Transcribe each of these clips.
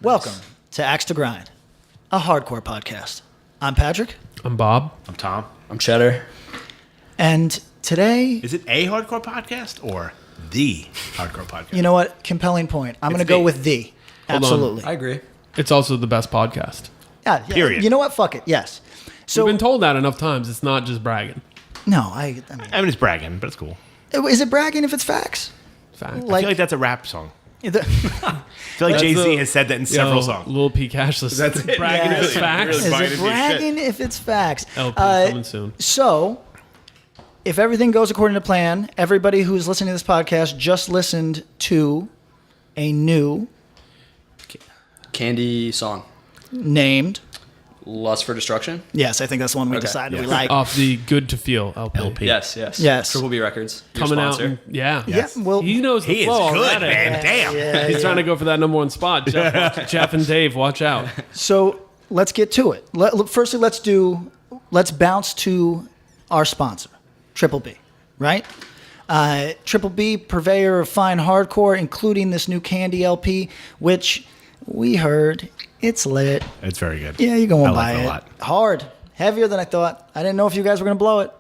Welcome to Axe to Grind, a hardcore podcast. I'm Patrick. I'm Bob. I'm Tom. I'm Cheddar. And today... Is it a hardcore podcast or the hardcore podcast? You know what? Compelling point. I'm going to go with the. Hold Absolutely. I agree. It's also the best podcast. Yeah, Period. You know what? Fuck it. Yes. So, We've been told that enough times. It's not just bragging. no, I mean... I mean, it's bragging, but it's cool. Is it bragging if it's facts? Fact. I feel like that's a rap song. The- I feel like That's Jay-Z the- has said that in several songs. Lil P Cashless. That's it. Bragging Yeah. if it's facts. Really Is buying it into your bragging if it's facts? LP coming soon. So, if everything goes according to plan, everybody who's listening to this podcast just listened to a new Candy song. named... Lust for Destruction. Yes, I think that's the one we Okay. decided Yeah. we like. Off the Good to Feel LP. Yes. Yes. Triple B Records. Your Coming sponsor. out. Yeah. Yeah, well, He knows the He is flow good, already. man. Damn. yeah, He's yeah. trying to go for that number one spot. Jeff and Dave, watch out. So let's get to it. Firstly, let's bounce to our sponsor, Triple B, right? Triple B, purveyor of fine hardcore, including this new Candy LP, which we heard it's lit. It's very good. Yeah, you're going I to like buy it it. a lot. Hard, heavier than I thought. I didn't know if you guys were going to blow it.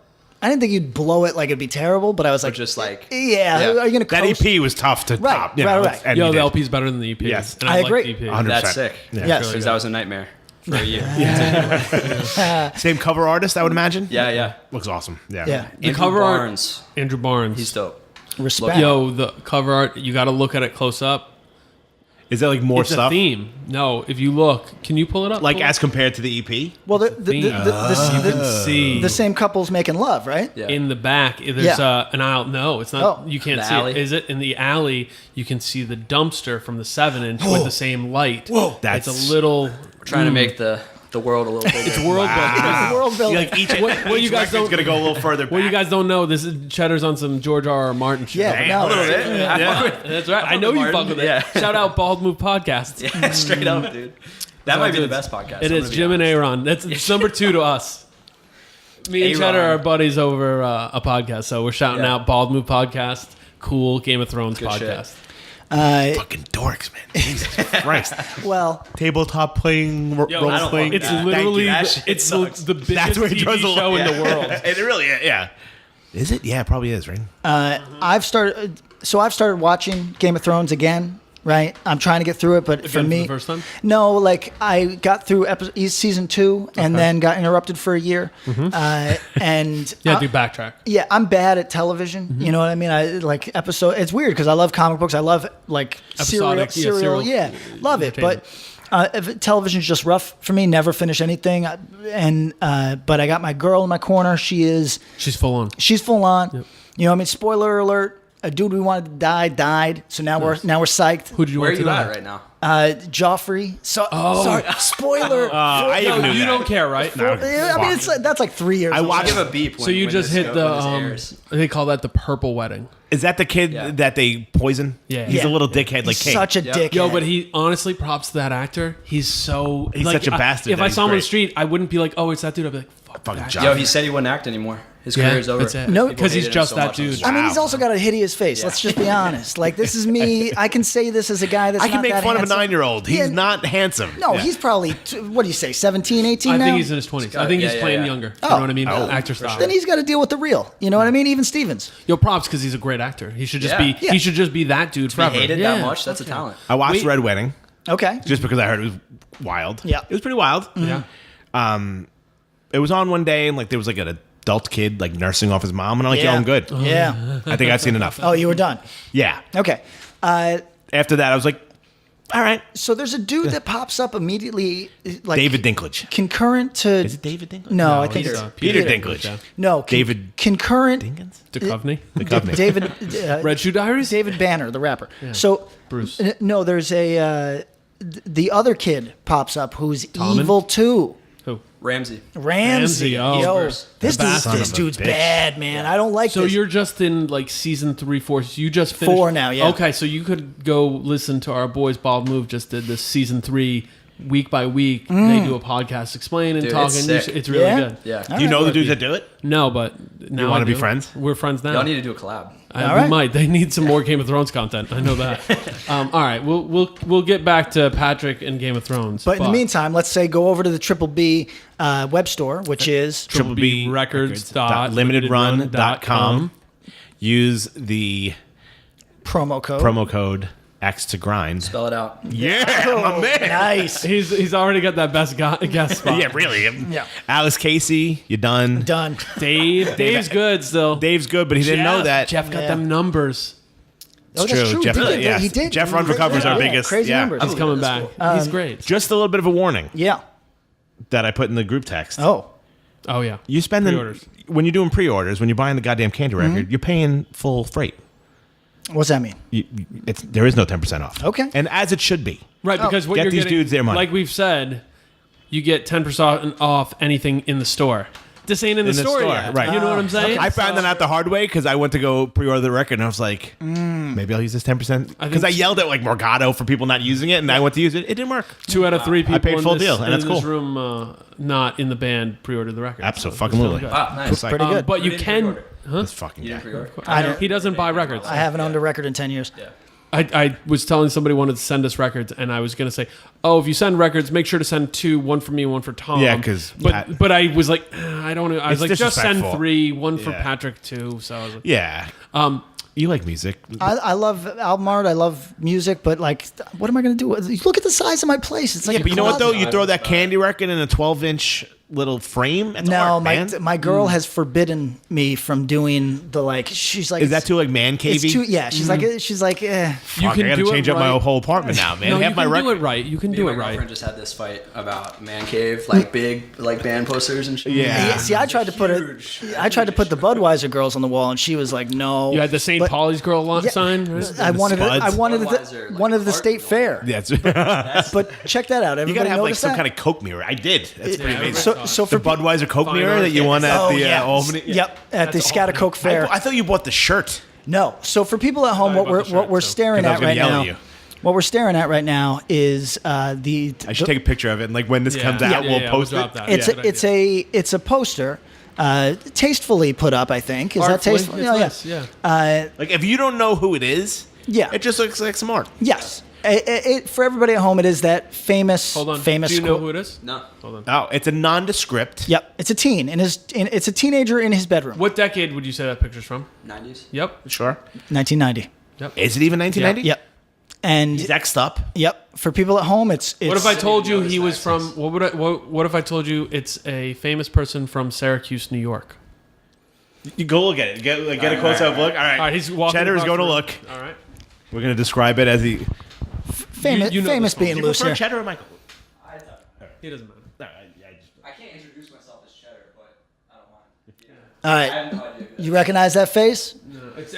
I didn't think you'd blow it like it'd be terrible, but I was Or like, just like. yeah, are you going to That coast? EP was tough to Right, top. You right, know, right. and Yo, you the did. LP's better than the EP. Yes. And I like agree. the EP. 100%. That's sick. Yeah. Yes. Because that was a nightmare for a year. Same cover artist, I would imagine. Yeah. Looks awesome. Yeah. Yeah, Andrew cover art- Barnes. Andrew Barnes. He's dope. respect. Yo, the cover art, you got to look at it close up. Is there like more It's stuff? a theme. No, if you look, can you pull it up? Like Pull it as compared to the EP? Well, theme. You can see the same couple's making love, right? Yeah. in the back. There's Yeah. an aisle. No, it's not. Oh. You can't The see alley? it. Is it in the alley? You can see the dumpster from the 7-inch with the same light. Whoa. It's That's- a little. We're trying to make the world a little bigger. It's world building. World building. Like each, what you each guys record's don't- going to go a little further back. Well, you guys don't know. This is Cheddar's on some George R.R. Martin shit. Yeah, Damn, no, a little bit. Yeah, that's right. I know with you fuck Martin. with it. Yeah. Shout out Bald Move Podcast. Yeah, straight up, dude. That might be the best podcast. It I'm is gonna be Jim and honest. Aaron. That's number 2 to us. Me and Aaron. Cheddar are buddies over a podcast, so we're shouting Yeah. out Bald Move Podcast, cool Game of Thrones Good podcast. shit. Fucking dorks, man. Jesus Christ. well, Tabletop playing, role I don't playing. fuck It's Thank literally you. That the, shit it's sucks. the biggest That's where he TV draws the line. show in the world. It really is, yeah. Is it? Yeah, it probably is, right? I've started watching Game of Thrones again. Right, I'm trying to get through it, but for Again, me, the first time? no. Like I got through season 2, and then got interrupted for a year. And Yeah, do backtrack. yeah, I'm bad at television. You know what I mean? I like episode. It's weird because I love comic books. I love like Episodic, yeah, serial. serial Yeah, love it. But entertainment. television's just rough for me. Never finish anything. But I got my girl in my corner. She's full on. full on. You know what I mean? Spoiler alert. A dude we wanted to die died. So now we're psyched. Who did you Where are want to you die? at right now? Joffrey. So sorry. Spoiler. I No, even knew you that. don't care, right? No, Yeah, I mean, that's like 3 years. I ago. watched- Give a beep. When, So you when just this hit go- the when this airs. they call that the purple wedding. Is that the kid Yeah. that they poison? Yeah. He's Yeah. a little dickhead like He's King. such a Yep. dickhead. Yo, but he honestly props to that actor. He's so He's such a bastard If that I he's saw him on the great. street, I wouldn't be like, "Oh, it's that dude." I'd be like, "Fuck Fucking that Joffrey. guy." Yo, he said he wouldn't act anymore. His Yeah, career's over. that's it. No, People because he's hated him just so that much on dude. the I mean, Wow. he's also got a hideous face. Yeah. Let's just be honest. Like, this is me. I can say this as a guy that's I can not make that fun handsome. of a 9-year-old. He's Yeah. not handsome. No, Yeah. he's probably, what do you say, 17, 18 I now? think he's in his 20s. I think he's Yeah, playing yeah. younger. Oh. You know what I mean? Oh. Actor style. Then he's got to deal with the real. You know what I mean? Even Stevens. Yo, props because he's a great actor. He should just Yeah. be. Yeah. He should just be that dude He forever. hated Yeah. that much. That's a talent. I watched Wait. Red Wedding Okay. just because I heard it was wild. Yeah. It was pretty wild. Yeah. It was on one day and like there was like an adult kid like nursing off his mom and I'm like, Yeah. yo, I'm good. Yeah. I think I've seen enough. Oh, you were done. Yeah. Okay. After that, I was like, all right. So there's a dude that pops up immediately, like David Dinklage. concurrent to. Is it David Dinklage? No, I think he's, it's Peter Dinklage. Yeah. no David concurrent. Dinkins? Duchovny. Duchovny. David Red Shoe Diaries. David Banner, the rapper. So Bruce. No, there's a the other kid pops up who's Tommen? evil too. Who? Ramsey. Ramsey. oh. Yo, Spurs. this Son this of a dude's bitch. bad, man. I don't like So this. you're just in like season 3, 4. So you just finished 4 now, yeah. Okay, so you could go listen to our boys. Bald Move just did this season 3 week by week. They do a podcast explaining, Dude, talking. it's sick. It's really Yeah? good. Yeah. Do you know the dudes that do it? No, but Now wanna I be do. friends? We're friends now. Y'all need to do a collab. All We right. might. They need some more Game of Thrones content. I know that. All right, we'll get back to Patrick and Game of Thrones. But in the meantime, let's say go over to the Triple B web store, which is BBRecords.limitedrun.com. Use the promo code. X to grind. Spell it out. Yeah, my man. Nice. he's already got that best guest spot. Yeah, really. Yeah. Alice Casey, you done. Done. Dave's good still. Dave's good, but he didn't know that. Jeff got Yeah. them numbers. Oh, that's true. Jeff, He did. yeah. He did. Jeff Run for Cover is our biggest. Crazy numbers. He's coming that's back. He's great. Just a little bit of a warning Yeah. that I put in the group text. Oh. Oh yeah. You spend Pre-orders. when you're doing pre-orders, when you're buying the goddamn candy record, you're paying full freight. What's that mean? There is no 10% off. Okay. And as it should be. Right, because what Get you're these getting, dudes their money. like we've said, you get 10% off anything in the store. This ain't in the store yet. right? You know what I'm saying? I found that out the hard way because I went to go pre-order the record and I was like, maybe I'll use this 10% because I yelled at like Morgado for people not using it, and I went to use it. It didn't work. 2 out of 3 people paid in full this, deal, and in that's this cool. room not in the band pre-ordered the record. Absolutely. Wow, nice. Like, Pretty good. But you Who didn't can. pre-order? this fucking You guy. didn't pre-order? He doesn't buy records. I haven't owned a record in 10 years. Yeah. I was telling somebody wanted to send us records, and I was going to say, oh, if you send records, make sure to send 2, one for me, one for Tom. Yeah, 'cause but I was like, I don't know. I was It's like, just send disrespectful. 3, one for Yeah. Patrick, 2. So I was like, Yeah. You like music. I love album art. I love music, but like, what am I going to do? Look at the size of my place. It's like Yeah, but you know what though? closet. You throw that candy record in a 12-inch little frame. That's No, hard, my man. my girl has forbidden me from doing the like. She's like, Is that too like man It's cavey? too. Yeah, she's like. She's like. Eh. you Fuck, can I gotta do change it up right. my whole apartment now, man. No, you Have my can record. do it right. You can Me do and it my right. girlfriend just had this fight about man cave, like big, like band posters and shit. Yeah. Yeah, see, I tried to put I tried to put the Budweiser girls on the wall, and she was like, "No." You had the St. But Paul's girl Yeah. sign. Right? I wanted it. I Spuds. wanted it. Budweiser, like, Wanted the art state and all fair. Yeah, it's- But check that out. you Everybody gotta have like notice some that? kind of Coke mirror. I did. That's pretty amazing. So The for Budweiser Coke Fine mirror art. that you won at the yeah. Albany. Yep, at the Scatacoke Fair. I thought you bought the shirt. No. So for people at home, Sorry what we're about the shirt, what we're so- staring 'Cause I at was gonna right yell now. at you. What we're staring at right now is the. I should take a picture of it, and like when this Yeah. comes out, Yeah, we'll yeah, post we'll it. drop that. It's Yeah, a, it's a poster, tastefully put up. I think is that Artfully, tasteful? it's Oh, nice, yeah. Like if you don't know who it is, Yeah. it just looks like some art. Yes. For everybody at home, it is that famous. Hold on. Famous. Do you know quote- who it is? No. Hold on. Oh, it's a nondescript. Yep, it's a teen it's a teenager in his bedroom. What decade would you say that picture's from? 90s. Yep. Sure. 1990. Is it even 1990? Yep. And He's X'd up. yep, for people at home, it's What if I told you notice he was that. from? What if I told you it's a famous person from Syracuse, New York? You go look at it. Get a close up look. All right. All right, he's walking. Cheddar is across going to the- look. All right. We're going to describe it as he. famous you know famous this one. being Do you loose prefer here. Cheddar or Michael? He doesn't matter. I can't introduce myself as Cheddar, but I don't mind. All I right, have no idea. you recognize that face?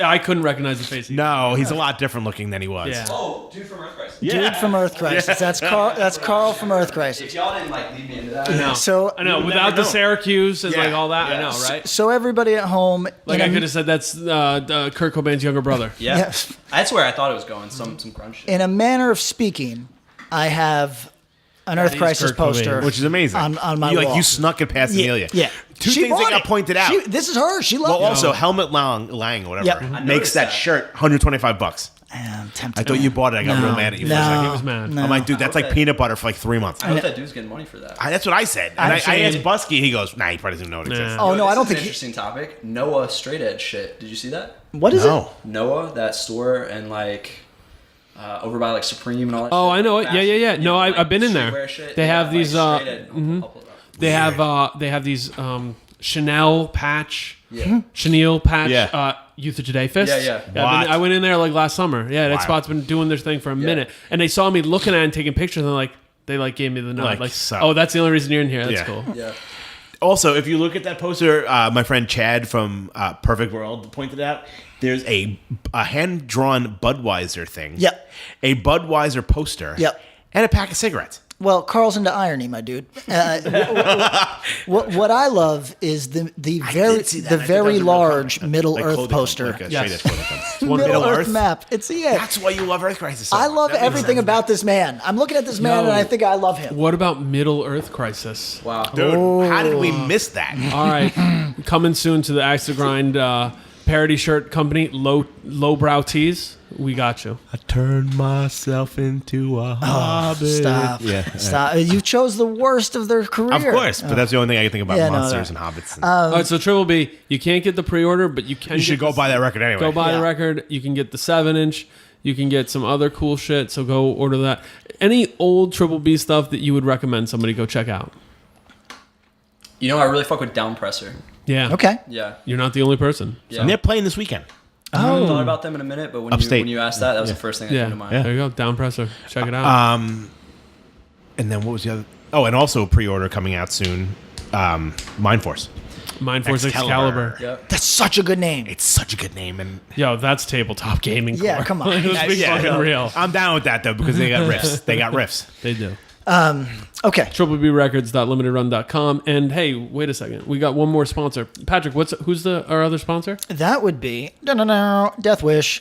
I couldn't recognize the face. Either. No, he's a lot different looking than he was. Yeah. Oh, dude from Earth Crisis. Dude from Earth Crisis. That's Carl. That's Carl from Earth Crisis. If y'all didn't like lead me into that, No. So I know. You'll Without never the know. Syracuse and Yeah. like all that, I Yeah. know, right? so everybody at home, Like in I a- could have said that's Kurt Cobain's younger brother. yeah. Yes. That's where I thought it was going. Some grunge shit. in a manner of speaking, I have an Earth is Kcrisis Kurt Cobain, poster, Which is amazing. on my you, wall. you snuck it past yeah, Amelia. yeah. Two She things that bought got it. pointed out. This is her. She Well, loved it. also Helmet Lang, whatever, Yep. I makes noticed that that. shirt $125. I'm tempted. I thought you bought it. I got No. real mad at you for No. a second. He was mad. No. I'm like, dude, that's like Okay. peanut butter for like 3 months. I hope that dude's getting money for that. That's what I said. And I saying- asked Busky. He goes, nah, he probably doesn't know it exists. Oh no, I don't This is think. an interesting topic. Noah straight edge shit. Did you see that? What is No. Noah, that store, and like over by like Supreme and all that. Oh, shit. I know it. Yeah, yeah, yeah. No, like, I've been in there. streetwear shit. They have got, these, Like, straight edge. I'll pull it up. They have these Chanel patch, Yeah. Chanel patch, Yeah. Youth of Today fists. Yeah, yeah. What? I went in there like last summer. Yeah, that Wow. spot's been doing their thing for a minute, and they saw me looking at it and taking pictures, and they gave me the nod. Like, so- oh, that's the only reason you're in here. That's Yeah. cool. Yeah. Also, if you look at that poster, my friend Chad from Perfect World pointed out, there's a hand-drawn Budweiser thing. Yep. A Budweiser poster. Yep. And a pack of cigarettes. Well, Carl's into irony, my dude. What I love is the very large Middle Earth poster. Yes. Middle Earth Earth map. It's That's why you love Earth Crisis. So I much. love That makes everything sense. about this man. I'm looking at this man and I think I love him. What about Middle Earth Crisis? Wow. Dude, how did we miss that? All right, coming soon to the Axe to Grind parody shirt company, Lowbrow Tees. We got you. I turned myself into a hobbit. Stop. Stop. You chose the worst of their career. Of course, but that's the only thing I can think about Yeah, no, monsters no. and hobbits. And All right, so Triple B, you can't get the pre-order, but you can. you should go buy that record anyway. Go buy Yeah. the record. You can get the 7-inch. You can get some other cool shit. So go order that. Any old Triple B stuff that you would recommend somebody go check out? You know, I really fuck with Downpresser. Yeah. Okay. Yeah. You're not the only person. Yeah. And they're playing this weekend. I haven't thought about them in a minute, but Upstate. when you asked that was the first thing that Yeah. came to mind. Yeah. There you go. Downpresser. Check it out. And then what was the other? Oh, and also pre-order coming out soon. Mind Force. Mind Force Excalibur. Excalibur. Yep. That's such a good name. It's such a good name, and Yo, that's tabletop gaming. Yeah, core. come on. Let's be Yeah, fucking real. I'm down with that though because they got riffs. They got riffs. They do. Okay. TripleBRecords.limitedrun.com. And hey, wait a second. We got one more sponsor. Patrick, who's our other sponsor? That would be Deathwish.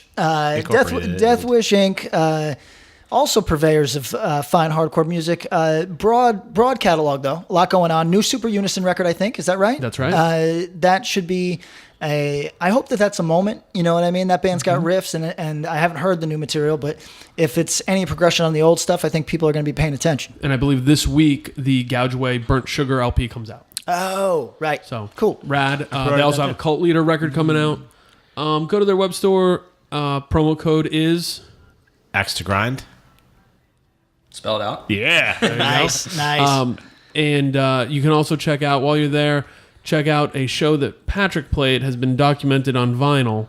Incorporated. Deathwish Inc. Also purveyors of fine hardcore music. Broad catalog though. A lot going on. New Super Unison record, I think. Is that right? That's right. That should be I hope that's a moment. You know what I mean? That band's got riffs, and I haven't heard the new material, but if it's any progression on the old stuff, I think people are going to be paying attention. And I believe this week the Gouge Away Burnt Sugar LP comes out. Oh, right. So cool. Rad. They also have a Cult Leader record coming out. Go to their web store. Promo code is Axe to Grind. Spell it out. Yeah. Nice. And you can also check out, while you're there, check out a show that Patrick played, has been documented on vinyl.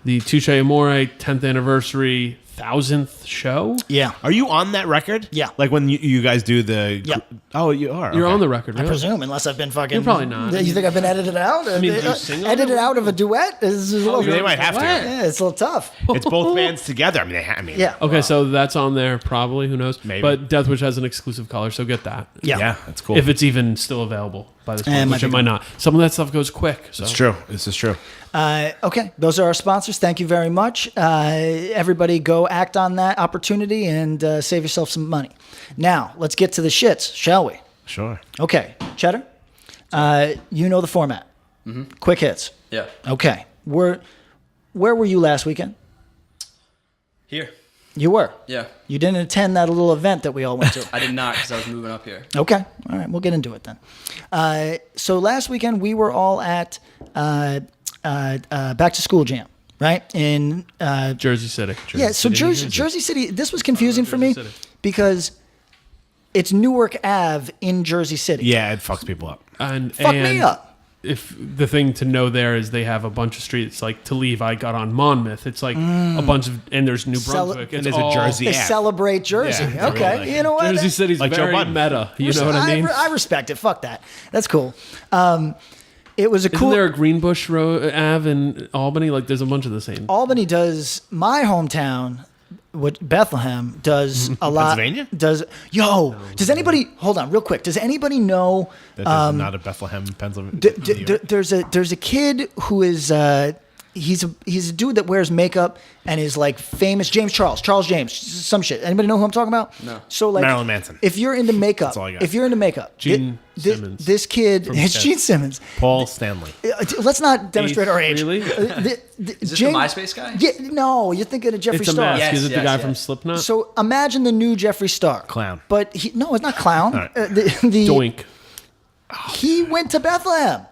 The Touche Amore 10th anniversary 1000th show. Yeah. Are you on that record? Yeah. Like when you guys do the. Yeah. Oh, you are. You're okay. on the record, I really? presume, unless I've been fucking. You're probably not. You think I've been edited out? mean, do you sing on edited it? out of a duet? Is a little, They might have to. Yeah, it's a little tough. It's both bands together. I mean, Yeah. Okay, so that's on there probably. Who knows? Maybe. But Deathwish has an exclusive color, so get that. Yeah. Yeah, that's cool. If it's even still available by this point, might which be it might not. Some of that stuff goes quick. So. It's true. This is true. Okay, those are our sponsors. Thank you very much. Everybody go act on that opportunity and save yourself some money. Now, let's get to the shits, shall we? Sure. Okay, Cheddar, you know the format. Quick hits. Yeah. Okay. Where were you last weekend? Here. You were. Yeah. You didn't attend that little event that we all went to. I did not because I was moving up here. Okay. All right. We'll get into it then. So last weekend we were all at Back to School Jam, right? In Jersey City. yeah. So Jersey City. This was confusing for me Jersey City. because it's Newark Ave in Jersey City. Yeah, it fucks people up. And Fuck me up. If the thing to know there is they have a bunch of streets like to leave. I got on Monmouth. It's like a bunch of, and there's New Brunswick. And It's there's a all, Jersey They Yeah. celebrate Jersey. Yeah, it's okay. really like You know what? Jersey City's Like Joe very Budden. meta. You know what I mean? I respect it. Fuck that. That's cool. It was a Isn't cool. there a Greenbush Road Ave in Albany? Like there's a bunch of the same. Albany does my hometown. What Bethlehem does a lot. Pennsylvania? Does anybody hold on real quick? Does anybody know? That is not a Bethlehem, Pennsylvania. New York. There's a kid who is he's a dude that wears makeup and is like famous. Charles James, some shit. Anybody know who I'm talking about? No. So like Marilyn Manson. If you're into makeup, all I got. if you're into makeup, Gene Simmons this kid, from it's Kiss. Gene Simmons. Paul Stanley. Let's not demonstrate our age. Really? Is Is this the MySpace guy? Yeah, no, you're thinking of Jeffree It's a Star. mask. Yes, Is it the yes, guy yes. from Slipknot? So imagine the new Jeffree Star. Clown. But no, it's not clown. right. Doink. He went to Bethlehem.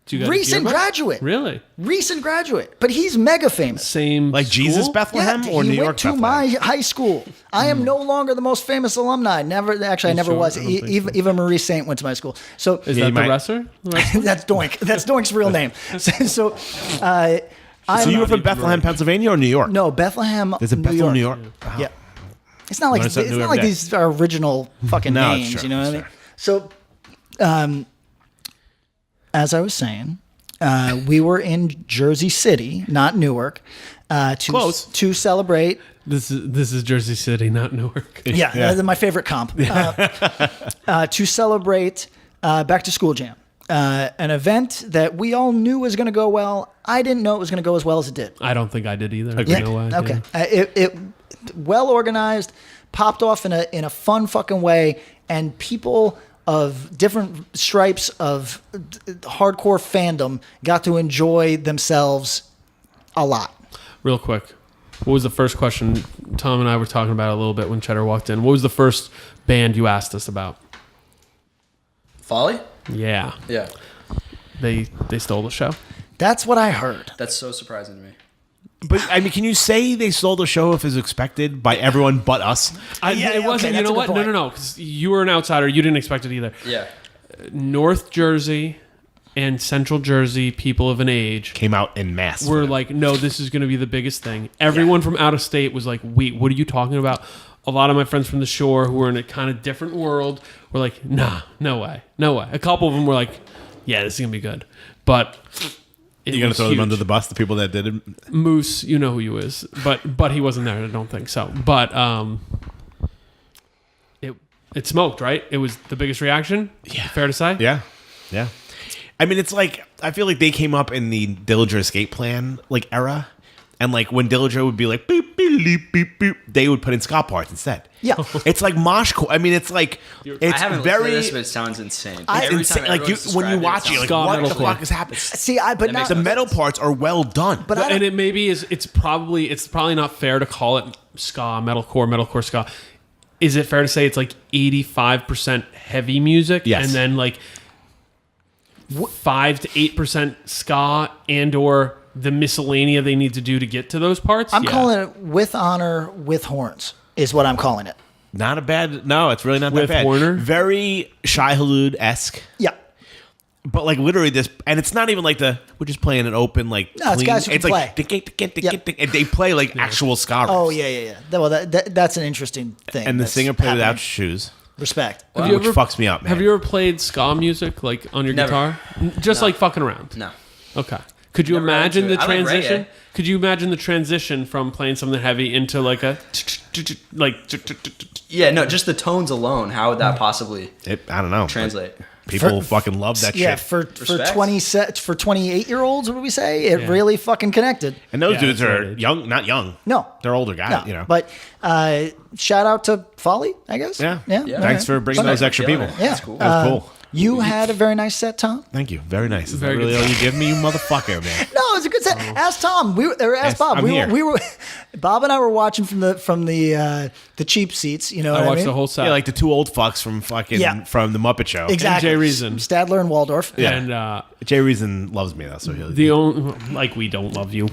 Do you guys Recent hear about it? graduate. Really? Recent graduate. But he's mega famous. Same. Like Jesus school? Bethlehem Yeah, or he New went York to Bethlehem? my high school. I am no longer the most famous alumni. Never. Actually, I never sure? was. I don't think so. Eva Marie Saint went to my school. So Is Yeah, that you the might- wrestler? The wrestler? that's Doink. That's Doink's real name. So, I'm So you were from Bethlehem, Pennsylvania or New York? no Bethlehem. Is it New Bethlehem, York. New York? Yeah. It's not like Learn something new every day. these are original fucking No, it's names. true, You know what I mean? it's true. So, as I was saying, we were in Jersey City, not Newark, Close. to celebrate This is Jersey City, not Newark. Yeah, that's my favorite comp. To celebrate Back to School Jam, an event that we all knew was going to go well. I didn't know it was going to go as well as it did. I don't think I did either. Yeah. No way. Okay. Yeah. It well organized, popped off in a fun fucking way, and people of different stripes of hardcore fandom got to enjoy themselves a lot. Real quick, what was the first question? Tom and I were talking about it a little bit when Cheddar walked in. What was the first band you asked us about? Folly? Yeah. Yeah. They stole the show. That's what I heard. That's so surprising to me. But I mean, can you say they stole the show if it's expected by everyone but us? It wasn't. okay, You know that's a what? good No. Because you were an outsider. You didn't expect it either. Yeah. North Jersey and Central Jersey, people of an age, Came out in mass. were like, no, this is going to be the biggest thing. Everyone from out of state was like, wait, what are you talking about? A lot of my friends from the shore who were in a kind of different world were like, nah, no way. A couple of them were like, yeah, this is going to be good. But You're going to throw them under the bus, the people that did it? Moose, you know who he is, but he wasn't there. I don't think so. But it smoked, right? It was the biggest reaction. Yeah. Fair to say. Yeah. Yeah. I mean, it's like, I feel like they came up in the Dillinger Escape Plan era. And like when Dillinger would be like, boop, beep, beep, beep, boop, they would put in ska parts instead. Yeah. It's like moshcore. I mean, it's like, it's I haven't very listened to this, but it sounds insane. I- insane. Like when you watch it, you're like, Ska what the metalcore. fuck is happening? See, but now makes The metal parts are well done. But I don't- And it maybe is. It's probably not fair to call it ska, metalcore ska. Is it fair to say it's like 85% heavy music, Yes. and then like 5 to 8% ska and or the miscellanea they need to do to get to those parts? I'm Yeah. calling it with honor, with horns, is what I'm calling it. Not a bad, no, it's really not With that bad. Warner? Very Shai Hulud-esque. Yeah. But like literally this, and it's not even like we're just playing an open like. No, it's guys who it's can like play. and they play like actual ska riffs. Oh, yeah. Well, that's an interesting thing. And the that's singer played happening. without shoes, Respect. Have you which ever- fucks me up, man. Have you ever played ska music like on your Never. guitar? Just like fucking around. No. Okay. Could you Never got imagine into the it. I like transition? reggae. Could you imagine the transition from playing something heavy into like a like Yeah, no, just the tones alone. How would that possibly I don't know. translate? People fucking love that Yeah, shit. for Respect. 28-year-olds, what do we say? It Yeah. really fucking connected. And those Yeah, dudes that's are right. young, not young. No. They're older guys, No, you know. but shout out to Folly, I guess. Yeah. Yeah. Yeah. Thanks for bringing those extra Killing people. it. Yeah. That's cool. That was cool. You had a very nice set, Tom. Thank you. Very nice. Is Very that really good. all you give me, you motherfucker, man? No, it was a good set. Ask Tom. Ask Bob. I'm here. We were Bob and I were watching from the cheap seats. You know, I what watched mean? the whole set. Yeah, like the two old fucks from fucking Yeah. from the Muppet Show. Exactly. Jay Reason. Stadler and Waldorf. Yeah. And Jay Reason loves me though, so he'll. the only like we don't love you.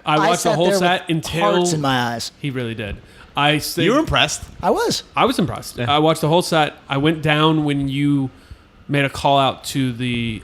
I watched the sat whole there set with until hearts in my eyes. he really did. I stayed, You were impressed. I was. I was impressed. I watched the whole set. I went down when you made a call out to the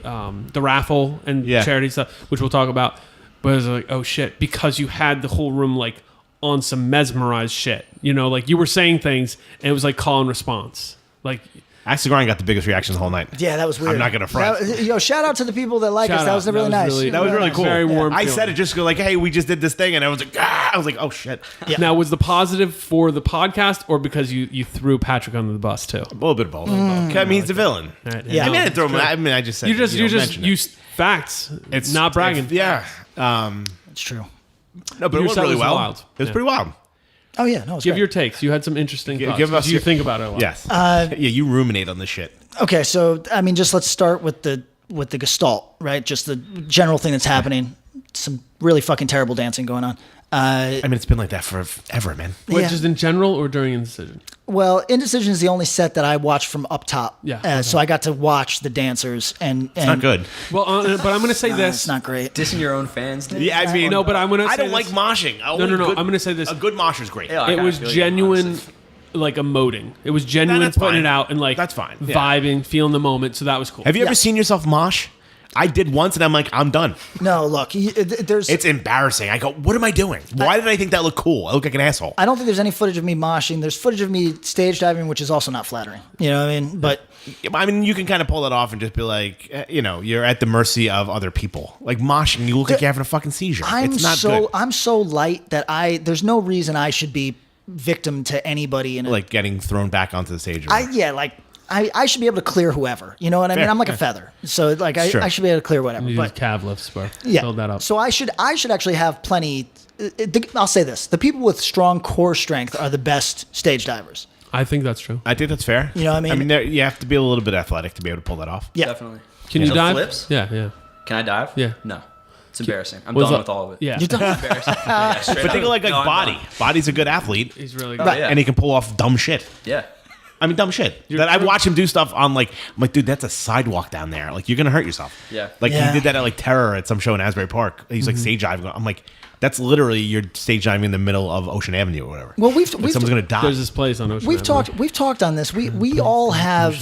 raffle and Yeah. charity stuff, which we'll talk about. But I was like, oh shit, because you had the whole room like on some mesmerized shit. You know, like you were saying things and it was like call and response. Like Axel Grind got the biggest reaction the whole night. Yeah, that was weird. I'm not gonna front. Shout out to the people that like us. Shout That out. was really nice. That was really cool. Very warm I feeling. said it just to go like, hey, we just did this thing, and I was like, I was like, oh shit. Yeah. Now, was the positive for the podcast or because you threw Patrick under the bus too? A little bit of both. I mean, he's the villain. Right, Yeah. I mean, I didn't throw him. I mean, I just said You just mentioned it. used facts. It's not bragging. Yeah. It's true. No, but it Your went set really was well. wild. It was Yeah. pretty wild. Oh yeah, no, it's Give great. your takes. You had some interesting thoughts. give us you your- think about it a lot. Yes. Yeah, you ruminate on this shit. Okay, so I mean, just let's start with the gestalt, right? Just the general thing that's happening. Some really fucking terrible dancing going on. I mean, it's been like that forever, man. What, Yeah. just in general or during Indecision? Well, Indecision is the only set that I watched from up top. Yeah, okay. So I got to watch the dancers, and It's not good. Well, but I'm going to say this. It's not great. Dissing your own fans? Dude? Yeah, I mean, No, but I'm gonna I say don't like this. moshing. No. I'm going to say this. A good mosher's great. Yeah, I It kinda was feel you, genuine, honestly. like emoting. It was genuine that's putting fine. it out and like That's fine. Yeah. vibing, feeling the moment. So that was cool. Have you Yeah. ever seen yourself mosh? I did once, and I'm like, I'm done. No, look, there's. It's embarrassing. I go, what am I doing? Why did I think that looked cool? I look like an asshole. I don't think there's any footage of me moshing. There's footage of me stage diving, which is also not flattering. You know what I mean? But I mean, you can kind of pull it off and just be like, you're at the mercy of other people. Like moshing, you look like you're having a fucking seizure. It's not good. I'm so light that there's no reason I should be victim to anybody in Like getting thrown back onto the stage. I should be able to clear whoever. You know what I mean? Fair, I'm like a fair. feather, so like Sure. I should be able to clear whatever. You But use calf lifts, bro. yeah, Build that up. so I should actually have plenty. I'll say this: the people with strong core strength are the best stage divers. I think that's true. I think that's fair. You know what I mean? You have to be a little bit athletic to be able to pull that off. Yeah, Definitely. Can you So dive? flips? Yeah. Can I dive? Yeah. No. It's embarrassing. I'm Was done that- with all of it. Yeah. you don't. Embarrassing. Yeah, straight But think up. of like No, I'm Body. done. Body's a good athlete, He's really good. Right. Yeah. and he can pull off dumb shit. Yeah. I mean, dumb shit. That I watch him do stuff on I'm like, dude, that's a sidewalk down there. Like, you're gonna hurt yourself. Yeah. Like Yeah. he did that at like Terror at some show in Asbury Park. He's like stage diving. I'm like, that's literally you're stage diving in the middle of Ocean Avenue or whatever. Well, Like, someone's gonna die. There's this place on Ocean we've Avenue. talked on this. We all have.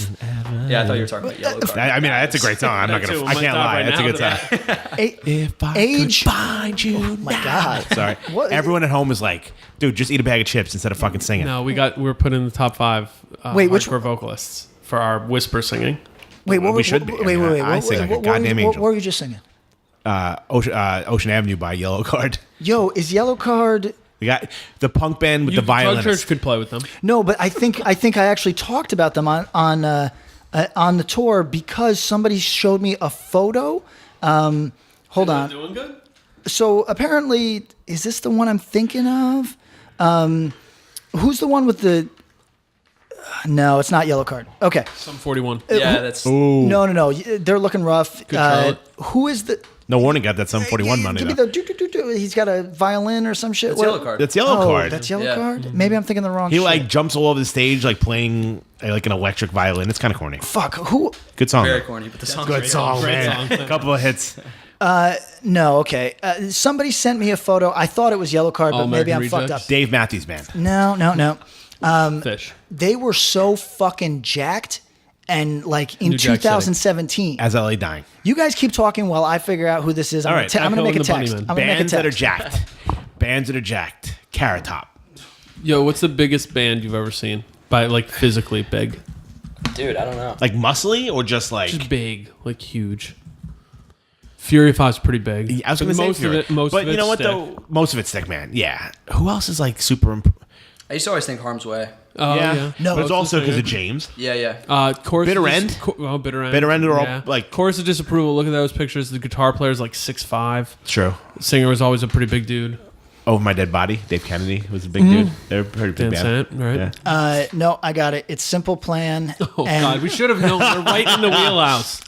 Yeah, I thought you were talking about yellow card. I mean, that's a great song. I'm not That gonna. too. I My can't top lie. right That's a now good to song. If I Age. could find you, Oh my God. Sorry. What- Everyone at home is like, dude, just eat a bag of chips instead of fucking singing. No, we're put in the top 5 Wait, which hardcore vocalists for our whisper singing. Wait, what We should be. Wait, wait. I sing like a what goddamn what angel. were you just singing? Ocean Avenue by Yellow Card. Yo, is Yellow Card? We got the punk band with the Drug violinist. Church could play with them. No, but I think I actually talked about them on the tour because somebody showed me a photo. Hold on. Doing good? So apparently, is this the one I'm thinking of? Who's the one with the? No, it's not Yellow Card. Okay. Some 41. Yeah, that's. No. They're looking rough. Charlotte. Who is the? No Warning got that some 41 money Give me though. the. Do. He's got a violin or some shit. That's What- yellow card. That's Yellow Oh, Card. that's Yellow Yeah. Card. Maybe I'm thinking the wrong. He shit. like jumps all over the stage like playing like an electric violin. It's kind of corny. Fuck. Who? Good song. Very though. corny, but the song's Good great. song, Great man. song. A couple of hits. No. Okay. Somebody sent me a photo. I thought it was Yellow Card, but All maybe I'm American fucked up. Rejects? Dave Matthews Band. No. Fish. They were so fucking jacked, and like in New Jack City. 2017. As LA Dying. You guys keep talking while I figure out who this is. I'm All gonna right, te- I'm gonna Echo make a and the text. Bunnymen. I'm gonna make a Bands that are text. jacked. Bands that are jacked. Carrot Top. Yo, what's the biggest band you've ever seen? By like physically big. Dude, I don't know. Like muscly or just like Just big, like huge. Fury 5's pretty big. I was But gonna say most Fury. of it. Most but of you know it's what stick. though? Most of it's stick, man. Yeah. Who else is like super? I used to always think Harm's Way. Oh yeah. No, but it's it's also the because of same. James. Yeah. Chorus Bitter of End? Bitter End. Bitter End are all, like- chorus of disapproval. Look at those pictures. The guitar player's like 6'5". True. Singer was always a pretty big dude. Oh, My Dead Body. Dave Kennedy was a big dude. They're a pretty big Dan band. Sant, right? Yeah. No, I got it. It's Simple Plan. Oh God, we should have known. We're right in the wheelhouse.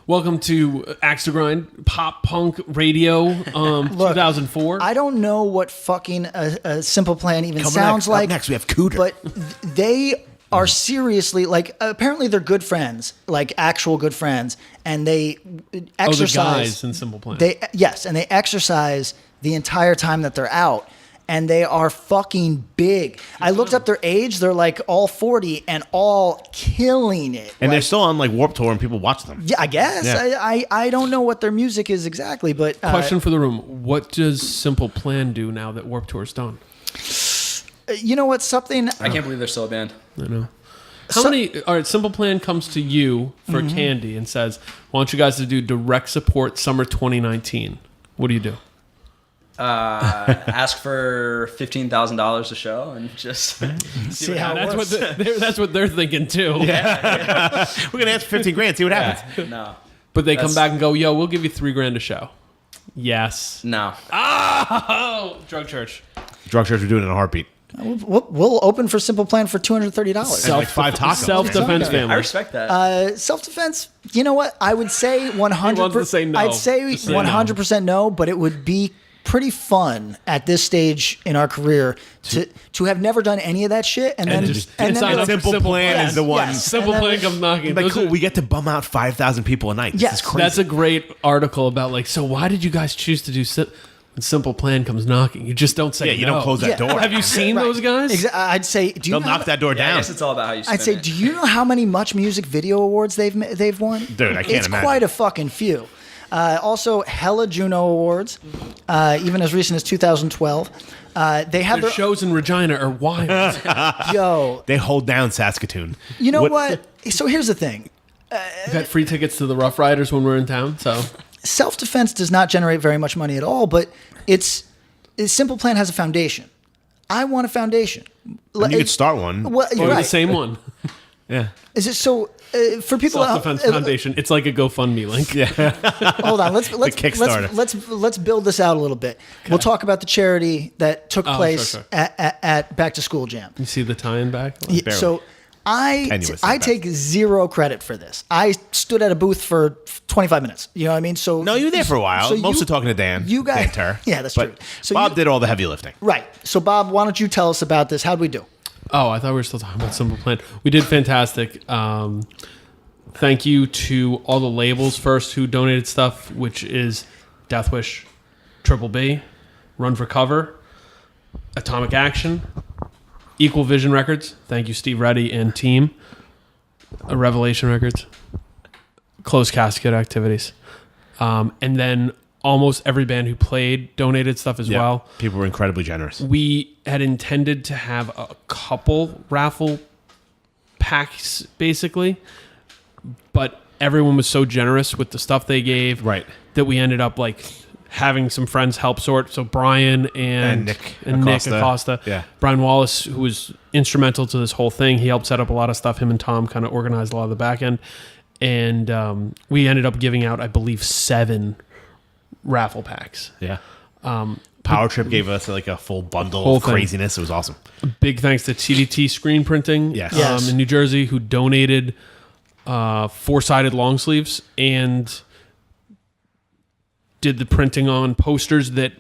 Welcome to Axe to Grind Pop Punk Radio, 2004. I don't know what fucking a Simple Plan even Coming sounds up like. next we have Cooter. But they are seriously like apparently they're good friends, like actual good friends, and they exercise. Oh, the guys in Simple Plan. And they exercise the entire time that they're out. And they are fucking big. I looked up their age. They're like all 40 and all killing it. and they're Like, still on like Warped Tour and people watch them. yeah, I guess. Yeah. I don't know what their music is exactly, but Question for the room: what does Simple Plan do now that Warped Tour's done? you know what? Something. I can't believe they're still a band. I know. How many? All right, Simple Plan comes to you for candy and says, "I want you guys to do direct support summer 2019." What do you do? Ask for $15,000 a show and just See how it That's works. that's what they're thinking too. We're gonna ask for 15 grand. See what happens. no, But they come That's- back and go, "Yo, we'll give you $3,000 a show." Yes. no. Oh, Drug Church. Drug Church are doing it in a heartbeat. We'll open for Simple Plan for $230. And like 5 tacos. Self-defense I family. respect that. Self-defense. You know what? I would say 100. He wants to say no. I'd say Just say 100% no, but it would be pretty fun at this stage in our career to have never done any of that shit and then just and sign then up be for like, Simple Plan Yes, is the one. yes. Simple And then- Plan comes knocking. Like, Those cool, are- we get to bum out 5,000 people a night. This Yes. is crazy. That's a great article about like. So why did you guys choose to do? when Simple Plan comes knocking, you just don't say Yeah, you no. don't close that door. Have you seen Right. those guys? I'd say, do you They'll know knock that door Yeah, I down. guess it's all about how you spin I'd say, it. do you know how many Much Music Video Awards they've won? Dude, I can't It's imagine. quite a fucking few. Also, hella Juno Awards, even as recent as 2012. They have Their shows in Regina are wild. yo. They hold down Saskatoon. You know what? So here's the thing: We got free tickets to the Rough Riders when we're in town. So self-defense does not generate very much money at all, but Simple Plan has a foundation. I want a foundation. You could start one. Well, or right. the same one. Yeah. Is it so? For people, Self-Defense Foundation. It's like a GoFundMe link. Yeah. hold on. Let's Kickstarter. let's build this out a little bit. We'll talk about the charity that took place sure. At Back to School Jam. You see the tie-in back? Yeah, Barely. so Tenuous I at take zero credit for this. I stood at a booth for 25 minutes. You know what I mean? So No, you were there for a while. so Mostly you- talking to Dan. you guys- Dan Turr. Yeah, that's but true. So Bob you- did all the heavy lifting. right. So Bob, why don't you tell us about this? How'd we do? Oh, I thought we were still talking about Simple Plan. We did fantastic. Thank you to all the labels first who donated stuff, which is Deathwish, Triple B, Run for Cover, Atomic Action, Equal Vision Records. Thank you, Steve Reddy and team. Revelation Records, Closed Casket Activities, and then almost every band who played donated stuff as well. People were incredibly generous. We had intended to have a couple raffle packs, basically, but everyone was so generous with the stuff they gave, Right. that we ended up like having some friends help sort. So Brian and Nick Nick Acosta. Acosta, Yeah. Brian Wallace, who was instrumental to this whole thing. He helped set up a lot of stuff. Him and Tom kind of organized a lot of the back end, and we ended up giving out, I believe, 7 raffle packs. Yeah. Power Trip gave us like a full bundle Whole of thing. craziness. It was awesome. Big thanks to TDT Screen Printing Yes. Yes. in New Jersey, who donated 4-sided long sleeves and did the printing on posters that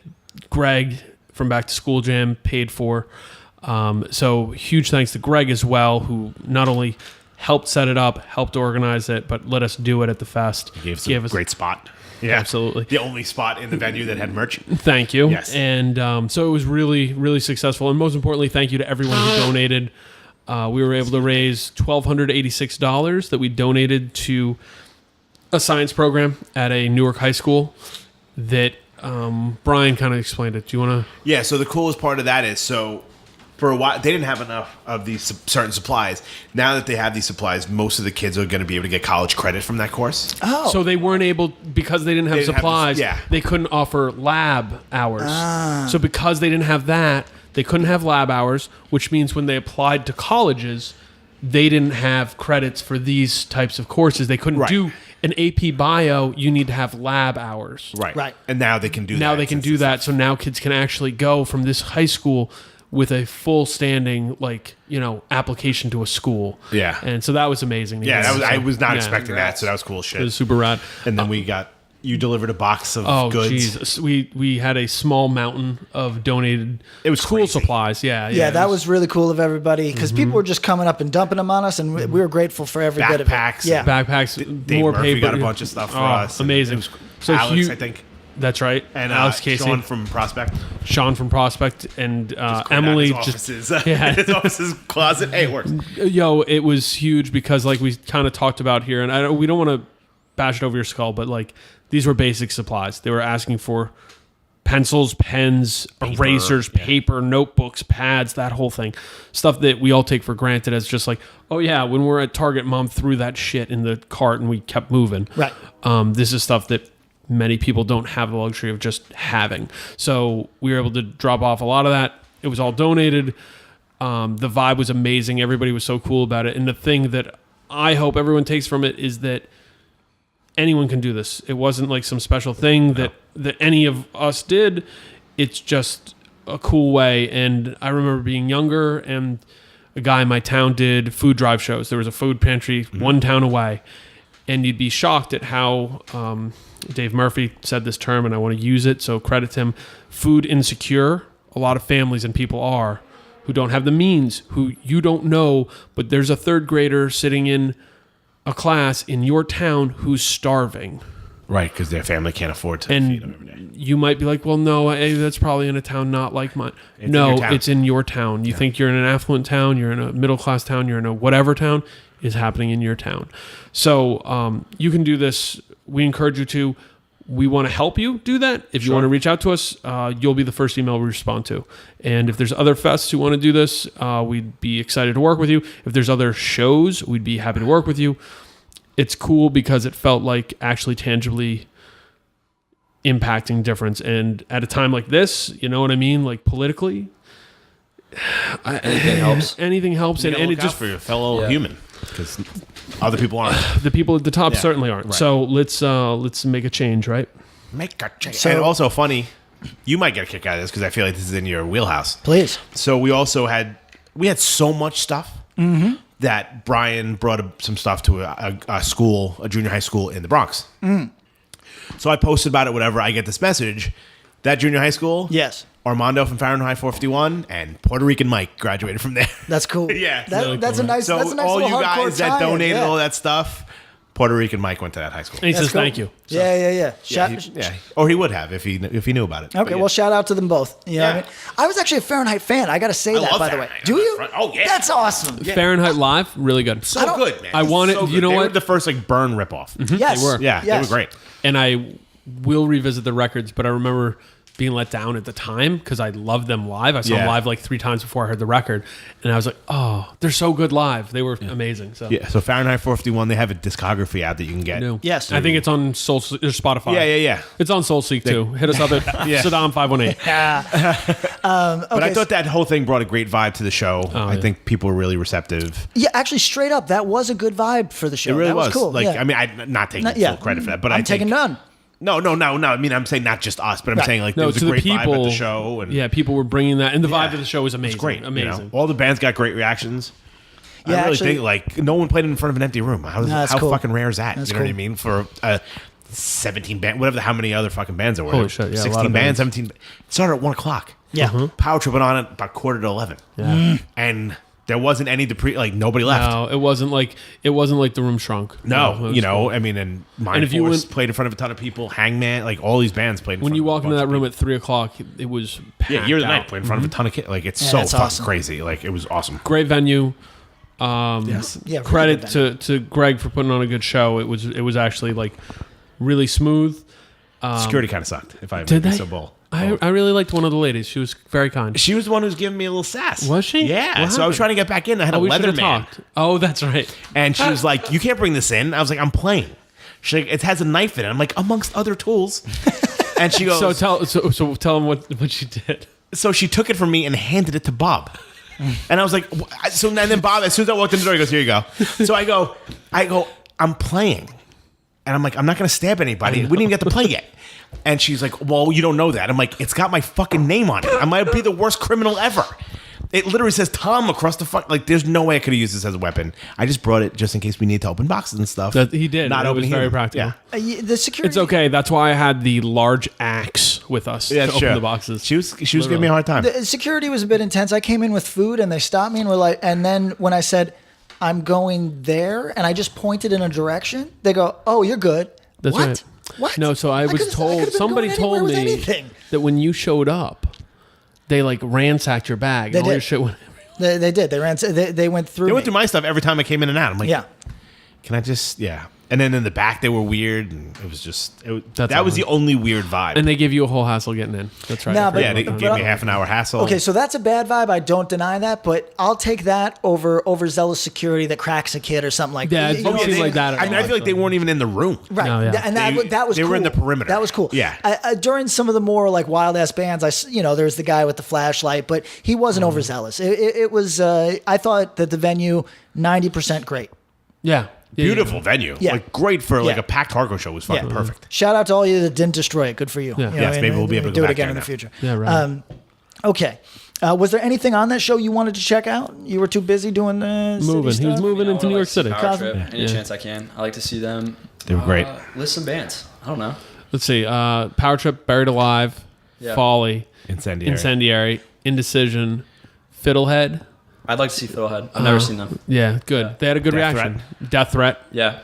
Greg from Back to School Jam paid for. So huge thanks to Greg as well, who not only helped set it up, helped organize it, but let us do it at the fest. Gave us a great spot. Yeah. Absolutely. The only spot in the venue that had merch. Thank you. Yes. And so it was really, really successful. And most importantly, thank you to everyone who donated. We were able to raise $1,286 that we donated to a science program at a Newark high school that Brian kind of explained it. Do you want to? Yeah, so the coolest part of that is, so for a while, they didn't have enough of these certain supplies. Now that they have these supplies, most of the kids are going to be able to get college credit from that course. Oh, So they weren't able, because they didn't have They didn't have supplies, this- yeah. they couldn't offer lab hours. So because they didn't have that, they couldn't have lab hours, which means when they applied to colleges, they didn't have credits for these types of courses. They couldn't Right. do an AP bio. You need to have lab hours. Right. And now they can do that. Now they can since do it's- that. So now kids can actually go from this high school with a full standing, application to a school. Yeah. And so that was amazing. Yeah, that was, I was not Yeah. expecting that, so that was cool shit. It was super rad. And then you delivered a box of Oh, goods. Jesus. We had a small mountain of donated It was school crazy. supplies. Yeah. yeah, that was really cool of everybody because people were just coming up and dumping them on us, and we were grateful for every bit of it. Backpacks. Yeah, backpacks, Dave more Murphy paper. got a bunch of stuff for us. and Amazing. It was So Alex, Hugh- I think. That's right. And Alex Casey, Sean from Prospect. Sean from Prospect, and Cleaned Emily out his just offices. yeah. His office's closet. Hey, it works. Yo, it was huge because like we kind of talked about here, and we don't want to bash it over your skull, but like these were basic supplies. They were asking for pencils, pens, erasers, paper, notebooks, pads, that whole thing. Stuff that we all take for granted as just like, oh yeah, when we're at Target, Mom threw that shit in the cart and we kept moving. Right. This is stuff that many people don't have the luxury of just having. So we were able to drop off a lot of that. It was all donated. The vibe was amazing. Everybody was so cool about it. And the thing that I hope everyone takes from it is that anyone can do this. It wasn't like some special thing that any of us did. It's just a cool way. And I remember being younger, and a guy in my town did food drive shows. There was a food pantry one town away, and you'd be shocked at how Dave Murphy said this term, and I want to use it, so credit to him. Food insecure. A lot of families and people are, who don't have the means, who you don't know, but there's a third grader sitting in a class in your town who's starving. Right, because their family can't afford to feed them every day. And you might be like, well, no, that's probably in a town not like mine. in No, your town. it's in your town. You think you're in an affluent town, you're in a middle-class town, you're in a whatever town, is happening in your town. So you can do this. We encourage you to. We want to help you do that. If you want to reach out to us, you'll be the first email we respond to. And if there's other fests who want to do this, we'd be excited to work with you. If there's other shows, we'd be happy to work with you. It's cool because it felt like actually tangibly impacting difference. And at a time like this, you know what I mean? Like politically, Anything helps. anything helps. You And, gotta and look it out just for your fellow Yeah. human, because other people aren't. the people at the top Yeah, certainly aren't. right. So let's make a change, right? Make a change. So- And also funny, you might get a kick out of this because I feel like this is in your wheelhouse. Please. So we had so much stuff that Brian brought some stuff to a school, a junior high school in the Bronx. So I posted about it, whatever. I get this message that junior high school. Yes. Armando from Fahrenheit 451 and Puerto Rican Mike graduated from there. That's cool. Yeah, That- really that's cool, a nice. So that's a nice all little you hardcore guys that tie-in, donated yeah. all that stuff, Puerto Rican Mike went to that high school. And he That's says cool. thank you. Yeah. Yeah, Shout- or he would have if he knew about it. Okay, But well, shout out to them both. You know what I Yeah. mean? I was actually a Fahrenheit fan. I got to say I that, love by the way. Fahrenheit. Do you? Oh, yeah. That's awesome. Fahrenheit Live, really good. so good, man. I wanted- So you good. know they what? Were the first like burn ripoff. Yes. They were. Yeah, they Yes. were great. And I will revisit the records, but I remember being let down at the time because I loved them live. I saw them Yeah. live like 3 times before I heard the record, and I was like, "Oh, they're so good live. They were amazing." So Yeah, so Fahrenheit 451, they have a discography out that you can get. No. Yes. I think it's on Spotify. Yeah. It's on SoulSeek too. Hit us up at Saddam 518. But I thought that whole thing brought a great vibe to the show. I yeah. think people were really receptive. Yeah, actually, straight up, that was a good vibe for the show. It really that was, was. cool. Like, yeah. I mean, I'm not taking Yeah. full credit for that, but I'm I think, taking none. No. I mean, I'm saying not just us, but I'm Right. saying like No, there was to a the great vibe people at the show. And yeah, people were bringing that, and the vibe Yeah. of the show was amazing. it's great. Amazing. You know? All the bands got great reactions. Yeah, I really actually- think like no one played in front of an empty room. No, that's How cool. fucking rare is that? That's you know what I cool. mean? For 17 band, how many other fucking bands there were? Holy shit, yeah, a lot 16 of bands, bands. 17. It started at 1:00. Yeah. Power Trip went on at about 11:15. Yeah. And there wasn't any nobody left. No, it wasn't like the room shrunk. No, it was you know, cool. I mean, and Mind And if you Force went- played in front of a ton of people. Hangman, like all these bands played. In when front you of a walk into bunch that of room people. at 3:00, it was packed Yeah, Year of the out. Night played in front of a ton of kids. Like it's Yeah, so that's fucking awesome. crazy. Like it was awesome. Great venue. Yeah, really Credit good to Greg for putting on a good show. It was actually like really smooth. Security kind of sucked. If I Did may be they? so bold. I really liked one of the ladies. She was very kind. She was the one who was giving me a little sass. Was she? Yeah. What So I happened? was trying to get back in. I had a we should leather have man, talked. Oh, that's right. and she was like, "You can't bring this in." I was like, "I'm playing." She's like, "It has a knife in it." I'm like, "Amongst other tools." And she goes, So tell him what she did. so she took it from me and handed it to Bob. And I was like, so and then Bob, as soon as I walked in the door, he goes, "Here you go." So I go, "I'm playing." And I'm like, "I'm not going to stab anybody. We didn't even get to play yet." And she's like, "Well, you don't know that." I'm like, "It's got my fucking name on it. I might be the worst criminal ever." It literally says Tom across the fuck. Like, there's no way I could have used this as a weapon. I just brought it just in case we need to open boxes and stuff. That he did. Not It was opening very them. practical. Yeah. The security. It's okay. That's why I had the large axe with us Yeah, to sure. open the boxes. She was giving me a hard time. The security was a bit intense. I came in with food and they stopped me and were like, and then when I said, "I'm going there," and I just pointed in a direction, they go, "Oh, you're good." That's what? right. What? No, so I was could've- told. could've been Somebody going told anywhere with me anything. that when you showed up, they like ransacked your bag. They and all your did. shit went. They did. They ran. They went through. They went me. through my stuff every time I came in and out. I'm like, Yeah. Can I just, yeah. And then in the back, they were weird. And it was just, That's that was the all. only weird vibe. And they give you a whole hassle getting in. That's right. Nah, I but- forgot yeah, they about gave that. me a half an hour hassle. Okay, so that's a bad vibe. I don't deny that, but I'll take that over overzealous security that cracks a kid or something like Yeah, that. it You know don't what I seem mean? like that at I mean, I all, feel like they actually. weren't even in the room. Right, No, yeah. and They- that was they cool. were in the perimeter. That was cool. Yeah. During some of the more like wild ass bands, there's the guy with the flashlight, but he wasn't overzealous. It was. I thought that the venue 90% great. Yeah. Yeah, Beautiful venue. Yeah. Like, great for like Yeah. a packed hardcore show. Was fucking Yeah. perfect. Shout out to all you that didn't destroy it. Good for you. Yeah. You know Yes, what I maybe mean? we'll be able to do go it back again there in the now. future. Yeah, right. Okay. Was there anything on that show you wanted to check out? You were too busy doing Moving. city He was stuff? moving into New York City. Power Cosby. Trip, any Yeah. chance I can. I like to see them. They were great. List some bands. I don't know. Let's see. Power Trip, Buried Alive, Yeah. Folly, Incendiary. Incendiary, Indecision, Fiddlehead. I've like to see Fiddlehead. I've never seen them. Yeah, good. Yeah. They had a good Death reaction. Death Threat. Yeah.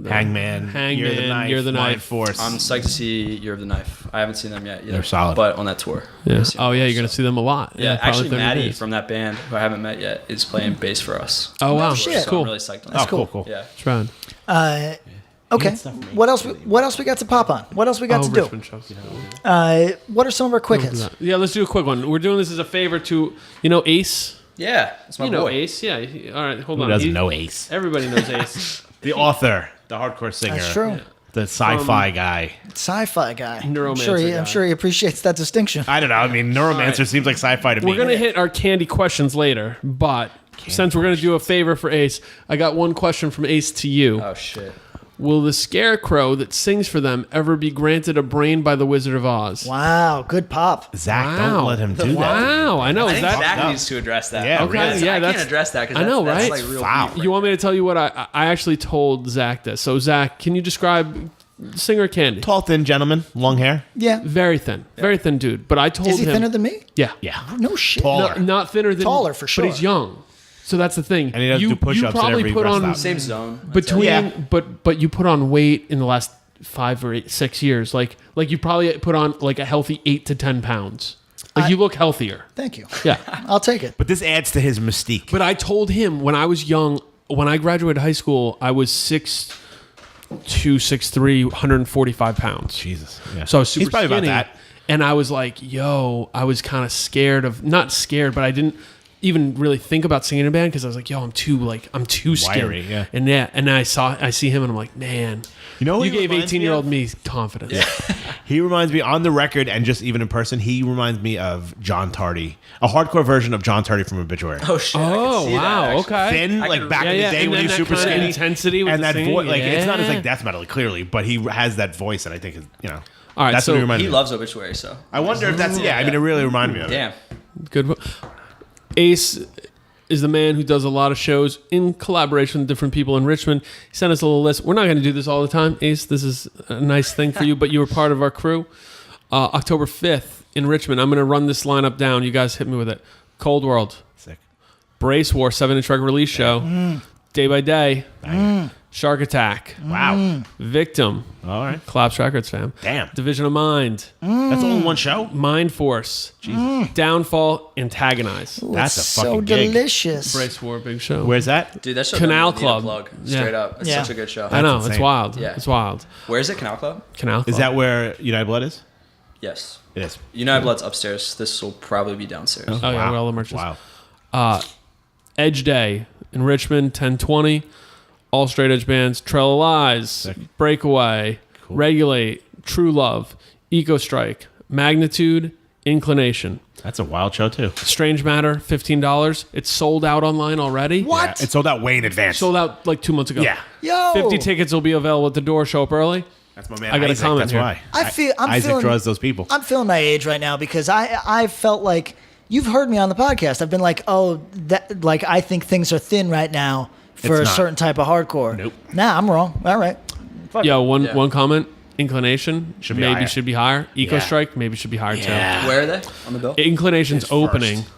Hangman, Year of the Knife, Force. I'm psyched to see Year of the Knife. I haven't seen them yet either. They're solid. But on that tour. Yeah. Oh yeah, you're gonna see them a lot. Yeah, probably actually 30 Maddie days. from that band, who I haven't met yet, is playing bass for us. Oh wow, shit. So cool. I'm really psyched on that. cool. Yeah. It's fun. Okay. What else? What else we got to pop on? What else we got to do? Richmond shows. Yeah. What are some of our quick hits? Yeah, let's do a quick one. We're doing this as a favor to Ace. Yeah, it's my You know boy. Ace, yeah. All right, hold Who on. doesn't know Ace? Everybody knows Ace. The author, the hardcore singer. That's true. The sci-fi guy. Sci-fi guy. Neuromancer I'm guy. sure he appreciates that distinction. I don't know. I mean, Neuromancer right. seems like sci-fi to me. We're gonna hit our candy questions later, but since we're gonna do a favor for Ace, I got one question from Ace to you. Oh shit. Will the scarecrow that sings for them ever be granted a brain by the Wizard of Oz? Wow, good pop. Zach, don't let him do that. Wow, I know. I Is think that Zach needs to address that. Yeah, okay? really. Yeah, I that's can't address that because I know, that's right? like real Foul. deep. You want me to tell you what I actually told Zach this? So Zach, can you describe singer Candy? Tall, thin gentleman, long hair. Yeah. Very thin dude. But I told Is he him thinner than me? yeah, Yeah. No shit. Taller. not thinner than Taller for sure. but he's young. So that's the thing. And he does you, do push-ups you at probably every put rest on stop. Same zone. between, Yeah. but you put on weight in the last 5 or 6 years. Like you probably put on like a healthy 8 to 10 pounds. Like you look healthier. Thank you. Yeah. I'll take it. But this adds to his mystique. But I told him when I was young, when I graduated high school, I was 6'2", 6'3", 145 pounds. Jesus. Yeah. So I was super He's probably skinny. about that. And I was like, I was kind of scared of, not scared, but I didn't even really think about singing in a band because I was like, I'm too skinny. Wiry, yeah. And then I see him and I'm like, man, You know who you he gave reminds me 18-year-old of? me confidence. He reminds me on the record and just even in person. He reminds me of John Tardy, a hardcore version of John Tardy from Obituary. Oh shit. I Oh, can see that, wow. actually. Okay. Thin, I like can- back in the day and when he then was super that kind of skinny, intensity with and the that singing, voice, like it's not as yeah. like death metal clearly, but he has that voice, and I think All right, that's so what he reminds He me. loves Obituary, so. I wonder if that's I mean, it really reminded me of it. Damn. Good. Ace is the man who does a lot of shows in collaboration with different people in Richmond. He sent us a little list. We're not going to do this all the time, Ace. This is a nice thing for you, but you were part of our crew. October 5th in Richmond. I'm going to run this lineup down. You guys hit me with it. Cold World, Sick. Brace War, 7-inch record release show. Day by Day, Shark Attack, Wow. Victim, All right. Collapse Records, fam. Damn. Division of Mind, That's all in one show. Mind Force, Downfall, Antagonize. That's a so fucking gig. delicious. Brace War, big show. Where's that? Dude, that show Canal doesn't need a Club. plug. Yeah. Straight up. It's Yeah. such a good show. I know, it's insane. wild. Yeah. It's wild. Where is it? Canal Club? Canal Club. Is that where United Blood is? Yes. It is. United Blood's upstairs. This will probably be downstairs. Oh, yeah, where all the merch is. Wow. Edge Day in Richmond, 1020. All straight edge bands. Trail of Lies, Breakaway, Regulate, True Love, Eco Strike, Magnitude, Inclination. That's a wild show too. Strange Matter, $15. It's sold out online already. What? Yeah, it sold out way in advance. Sold out like 2 months ago. Yeah. Yo. 50 tickets will be available at the door. Show up early. That's my man. I got a Isaac. comment That's here. why. I'm Isaac feeling- draws those people. I'm feeling my age right now because I felt like you've heard me on the podcast. I've been like, that like I think things are thin right now for It's a not. certain type of hardcore. Nope. Nah, I'm wrong. All right. Yo, one Yeah. comment. Inclination Should be maybe higher. should be higher. Eco Yeah. Strike maybe should be higher Yeah. Where are they on the bill? too. Inclination's It's opening. first.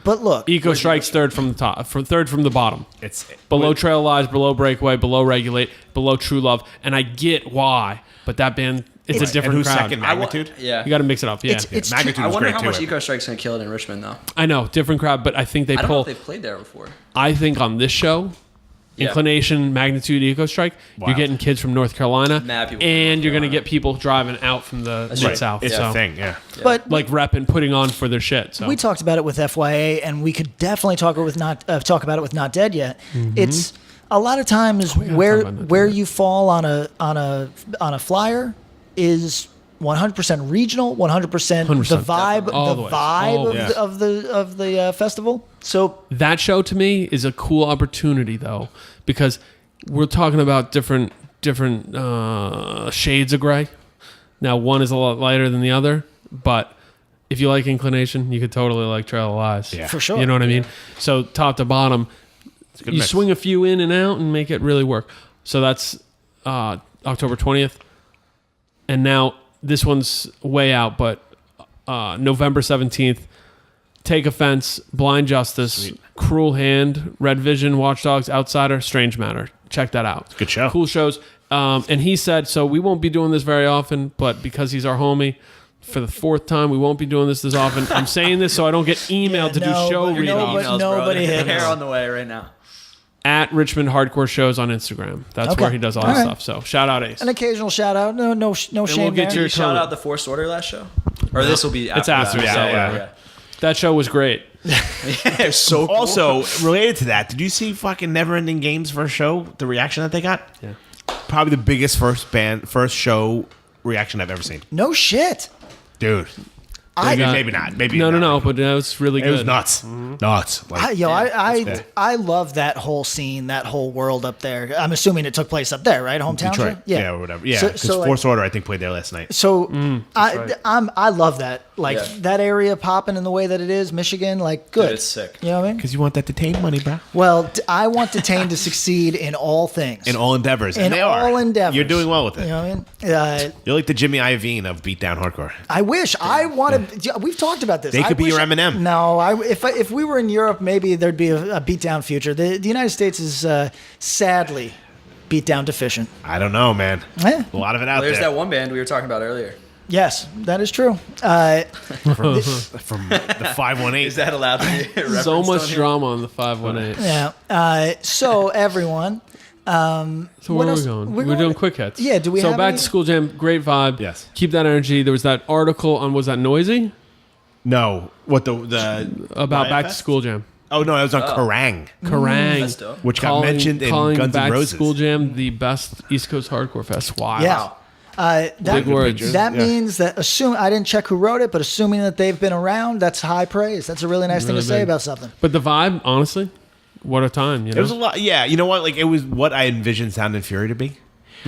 But look, Eco Strike's third from the top, third from the bottom. It's Below Trail Lies, below Breakaway, below Regulate, below True Love, and I get why, but that band it's a and different who's crowd. second? Magnitude. Yeah. You got to mix it up. Yeah, it's Magnitude I was wonder great how too. much Eco Strike's going to kill it in Richmond, though. I know different crowd, but I think they I don't know pull. if they've played there before. I think on this show, Yeah. Inclination, Magnitude, Eco Strike, you're Wild. getting kids from North Carolina, Mad people from and North you're going to Carolina. get people driving out from the That's mid right. south. It's so a thing. Yeah. but like repping, putting on for their shit. So we talked about it with FYA, and we could definitely talk about it with Not Dead Yet. It's a lot of times gotta where talk about Not where Dead Yet. you fall on a flyer is 100% regional, 100% the 100%, vibe, all the the way. vibe All of, the way. the festival. So that show to me is a cool opportunity though, because we're talking about different shades of gray. Now one is a lot lighter than the other, but if you like Inclination, you could totally like Trail of Lies. Yeah. for sure, You know what I mean? So top to bottom, It's a good you mix. swing a few in and out and make it really work. So that's October 20th. And now this one's way out, but November 17th, Take Offense, Blind Justice, Cruel Hand, Red Vision, Watch Dogs, Outsider, Strange Matter. Check that out. Good show. Cool shows. And he said, so we won't be doing this very often, but because he's our homie, for the 4th time, we won't be doing this often. I'm saying this so I don't get emailed to do show readings. Nobody hit hair us. on the way right now. At Richmond Hardcore Shows on Instagram. That's Okay. where he does all that stuff. So shout out Ace. An occasional shout out. No shame we'll get there. to your You shout out the Forced Order last show? Or this will be after It's after, that. yeah. That show was great. It's so cool. Also, related to that, did you see fucking Neverending Games first show? The reaction that they got? Yeah. Probably the biggest first show reaction I've ever seen. No shit. Dude. Maybe not. Maybe No, not. but it was really good. It was nuts. Nuts. Like, I love that whole scene, that whole world up there. I'm assuming it took place up there, right? Hometown. Detroit. Yeah. Yeah, or whatever. Yeah, So- because so, like- Force Order, I think, played there last night. So I love that. Like Yeah. that area popping in the way that it is, Michigan. Like good. Dude, it's sick. You know what I mean? Because you want that detained money, bro. Well, I want Detain to succeed in all things. In all endeavors. In And they all are. endeavors. You're doing well with it. You know what I mean? You're like the Jimmy Iovine of beatdown hardcore. I wish I wanted. We've talked about this. They I could be wish your Eminem. No, if we were in Europe, maybe there'd be a beatdown future. The United States is sadly beatdown deficient. I don't know, man. Eh. A lot of it out There's there. that one band we were talking about earlier. Yes, that is true. From the 518. Is that allowed to be referenced So on much here? drama on the 518. Yeah. So everyone. So What where are else? we going? We're We're going- doing quick hits. Yeah, do we So have back any- to School Jam, great vibe. Yes. Keep that energy. There was that article on, was that Noisy? No. What the About Riot Back to Fest? School Jam. Oh, no, it was on Kerrang, Kerrang. That's dope. which got mentioned in calling Guns Back N' to Roses. School Jam the best East Coast hardcore fest. Wow. Yeah. Big words. That Yeah. means that I didn't check who wrote it, but assuming that they've been around, that's high praise. That's a really nice thing Really to say big. about something. But the vibe, honestly, what a time, you know? It was a lot. Yeah, you know what? Like, it was what I envisioned Sound and Fury to be.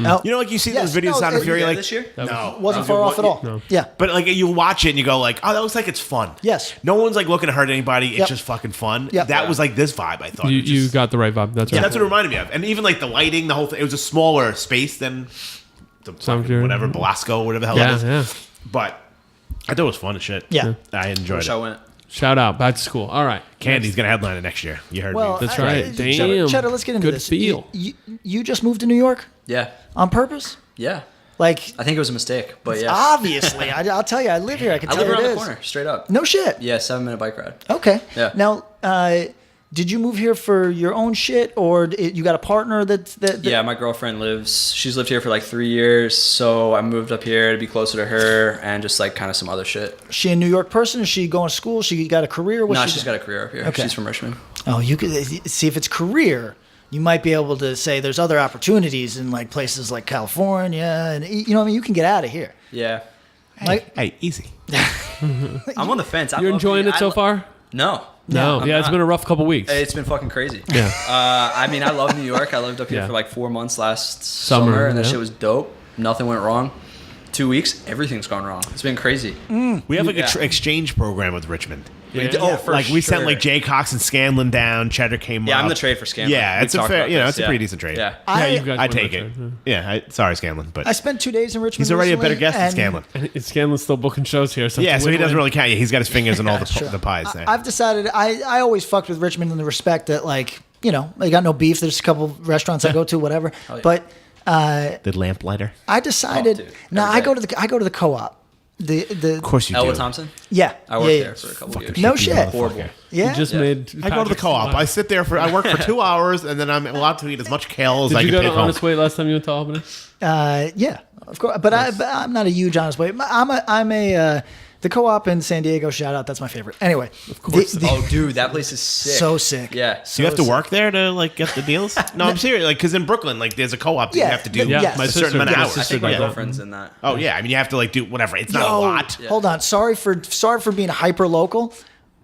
Oh, You know, like you see Yes, those videos of no, Sound and it- Fury, Yeah, like this year? no, wasn't far off at all. No. Yeah. But like you watch it and you go like, oh, that looks like it's fun. Yes. No one's like looking to hurt anybody. It's Yep. just fucking fun. Yep. That was like this vibe. I thought. You, It was just- you got the right vibe. That's right. That's what it reminded me of. And even like the lighting, the whole thing. It was a smaller space than the fucking Fury. whatever Belasco, whatever the hell Yeah, it is. yeah. But I thought it was fun as shit. Yeah. I enjoyed Wish it. I went. Shout out. Back to school. All right. Candy's gonna headline it next year. You heard Well, me. That's right. Damn. Cheddar, let's get into Good this. feel. You just moved to New York Yeah. on purpose? Yeah. Like, I think it was a mistake, but yeah. obviously. I'll tell you, I live here. I can I tell live you around it the is. corner, straight up. No shit. Yeah, 7-minute bike ride. Okay. Yeah. Now, did you move here for your own shit, or you got a partner that Yeah, my girlfriend she's lived here for like 3 years, so I moved up here to be closer to her and just like kind of some other shit. She a New York person? Is she going to school? She got a career? No, she's got a career up here. Okay. She's from Richmond. Oh, you could see if it's career. You might be able to say there's other opportunities in like places like California, and you know what I mean. You can get out of here. Yeah. Like, Hey, easy. I'm on the fence. I You're love enjoying the- it so far? No. No. I'm Yeah, it's not. been a rough couple weeks. It's been fucking crazy. Yeah. I mean, I love New York. I lived up here Yeah. for like 4 months last summer, and that yeah. shit was dope. Nothing went wrong. 2 weeks, everything's gone wrong. It's been crazy. We have like Yeah. a exchange program with Richmond. Yeah. Oh, for Like we sent sure. like Jay Cox and Scanlon down. Cheddar came up. Yeah, I'm the trade for Scanlon. Yeah, We've it's a talked fair. about You know, this, it's a pretty decent trade. Yeah. Yeah, you guys I went take that it. trade, Yeah, sorry, Scanlon, but I spent 2 days in Richmond. he's already a better recently, guest than and Scanlon. yeah. And Scanlon's still booking shows here. So Yeah, it's a so he doesn't win-win. really count. He's got his fingers in all Sure. the pies there. I've decided I always fucked with Richmond in the respect that like I got no beef. There's a couple restaurants I go to, whatever. yeah. But the lamplighter. I decided Oh, dude, now every I go to the co-op. Of course you Ella do. Thompson? Yeah, I worked yeah, there for a couple years. No Hippie shit. motherfucker. Horrible. Yeah. You just Yeah. made. I go to the co-op. I sit there I work for 2 hours, and then I'm allowed to eat as much kale as Did I you can go to take home. Honest Weight last time you went to Albany? Yeah, of course. But I'm not a huge honest way. I'm a the co-op in San Diego. Shout out, that's my favorite. Anyway, of course. Oh, dude, that place is sick. so sick. Yeah. Do you have to work there to like get the deals? No, I'm serious. Like, because in Brooklyn, like, there's a co-op that you Yeah, have to do yeah, Yeah, my a certain sister amount of did. hours. I think my Yeah. girlfriend's in that. Oh yeah, I mean you have to like do whatever. It's not a Yo, lot. Hold on. Sorry for being hyper local.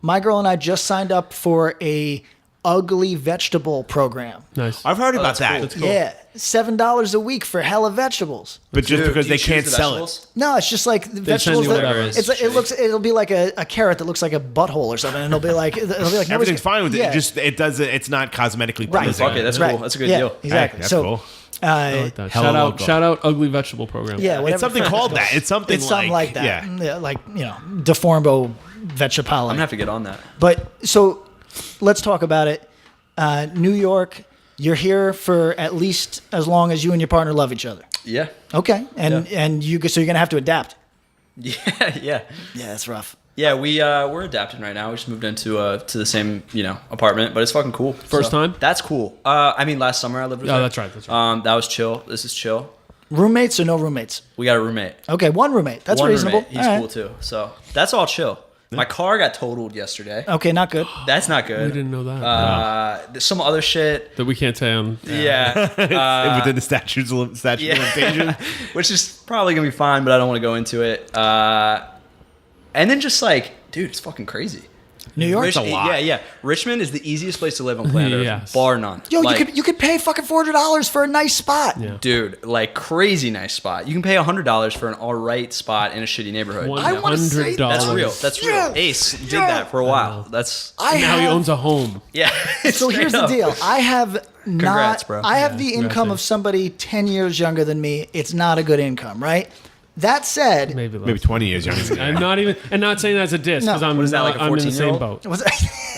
My girl and I just signed up for a ugly vegetable program. Nice. I've heard about that's that, cool. That's cool. Yeah, $7 a week for hella vegetables. but just Dude, because do they you choose can't the sell vegetables? No, it's just like the send vegetables. you That, whatever. it's like, it'll be like a carrot that looks like a butthole or something, and it'll be like it. Everything's fine with it. Yeah. It does. It's not cosmetically Right. pleasing. Fuck it, that's Right. cool. That's a good Yeah, deal. exactly. Hey, that's so, cool. I like that. Hella local. Shout out Ugly Vegetable Program. yeah, whatever. It's something called that. It's something. It's something like that. Yeah. Like Deformo Vetchapali. I'm gonna have to get on that. But so let's talk about it. New York, you're here for at least as long as you and your partner love each other. Yeah. Okay, and so you're gonna have to adapt. Yeah. Yeah, that's rough. Yeah, we're adapting right now. We just moved into to the same apartment, but it's fucking cool. First time? That's cool. I mean, last summer I lived with her. Oh, that's right. That's right. That was chill. This is chill. Roommates or no roommates? We got a roommate. Okay, one roommate. That's One reasonable. roommate. He's All right. cool too. So that's all chill. My car got totaled yesterday. Okay, not good. That's not good. We didn't know that. There's some other shit. That we can't say on. Yeah. Within the statute of limitations. Which is probably gonna be fine, but I don't want to go into it. And then just like, dude, it's fucking crazy. New York. a lot. Yeah. Richmond is the easiest place to live on planet Earth, Yes. bar none. Yo, Like, you could pay fucking $400 for a nice spot. Yeah. dude, like crazy nice spot. You can pay $100 for an all right spot in a shitty neighborhood. I wanna say- That's $100. real. That's real. Yeah. Ace did Yeah. that for a while. That's Now he owns a home. yeah. So here's the deal. I have Congrats, bro. I have the income of somebody 10 years younger than me. It's not a good income, right? That said, Maybe less. Maybe 20 years younger. I'm not even, and not saying that's a diss because No. I'm What is that, like a I'm in the same 14-year-old? boat. was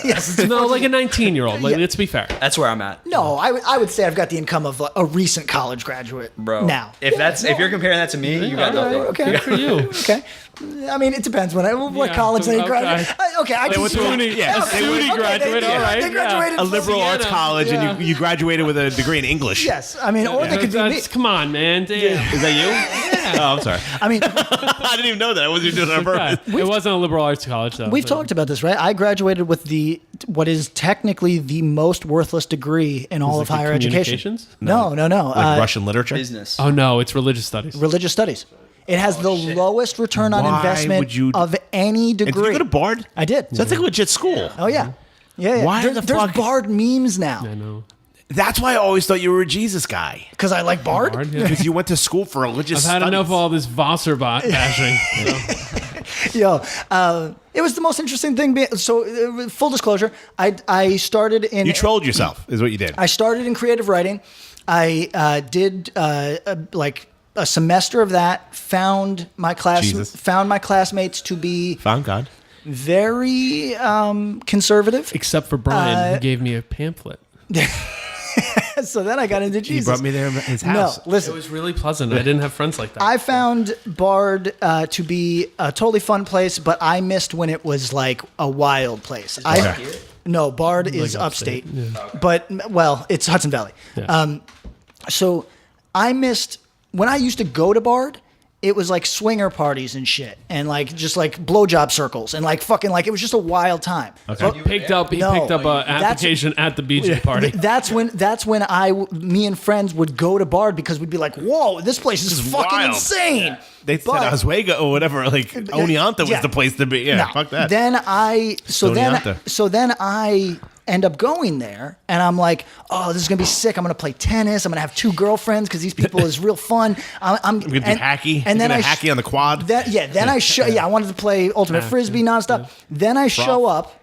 yes. No, like a 19-year-old. Like, Yeah. let's be fair. That's where I'm at, No, I would say I've got the income of a recent college graduate, bro. Now, if you're comparing that to me, you got nothing. okay, Good for you. okay. I mean, it depends what Yeah, college they okay. graduate. Okay, I can see that. SUNY, Yeah, a SUNY graduate, all right. They graduated A from liberal arts Siena. college, Yeah. and you graduated with a degree in English. Yes, I mean, or they could be me. That's- Come on, man. Damn. Is that you? Oh, I'm sorry. I mean, I didn't even know that. I wasn't even doing it on purpose. It wasn't a liberal arts college, though. we've but- talked about this, right? I graduated with what is technically the most worthless degree in all of like the higher education. communications? No. Like Russian literature? Business. Oh, no. It's religious studies. Religious studies. It has the lowest return on Why investment would you- of any And did degree. you go to Bard? I did. So that's like a legit school. Oh yeah. Yeah. Why There's the fuck- Bard memes now I know. That's why I always thought you were a Jesus guy. because I like Bard. Hard, yeah. Because you went to school for religious I've had studies. enough of all this Wasserbot bashing. Yo, it was the most interesting thing. So, full disclosure, I started in. You trolled yourself, is what you did. I started in creative writing. I did like a semester of that. Found my Jesus. classmates to be Found God. very conservative. Except for Brian, who gave me a pamphlet. So then I got into He Jesus. brought me there at his house. No, It listen. was really pleasant. I didn't have friends like that. I found Bard to be a totally fun place, but I missed when it was like a wild place. No, Bard is upstate, but well, it's Hudson Valley. Yeah. So I missed when I used to go to Bard. It was like swinger parties and shit, and like just like blowjob circles, and like fucking like it was just a wild time. Okay. He picked up an application at the BJ party. That's when me and friends would go to Bard because we'd be like, "Whoa, this place is fucking wild. insane." They said But- Oswego or whatever, like Oneonta was Yeah. the place to be. Yeah, No. fuck that. Then I Oneonta. then I end up going there, and I'm like, oh, this is gonna be sick. I'm gonna play tennis. I'm gonna have 2 girlfriends because these people is real fun. I'm gonna do hacky. and then You're I gonna hacky on the quad. Then I wanted to play ultimate frisbee nonstop. Then I show up.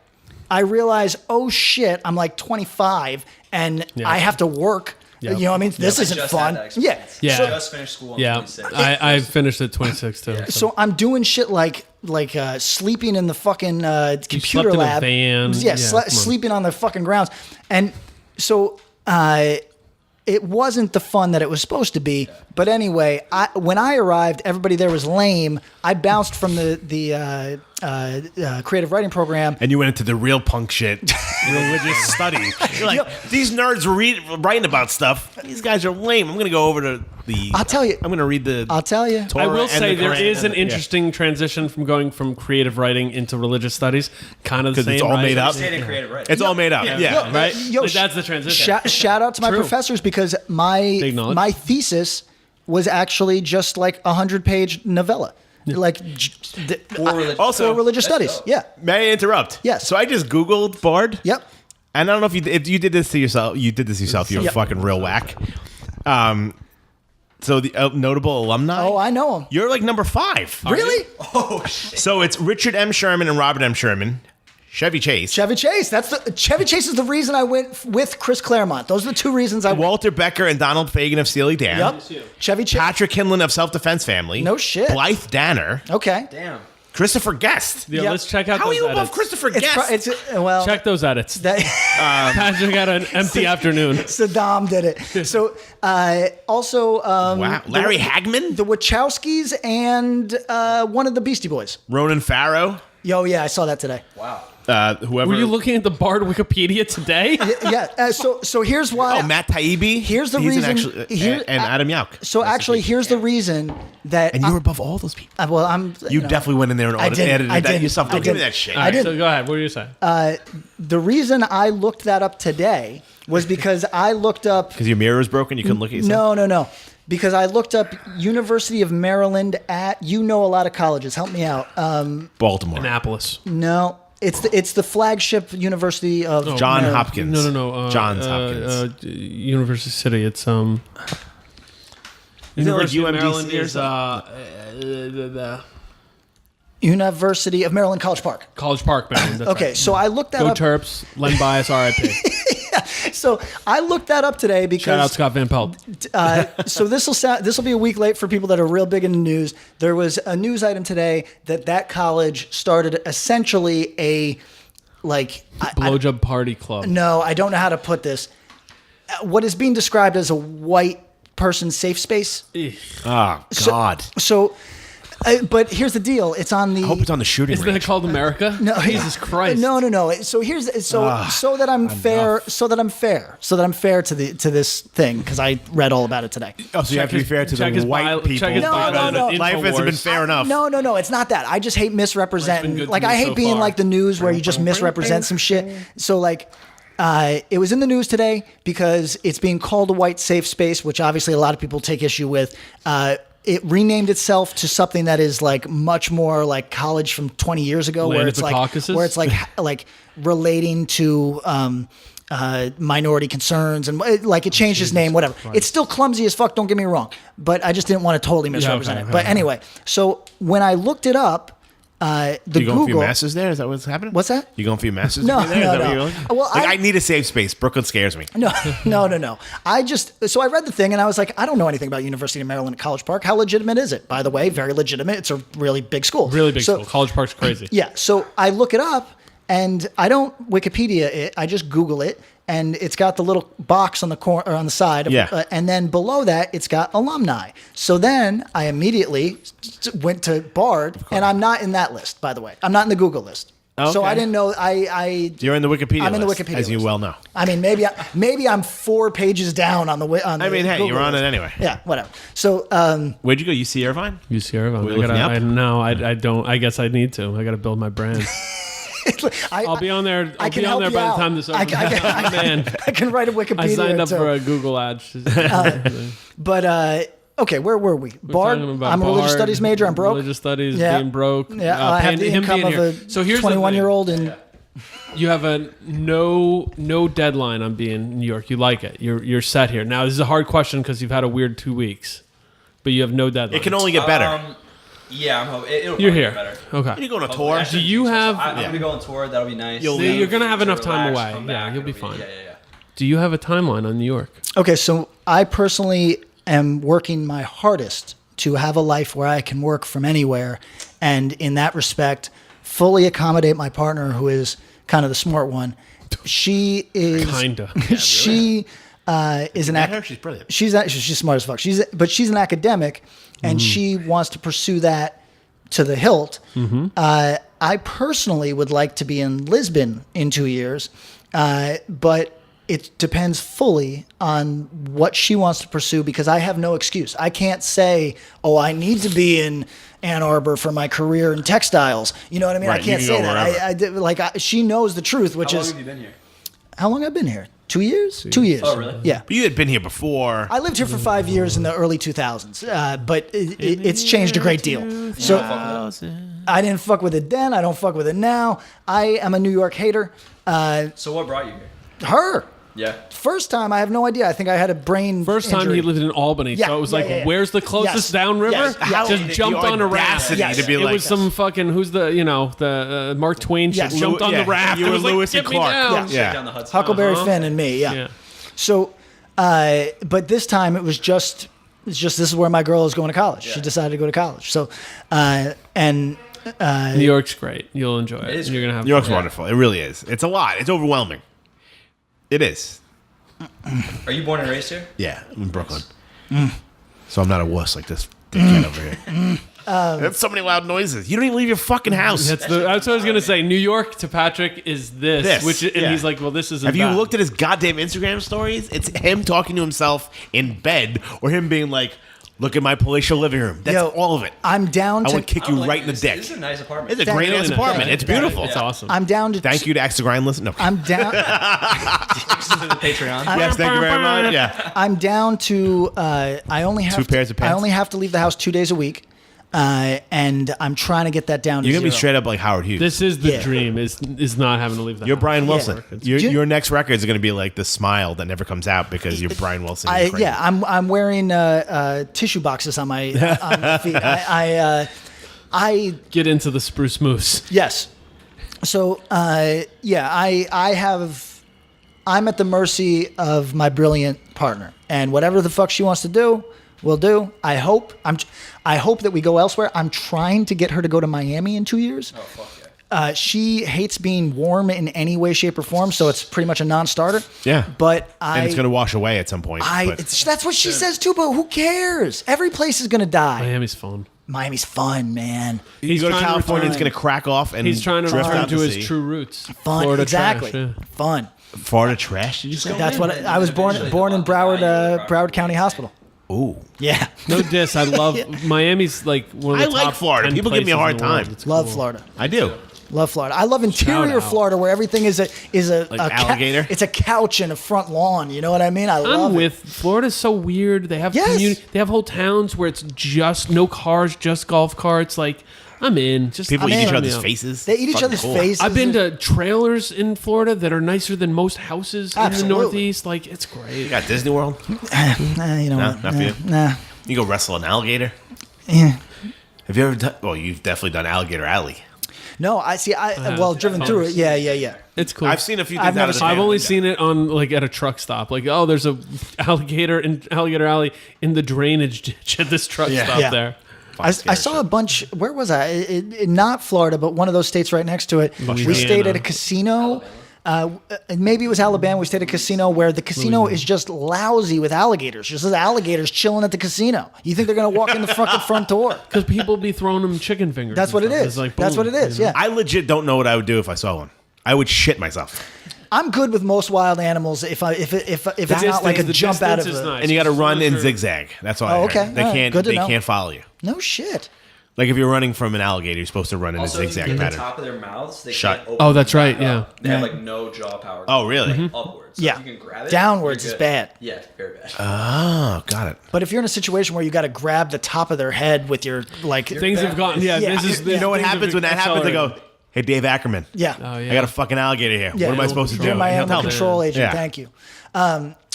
I realize, oh shit, I'm like 25, and I have to work. Yep. You know what I mean? This I isn't just fun. had that Yeah. experience. Yeah. So, Just finished school. On Yeah, 26. I finished at 26 too. so I'm doing shit like sleeping in the fucking computer slept in a lab. van. Yeah, Yeah, come on. sleeping on the fucking grounds. And so it wasn't the fun that it was supposed to be. But anyway, when I arrived, everybody there was lame. I bounced from the creative writing program. And you went into the real punk shit, religious studies. You're like, these nerds were writing about stuff. These guys are lame. I'm going to go over to the. I'll tell you. I'm going to read the. I'll tell you. Torah I will and say the there Quran is an and- yeah. interesting transition from going from creative writing into religious studies. Kind of the 'Cause same. it's all right? made up. Stayed in creative writing. It's all made up. Yeah. Right? Yo, Like, that's the transition. Shout out to my True. professors because Big knowledge. my thesis was actually just like 100-page novella. Like Also, for religious That's studies. dope. Yeah. May I interrupt? Yes. So I just Googled Bard. Yep. And I don't know if you did this to yourself. You did this to yourself. You're Yep. fucking real whack. So the notable alumni. Oh, I know him. You're like number 5. Really? Oh shit. So it's Richard M. Sherman and Robert M. Sherman, Chevy Chase, Chevy Chase. Chevy Chase is the reason I went with Chris Claremont. Those are the 2 reasons I went. Walter Becker and Donald Fagen of Steely Dan, Yep. Chevy Chase. Patrick Hinlin of Self Defense Family, No shit. Blythe Danner, Okay. Damn. Christopher Guest. Yeah, Yep. let's check out How are those you above edits. Christopher It's, Guest? well, Check those edits. that, Patrick had an empty afternoon. Saddam did it. So also, Wow. Larry Hagman? the Wachowskis, and one of the Beastie Boys. Ronan Farrow? Yo, yeah, I saw that today. Wow. Whoever. Were you looking at the Bard Wikipedia today? Yeah. So here's why. Oh, Matt Taibbi? Here's the He's reason. and Adam Yauch. So actually, here's the reason that. And you were above all those people. well, I'm. You know, definitely went in there and I didn't. edited I that didn't. yourself. I Don't give me didn't. that shit. All right, didn't. so go ahead. What were you saying? The reason I looked that up today was because I looked up. Because your mirror was broken, you couldn't look at yourself? No. Because I looked up University of Maryland at. You know a lot of colleges. Help me out. Baltimore. Annapolis. No, it's the flagship university of John Maryland. Hopkins. No. Johns Hopkins. University City. It's Isn't it like University of UMBC Maryland or is the University of Maryland College Park. College Park, Maryland. That's Okay, right. so I looked that Go up. Terps. Len Bias. R.I.P. So I looked that up today Shout out because Scott Van Pelt. so this will be a week late for people that are real big in the news. There was a news item today that college started essentially a Blowjob party club. no, I don't know how to put this. What is being described as a white person safe space. Oh, God. So, but here's the deal. It's on the. I hope it's on the shooting Isn't that range. called America? No, Jesus Christ. No. So so that I'm fair. So that I'm fair to this thing because I read all about it today. Oh, so you have to be fair to check the his white bio- people. check his No, bio no, as an no. Life hasn't been Infowars. fair enough. No. It's not that. I just hate misrepresenting. good Like to I me hate so being far. like the news where you just misrepresent some shit. So like. It was in the news today because it's being called a white safe space, which obviously a lot of people take issue with. It renamed itself to something that is like much more like college from 20 years ago, Land where of it's the like Caucasus? where it's like relating to minority concerns and like it changed its name, whatever. It's still clumsy as fuck. Don't get me wrong, but I just didn't want to totally misrepresent okay, it. But okay. anyway, so when I looked it up, the You going for your Google. masters there? Is that what's happening? What's that? You going for your masters No, degree there? Is no, that what no. you're looking- Well, like, I- I need a safe space. Brooklyn scares me. No. So I read the thing and I was like, I don't know anything about University of Maryland College Park. How legitimate is it? By the way, very legitimate. It's a really big school. Really big So- school. College Park's crazy. Yeah. So I look it up and I don't Wikipedia it. I just Google it. And it's got the little box on the corner or on the side. Yeah. And then below that, it's got alumni. So then I immediately went to Bard, and I'm not in that list, by the way. I'm not in the Google list. So Okay. I didn't know. I You're in the Wikipedia I'm in the list, Wikipedia as you list. well know. I mean, maybe I'm 4 pages down on the. I mean, hey, Google you're on list. it anyway. Yeah, whatever. So Where'd you go? UC Irvine? UC Irvine. you looking me up? No, I don't. I guess I need to. I got to build my brand. I'll be on there. I'll can be on help there you by the out. time this I opens. can- Man, I can write a Wikipedia. I signed up too. for a Google ad. But okay, where were we? Bard. talking about I'm a religious Bard, studies major. I'm broke. Religious studies, Yeah. being broke. Yeah, I have the him income being of here. a So here's the 21-year-old, and You have a no deadline on being in New York. You like it. You're set here. Now this is a hard question because you've had a weird 2 weeks, but you have no deadline. It can only get better. Yeah, I'm hoping it'll You're probably here. get better. Okay. you go on a tour? Do you have? I'm gonna go on tour. That'll be nice. You're gonna have enough time Relax, away. come Yeah, back, you'll be it'll fine. Yeah. Do you have a timeline on New York? okay. So I personally am working my hardest to have a life where I can work from anywhere, and in that respect, fully accommodate my partner, who is kind of the smart one. She is Kinda. She is an I heard she's brilliant. She's smart as fuck. She's an academic, and she wants to pursue that to the hilt. I personally would like to be in Lisbon in 2 years, but it depends fully on what she wants to pursue because I have no excuse. I can't say, "Oh, I need to be in Ann Arbor for my career in textiles." You know what I mean? Right, I can't you can say go that. wherever. She knows the truth, which How long is have you been here? how long I've been here. 2 years? 2 years. Oh, really? Yeah. But you had been here before. I lived here for 5 years in the early 2000s, but it's changed a great deal. So I didn't fuck with it then. I don't fuck with it now. I am a New York hater. So what brought you here? Her. Yeah. First time, I have no idea. I think I had a brain First time injury. he lived in Albany, Yeah, so it was yeah, like, yeah. where's the closest Yes. downriver? Yes. How- Just the jumped on a raft. audacity Yes. to be It like, was some fucking who's the Mark Twain shit. Yes. Jumped on the Yeah, raft. you It were was like, Lewis and get me Clark. down. Yeah. Down the Hudson. Huckleberry Finn and me. Yeah. So, but this time it was just this is where my girl is going to college. She decided to go to college. So, and New York's great. You'll enjoy it. is You're gonna have New York's fun. wonderful. It really is. It's a lot. It's overwhelming. It is. Are you born and raised here? Yeah, I'm in Brooklyn. So I'm not a wuss like this dickhead over here. That's so many loud noises. You don't even leave your fucking house. That's what I was gonna say. New York to Patrick is this, This, and yeah. he's like, well, this isn't. Have you bad. looked at his goddamn Instagram stories? It's him talking to himself in bed or him being like, look at my palatial living room. That's Yo, all of it. I'm down I to. would kick you right in the dick. This is a nice apartment. It's a great ass Really nice. apartment. Yeah. It's beautiful. It's awesome. I'm down to. Thank you to Axe to Grind Listen. No. I'm down. to the Patreon. Yes, thank you very much. Yeah. I'm down to. I only have 2 pairs of pants? I only have to leave the house 2 days a week, and I'm trying to get that down to You're going to be zero. straight up like Howard Hughes. This is the Yeah. dream. Is not having to leave the You're house. Brian Wilson. Yeah. Your next records are going to be like the smile that never comes out because you're Brian Wilson. You're crazy. Yeah, I'm wearing tissue boxes on my feet. I Get into the spruce moose. yes. So yeah, I'm at the mercy of my brilliant partner, and whatever the fuck she wants to do, we'll do. I hope that we go elsewhere. I'm trying to get her to go to Miami in 2 years. Oh, fuck yeah. She hates being warm in any way, shape, or form, so it's pretty much a non-starter. Yeah. But And it's going to wash away at some point. but- that's what she says too. But who cares? Every place is gonna die. Miami's fun. Miami's fun, man. you go to trying to California, it's return. going to crack off and He's trying to drift return out to the his sea. true roots. Fun, Florida exactly. trash, yeah. Fun. Florida trash, did you say? That's what I was born in Broward Broward County Hospital. Ooh. Yeah, No diss. I love Miami's like one of the I like top Florida. 10 People give me a places hard in the world. time. It's love cool. Florida. I do. Love Florida. I love interior out. Florida where everything is a alligator? It's a couch and a front lawn. You know what I mean? I love I'm it. with Florida's so weird. They have Yes. They have whole towns where it's just no cars, just golf carts. Like I'm in. Just People eat in. each sign me other's up. faces. They eat each Fucking other's cool. faces. I've been to trailers in Florida that are nicer than most houses in Absolutely. the Northeast. Like it's great. You got Disney World? You know No, what? not for you. Nah. You go wrestle an alligator? Yeah. Have you ever done? Well, you've definitely done Alligator Alley. No, I see. Driven through it. Yeah. It's cool. I've seen a few things I've out never of the seen- I've van. only seen it on like at a truck stop. Like, oh, there's a alligator in Alligator Alley in the drainage ditch at this truck stop Yeah. there. I saw a bunch. Where was I? Not Florida, but one of those states right next to it. We stayed at a casino. Maybe it was Alabama. We stayed at a casino where the casino is just lousy with alligators. Just alligators chilling at the casino. You think they're gonna walk in the fucking front door? Because people be throwing them chicken fingers. That's and what it stuff. is. It's like, That's boom, what it is. you know? Yeah. I legit don't know what I would do if I saw one. I would shit myself. I'm good with most wild animals. If it's not like a The jump out of distance is a nice. And you got to run in Sure. zigzag. That's all. I Oh, heard. okay. They All right. can't. Good to They know. can't follow you. no shit. Like if you're running from an alligator, you're supposed to run in Also, a if you zigzag get the pattern. top of their mouths, they Shut. can't open Oh, that's them right, back up. yeah. They have like no jaw power. Oh, really? Upwards. So Yeah. if you can grab it. Downwards you're is good. bad. Yeah, very bad. Oh, got it. But if you're in a situation where you got to grab the top of their head with your like, Things have gotten. Yeah, Yeah. this is. You know what things have happens when that happens? I go, accelerated. "Hey, Dave Ackerman. yeah. Oh yeah. I got a fucking alligator here. Yeah. What am I supposed to do?" You're my He'll animal tell me. control agent. Yeah. Thank you.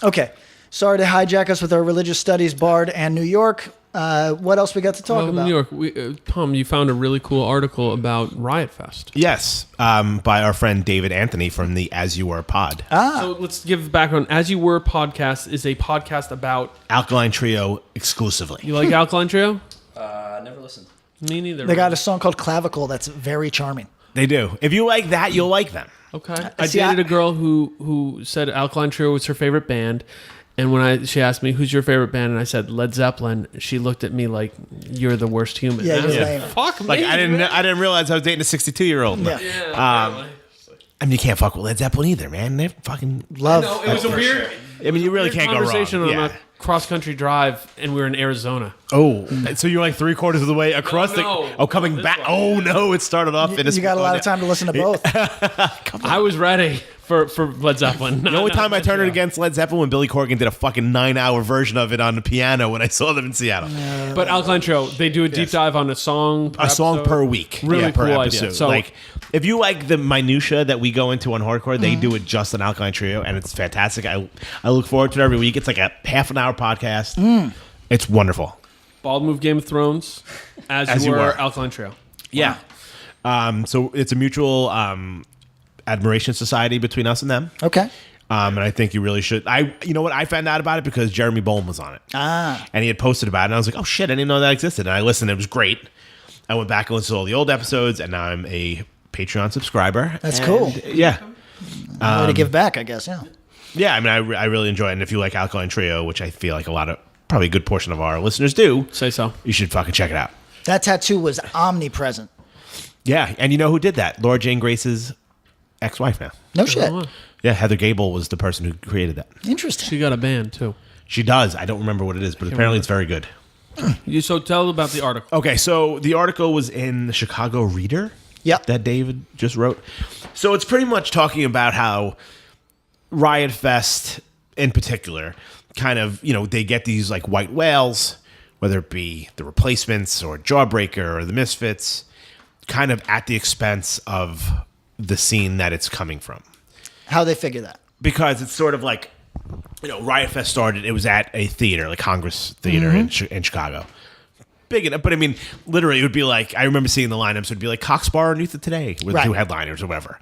Okay. Sorry to hijack us with our religious studies, Bard, and New York. What else we got to talk Well, about? New York, Tom, you found a really cool article about Riot Fest. Yes, by our friend David Anthony from the As You Were pod. So let's give background. As You Were podcast is a podcast about. Alkaline Trio exclusively. You like Alkaline Trio? Never listened. Me neither. They got a song called Clavicle that's very charming. They do. If you like that, you'll like them. Okay. I See, dated I- a girl who said Alkaline Trio was her favorite band. And when she asked me, who's your favorite band? And I said, Led Zeppelin. She looked at me like, you're the worst human. Yeah, And I was you're like, lame. fuck Like me. I didn't realize I was dating a 62-year-old. Yeah. Yeah, I mean, you can't fuck with Led Zeppelin either, man. They fucking. Love. no, it was a weird. I mean, you really weird can't go wrong. conversation on Yeah. a cross country drive, and we were in Arizona. Oh, so you're like 3/4 of the way across no. the. Oh, coming This back. way. Oh no, it started off. in You got a lot of time to listen to both. I was ready for Led Zeppelin. The only time I turned it against Led Zeppelin when Billy Corgan did a fucking 9-hour version of it on the piano when I saw them in Seattle. But Alkaline Trio, they do a deep dive on a song. A song episode. per week. Really per cool episode. idea. So- like, if you like the minutia that we go into on hardcore, they do it just on Alkaline Trio, and it's fantastic. I look forward to it every week. It's like a half an hour podcast. It's wonderful. Bald Move Game of Thrones, As You Were, Alkaline Trio. Yeah. So it's a mutual admiration society between us and them. Okay. And I think you really should. You know what? I found out about it because Jeremy Bowen was on it. Ah. And he had posted about it. And I was like, oh shit, I didn't know that existed. And I listened. It was great. I went back and listened to all the old episodes, and now I'm a Patreon subscriber. That's And, cool. Yeah. Way to give back, I guess. Yeah. Yeah, I mean, I really enjoy it. And if you like Alkaline Trio, which I feel like probably a good portion of our listeners do, Say so. you should fucking check it out. That tattoo was omnipresent. Yeah, and you know who did that? Laura Jane Grace's ex-wife now. No shit. Yeah, Heather Gable was the person who created that. Interesting. She got a band too. She does. I don't remember what it is, but apparently it's very good. So tell about the article. Okay, so the article was in the Chicago Reader. Yep. That David just wrote. So it's pretty much talking about how Riot Fest in particular kind of, they get these like white whales, whether it be the Replacements or Jawbreaker or the Misfits, kind of at the expense of the scene that it's coming from. How they figure that? Because it's sort of like, Riot Fest started, it was at a theater, like Congress Theater in Chicago. Big enough, but I mean, literally, it would be like, I remember seeing the lineups, it would be like Cox Bar and Youth of Today with Right. 2 headliners or whatever.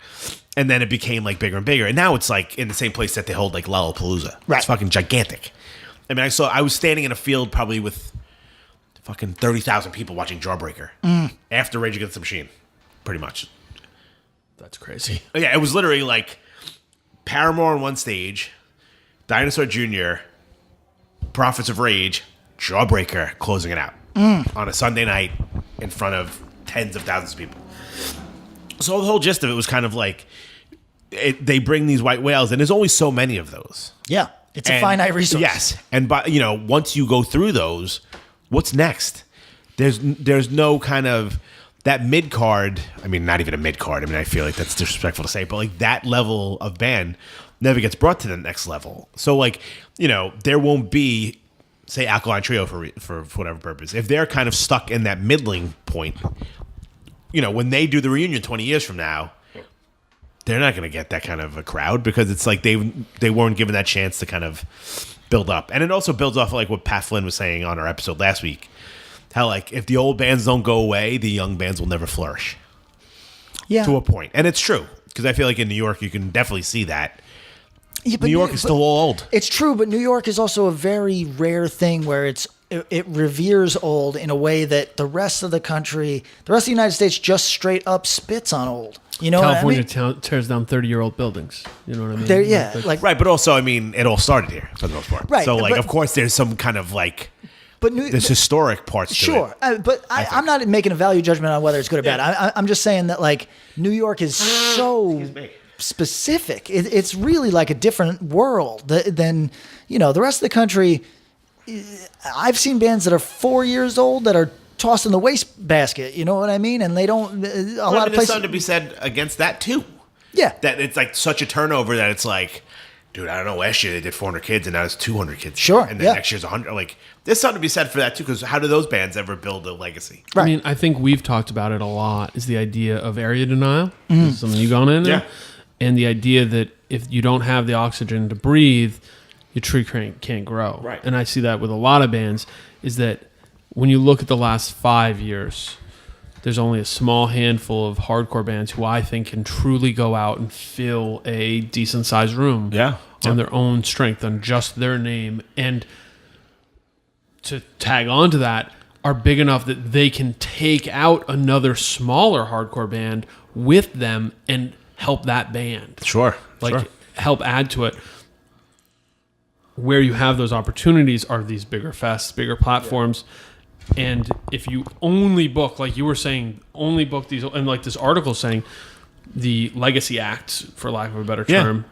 And then it became like bigger and bigger. And now it's like in the same place that they hold like Lollapalooza. Right. It's fucking gigantic. I mean, I was standing in a field probably with fucking 30,000 people watching Jawbreaker after Rage Against the Machine, pretty much. That's crazy. Yeah, it was literally like Paramore on one stage, Dinosaur Jr., Prophets of Rage, Jawbreaker closing it out on a Sunday night in front of tens of thousands of people. So the whole gist of it was kind of like they bring these white whales, and there's only so many of those. Yeah. It's a And- finite resource. Yes, and once you go through those, what's next? There's no kind of that mid card. I mean, not even a mid card. I mean, I feel like that's disrespectful to say, but like that level of band never gets brought to the next level. So like, there won't be, say, Alkaline Trio for whatever purpose. If they're kind of stuck in that middling point, when they do the reunion 20 years from now, they're not going to get that kind of a crowd because it's like they weren't given that chance to kind of build up. And it also builds off like what Pat Flynn was saying on our episode last week. How like if the old bands don't go away, the young bands will never flourish. Yeah. To a point. And it's true. Because I feel like in New York you can definitely see that. Yeah, but New York is still all old. It's true, but New York is also a very rare thing where it reveres old in a way that the rest of the country, the rest of the United States just straight up spits on old. You know California what I mean? tears down 30-year-old buildings. You know what I mean? There, yeah, like Right, but also, I mean, it all started here for the most part. Right, So, like, but- of course, there's some kind of, like, but there's historic parts to Sure, it. but I'm not making a value judgment on whether it's good or bad. I'm just saying that like New York is so specific. It's really like a different world than the rest of the country. I've seen bands that are 4 years old that are tossed in the wastebasket. You know what I mean? And they don't. A lot of There's places. something to be said against that, too. Yeah, That it's, like, such a turnover that it's like, dude, I don't know, last year they did 400 kids and now it's 200 kids. Sure, And then yeah. next year's 100. Like, there's something to be said for that, too, because how do those bands ever build a legacy? Right. I mean, I think we've talked about it a lot, is the idea of area denial. This is something you've gone into. Yeah. And the idea that if you don't have the oxygen to breathe, your tree can't grow. Right. And I see that with a lot of bands, is that when you look at the last 5 years, there's only a small handful of hardcore bands who I think can truly go out and fill a decent-sized room on their own strength, on just their name. And to tag on to that, are big enough that they can take out another smaller hardcore band with them and help that band. Sure. Help add to it. Where you have those opportunities are these bigger fests, bigger platforms. And if you only book, like you were saying, only book these, and like this article saying, the legacy acts, for lack of a better term,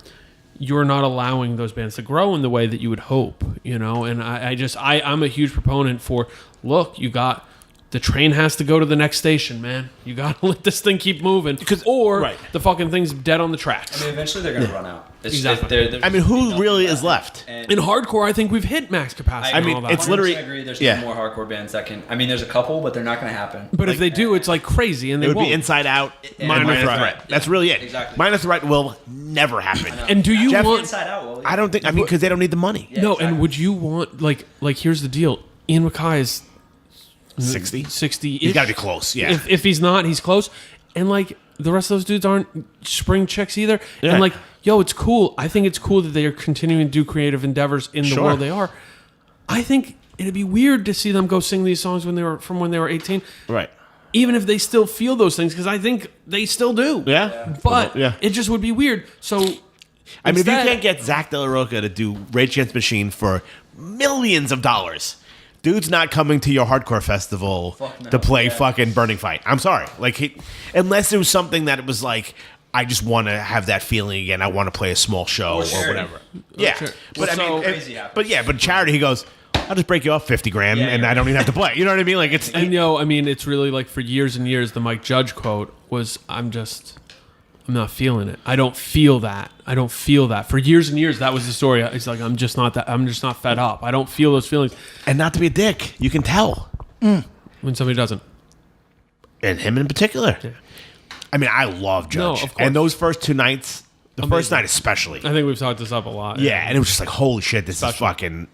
you're not allowing those bands to grow in the way that you would hope, And I'm a huge proponent for, look, the train has to go to the next station, man. You got to let this thing keep moving. Or the fucking thing's dead on the tracks. I mean, eventually they're going to run out. Exactly. I mean, who really is left? And In hardcore, I think we've hit max capacity. I mean, and all that. it's literally- 100% agree. There's yeah. no more hardcore bands that can. I mean, there's a couple, but they're not going to happen. But if they do, it's like crazy, and they It would won't. be Inside Out, And Minor Minor Threat. Threat. That's really it. Exactly. Minor Threat will never happen. And do you Jeff- want? Inside Out. Well, I don't think. I mean, because they don't need the money. Yeah, No, exactly. and would you want like here's the deal. Ian Mackay is 60. 60. He's got to be close. Yeah. If he's not, he's close. And like the rest of those dudes aren't spring chicks either. Yeah. And like, yo, it's cool. I think it's cool that they are continuing to do creative endeavors in the Sure. world they are. I think it'd be weird to see them go sing these songs when they were 18. Right. even if they still feel those things, because I think they still do. Yeah. But Yeah. it just would be weird. So, I mean, if you instead- can't get Zach De La Roca to do Rage Against the Machine for millions of dollars, dude's not coming to your hardcore festival Fuck no. to play Yeah. fucking Burning Fight. I'm sorry. Like, unless it was something that it was like, I just want to have that feeling again. I want to play a small show or charity. whatever. Yeah. Sure. But I So- mean, Crazy happens. but charity, he goes, I'll just break you off 50 grand Yeah, and you're I don't even have to play. You know what I mean? Like, it's, And I mean, it's really like for years and years, the Mike Judge quote was, I'm not feeling it. I don't feel that. For years and years, that was the story. It's like, I'm just not fed up. I don't feel those feelings. and not to be a dick, you can tell. When somebody doesn't. And him in particular. I mean, I love Judge. No, of course. And those first two nights, the first Amazing. night especially. I think we've talked this up a lot. Yeah, and it was just like, holy shit, this is fucking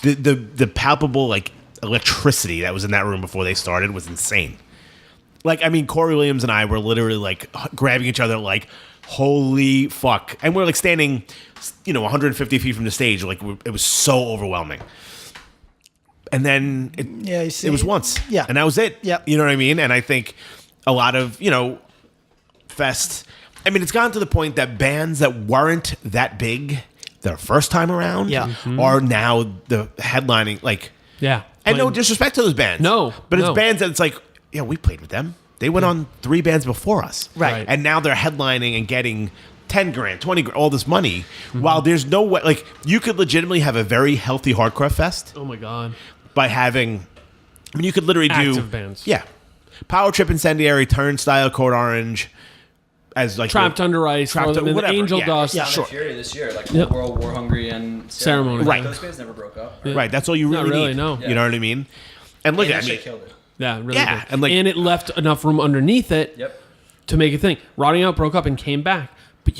the palpable like electricity that was in that room before they started was insane. Like, I mean, Corey Williams and I were literally like grabbing each other, like, holy fuck, and we're like standing, 150 feet from the stage, like it was so overwhelming. And then you see. it was once, Yeah. and that was it. Yep. You know what I mean? And I think a lot of fest. I mean, it's gotten to the point that bands that weren't that big their first time around Yeah. are now the headlining. Like, Yeah. and no Playing- disrespect to those bands. No, But it's no. bands that it's like, yeah, we played with them. They went on 3 bands before us. Right. And now they're headlining and getting 10 grand, 20 grand, all this money. Mm-hmm. While there's no way, like, you could legitimately have a very healthy hardcore fest Oh my God. by having, I mean, you could literally do Active bands. Yeah. Power Trip, Incendiary, Turnstile, Code Orange, as like Trapped Under Ice, Trapped throw them in whatever, Angel yeah. Dust. Yeah. Sound of Fury this year, like Yep. World War Hungry and Ceremony. Right. Those bands never broke up. Right, that's all you Not really really, need. no. You know what I mean? And look And at that me. shit killed it. Yeah, really Yeah, did. and, like- and it left enough room underneath it Yep. to make a thing. Rotting Out broke up and came back. But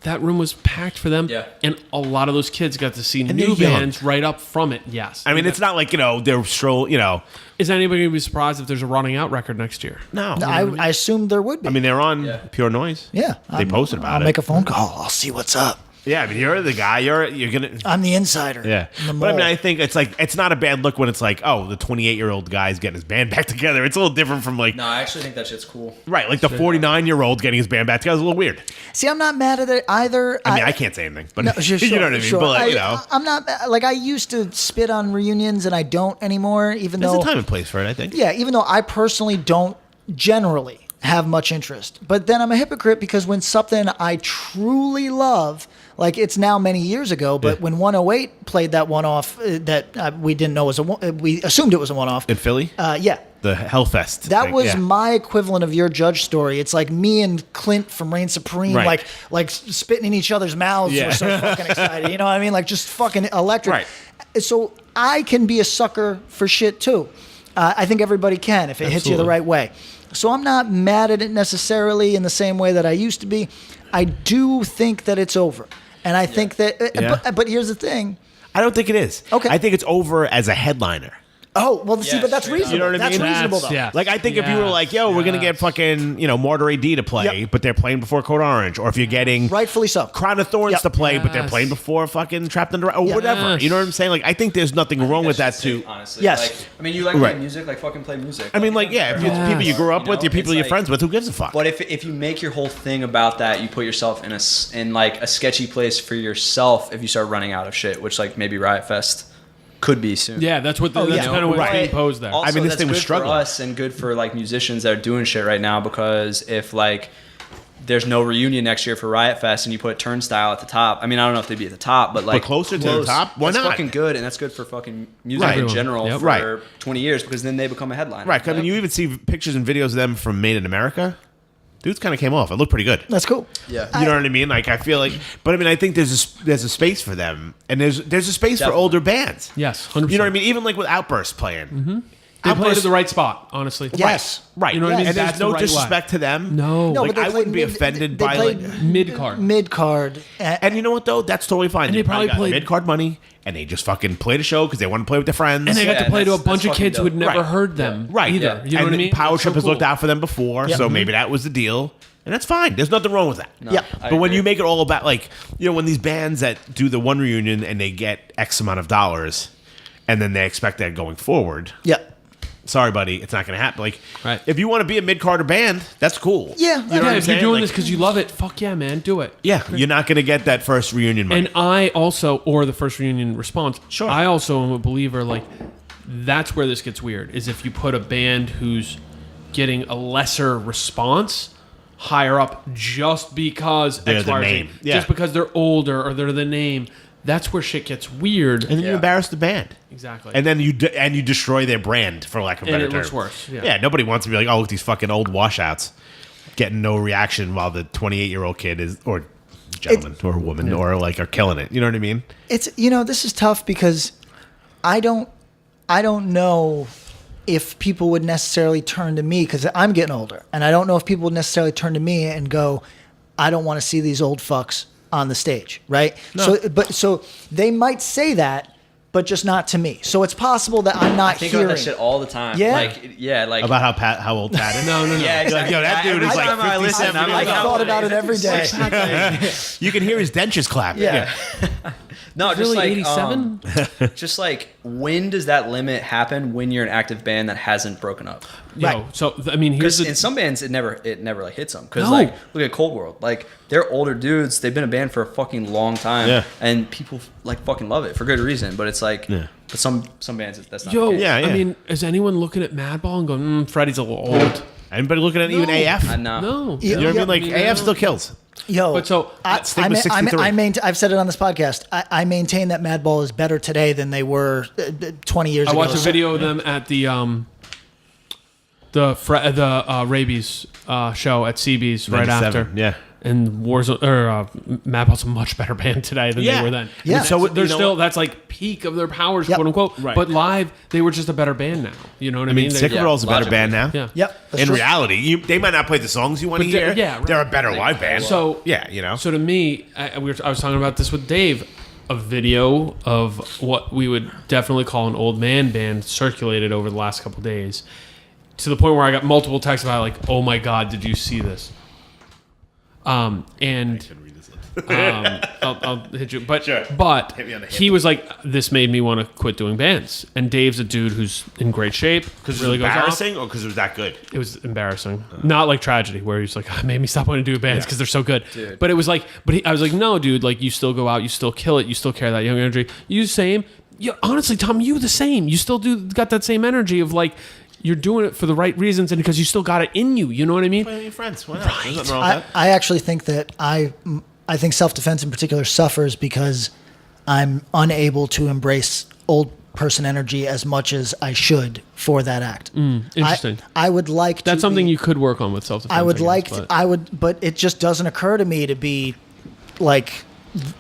that room was packed for them. Yeah. And a lot of those kids got to see And new they're young. bands right up from it. Yes. I mean, it's not like, they're Is anybody going to be surprised if there's a Rotting Out record next year? no. I assumed there would be. I mean, they're on Yeah. Pure Noise. yeah. They posted about I'll it. make a phone call. I'll see what's up. Yeah, I mean, you're the guy. You're gonna. I'm the insider. Yeah, in the but I mean, mall. I think it's not a bad look when it's like, oh, the 28-year-old guy's getting his band back together. It's a little different from like, No, I actually think that shit's cool. right, like the 49-year-old getting his band back together is a little weird. See, I'm not mad at it either. I mean, I can't say anything, but No, sure, you know what I mean. sure. But like, I'm not like I used to spit on reunions, and I don't anymore. Even there's though, a time and place for it. I think. yeah, even though I personally don't generally have much interest, but then I'm a hypocrite because when something I truly love, like it's now many years ago, but Yeah. when 108 played that one-off that we didn't know was we assumed it was a one-off. In Philly, Yeah. the Hellfest. That thing, was yeah. my equivalent of your Judge story. It's like me and Clint from Reign Supreme, Right. like spitting in each other's mouths. Yeah. We're so fucking excited. You know what I mean? Like just fucking electric. Right. So I can be a sucker for shit too. I think everybody can if it hits you the Absolutely. right way. So I'm not mad at it necessarily in the same way that I used to be. I do think that it's over. And I think that, Yeah. but here's the thing. I don't think it is. Okay. I think it's over as a headliner. Oh, well, see, Yeah, but that's straight up. reasonable. You know what I That's mean? reasonable, That's- though. yeah. Like, I think if you were like, yo, we're going to get fucking, Martyr AD to play, Yep. but they're playing before Code Orange, or if you're getting Rightfully so. Crown of Thorns Yep. to play, but they're Yes. playing before fucking Trapped Under, or whatever. Yes. You know what I'm saying? Like, I think there's nothing wrong with that, shit's too. sick, honestly. Yes. Like, I mean, you like Right. playing music, like fucking play music. I mean, like, yeah, if it's people you grew up with, your people It's you're like- friends with, who gives a fuck? But if you make your whole thing about that, you put yourself in like a sketchy place for yourself if you start running out of shit, which like maybe Riot Fest could be soon. Yeah, that's what that's yeah. kind of what's Right. being posed there. Also, I mean, this that's thing was good struggling. for us and good for like musicians that are doing shit right now, because if like there's no reunion next year for Riot Fest and you put Turnstile at the top, I mean, I don't know if they'd be at the top, but like closer to the top? Why that's not? fucking good, and that's good for fucking music Right. in general Yep. for Right. 20 years, because then they become a headliner. Right, 'cause I mean, you even see pictures and videos of them from Made in America. Dudes kind of came off. It looked pretty good. That's cool. Yeah. You know what I mean? Like, I feel like, but I mean, I think there's a space for them, and there's a space for Definitely. older bands. Yes, 100%. You know what I mean? Even like with Outburst playing. Mm-hmm. They played at the right spot, honestly. Yes. Right. You know what I mean? And there's That's the no right disrespect to them. No. No, Like, but they I wouldn't be played offended they by played like. Mid card. mid card. And you know what though? That's totally fine. And they probably got played- mid card money, and they just fucking played a show because they want to play with their friends. And they got Yeah, to play to a that's bunch of fucking kids who had dope. never Right. heard them right either. Yeah. You know and what I mean? Power That's Trip so has looked cool. out for them before, Yep. so maybe that was the deal, and that's fine. There's nothing wrong with that. No, Yeah. I But when agree. you make it all about, like, when these bands that do the one reunion and they get X amount of dollars, and then they expect that going forward, Yeah. sorry, buddy, it's not going to happen. Like, Right. if you want to be a mid-Carter band, that's cool. Yeah, You know what I'm if you're saying? doing Like, this because you love it, fuck yeah, man, do it. yeah, you're not going to get that first reunion money. And I also, or the first reunion response, Sure. I also am a believer, like, that's where this gets weird, is if you put a band who's getting a lesser response higher up just because They're X, the Y, or Z, name. Yeah. just because they're older or they're the name, that's where shit gets weird. and then you embarrass the band. Exactly. And then you destroy their brand, for lack of a And better it term. looks worse, yeah. Yeah, nobody wants to be like, oh, look, these fucking old washouts getting no reaction while the 28-year-old kid is, or gentleman, or woman, or like are killing it. You know what I mean? It's this is tough because I don't know if people would necessarily turn to me because I'm getting older, and I don't know if people would necessarily turn to me and go, I don't want to see these old fucks on the stage, right? No. So they might say that, but just not to me. So it's possible that I'm not I think hearing. about that shit all the time. Yeah? Like About how old Pat is? no. yeah, exactly. Yo, that dude is Every like time I 57 listen, I'm years like, I old. thought about it every day. You can hear his dentures clap. Yeah. No, just Really, like 87? just like when does that limit happen when you're an active band that hasn't broken up? Yo, so, I mean, here's Because the... in some bands it never like hits them. Because No. like look at Cold World, like they're older dudes. They've been a band for a fucking long time, Yeah. and people like fucking love it for good reason. But it's like, Yeah. but some bands that's not. Yo, the case. Yeah, I yeah. mean, is anyone looking at Madball and going, Freddie's a little old? Anybody looking at even AF? I know. No. You know what I mean? Like, AF still kills. Yo, But so, Stick with 63. I've said it on this podcast. I maintain that Madball is better today than they were 20 years I ago. watched a video of them at the rabies show at CB's right 97, after. yeah. And Madball's a much better band today than Yeah. they were then. Yeah. And So that's- they're you know still what? that's like peak of their powers, Yep. quote unquote. Right. But live, they were just a better band now. You know what I I mean, mean? Sick of It All's a better logically. band now. Yeah. Yep. that's In true. reality, they might not play the songs you want to But they're- hear. yeah, right. They're a better live band. So yeah, you know. So to me, I was talking about this with Dave. A video of what we would definitely call an old man band circulated over the last couple days, to the point where I got multiple texts about like, "Oh my god, did you see this?" And I'll hit you, but Sure. but Hit me on the hip. he was like, "This made me want to quit doing bands." And Dave's a dude who's in great shape. Because really it was goes off. embarrassing or because it was that good? It was embarrassing. Not like Tragedy, where he's like, it made me stop wanting to do bands because they're so good. Dude. But it was like, I was like, no, dude, like, you still go out, you still kill it, you still carry that young energy. You the same. Yeah, honestly, Tom, you the same. You still got that same energy of like, you're doing it for the right reasons and because you still got it in you. You know what I mean? Play with your friends. Why not? There's nothing wrong with that. I actually think that I think self-defense in particular suffers because I'm unable to embrace old person energy as much as I should for that act. Interesting. I would like to That's something be- you could work on with self-defense. I would guess, like but but it just doesn't occur to me to be like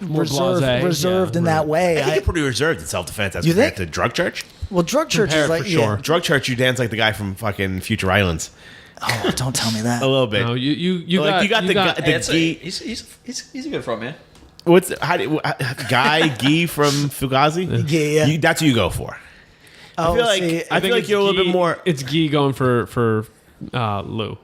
more blasé. reserved Yeah, in right. that way. I think you're pretty reserved in self-defense as You compared think? to Drug Church. Well, drug church Compare is it like for sure. Drug Church, you dance like the guy from fucking Future Islands. Oh, don't tell me that. A little bit. No, you Like, got you got the Hey, it's a- Guy. he's a good front man. What's Guy Guy from Fugazi? Yeah. That's who you go for. Oh, I feel like see, I feel like you're a little bit more. It's Guy going for Lou.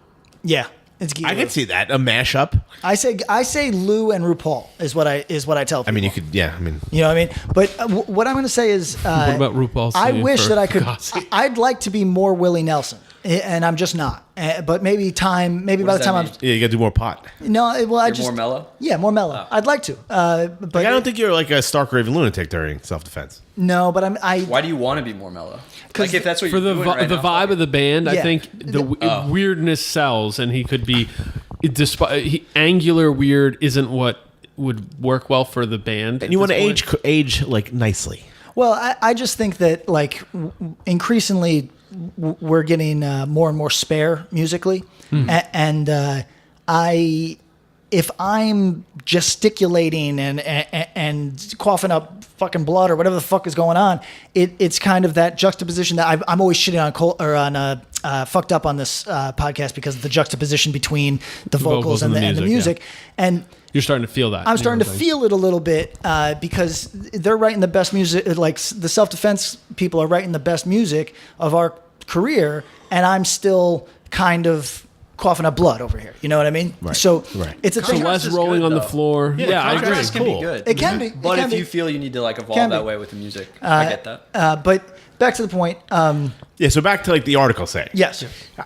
yeah. It's I could see that a mashup. I say Lou and RuPaul is what I tell people. I mean, you could. Yeah. I mean, You know what I mean? But what I'm going to say is, What about RuPaul I singing wish for that I could. Fugazi? I'd like to be more Willie Nelson, and I'm just not. But maybe by the does time that yeah, you got to do more pot. I'm no, well, I You're just more mellow? Yeah, more mellow. I'd like to. But Like, I don't think you're like a stark raving lunatic during self-defense. no, but I Why do you want to be more mellow? Like if that's what For you're the doing right the now, vibe of the band, I Yeah. think the weirdness sells, and he could be, despite angular weird isn't what would work well for the band. And you want to age like nicely. Well, I just think that like increasingly we're getting more and more spare musically, and if I'm gesticulating and coughing up fucking blood or whatever the fuck is going on, it's kind of that juxtaposition that I'm always shitting on fucked up on this podcast because of the juxtaposition between the vocals and the music, and You're starting to feel that. I'm starting to feel it a little bit because they're writing the best music. Like the self-defense people are writing the best music of our career, and I'm still kind of coughing up blood over here. You know what I mean? Right. So Right. it's a So thing. less is rolling good, on the though. floor. Yeah, I agree. Contrast can Cool. be good. It can be. But it can if be. you feel you need to like Can evolve be. that way with the music, I get that. But back to the point. Yeah, so back to like the article say. Yes.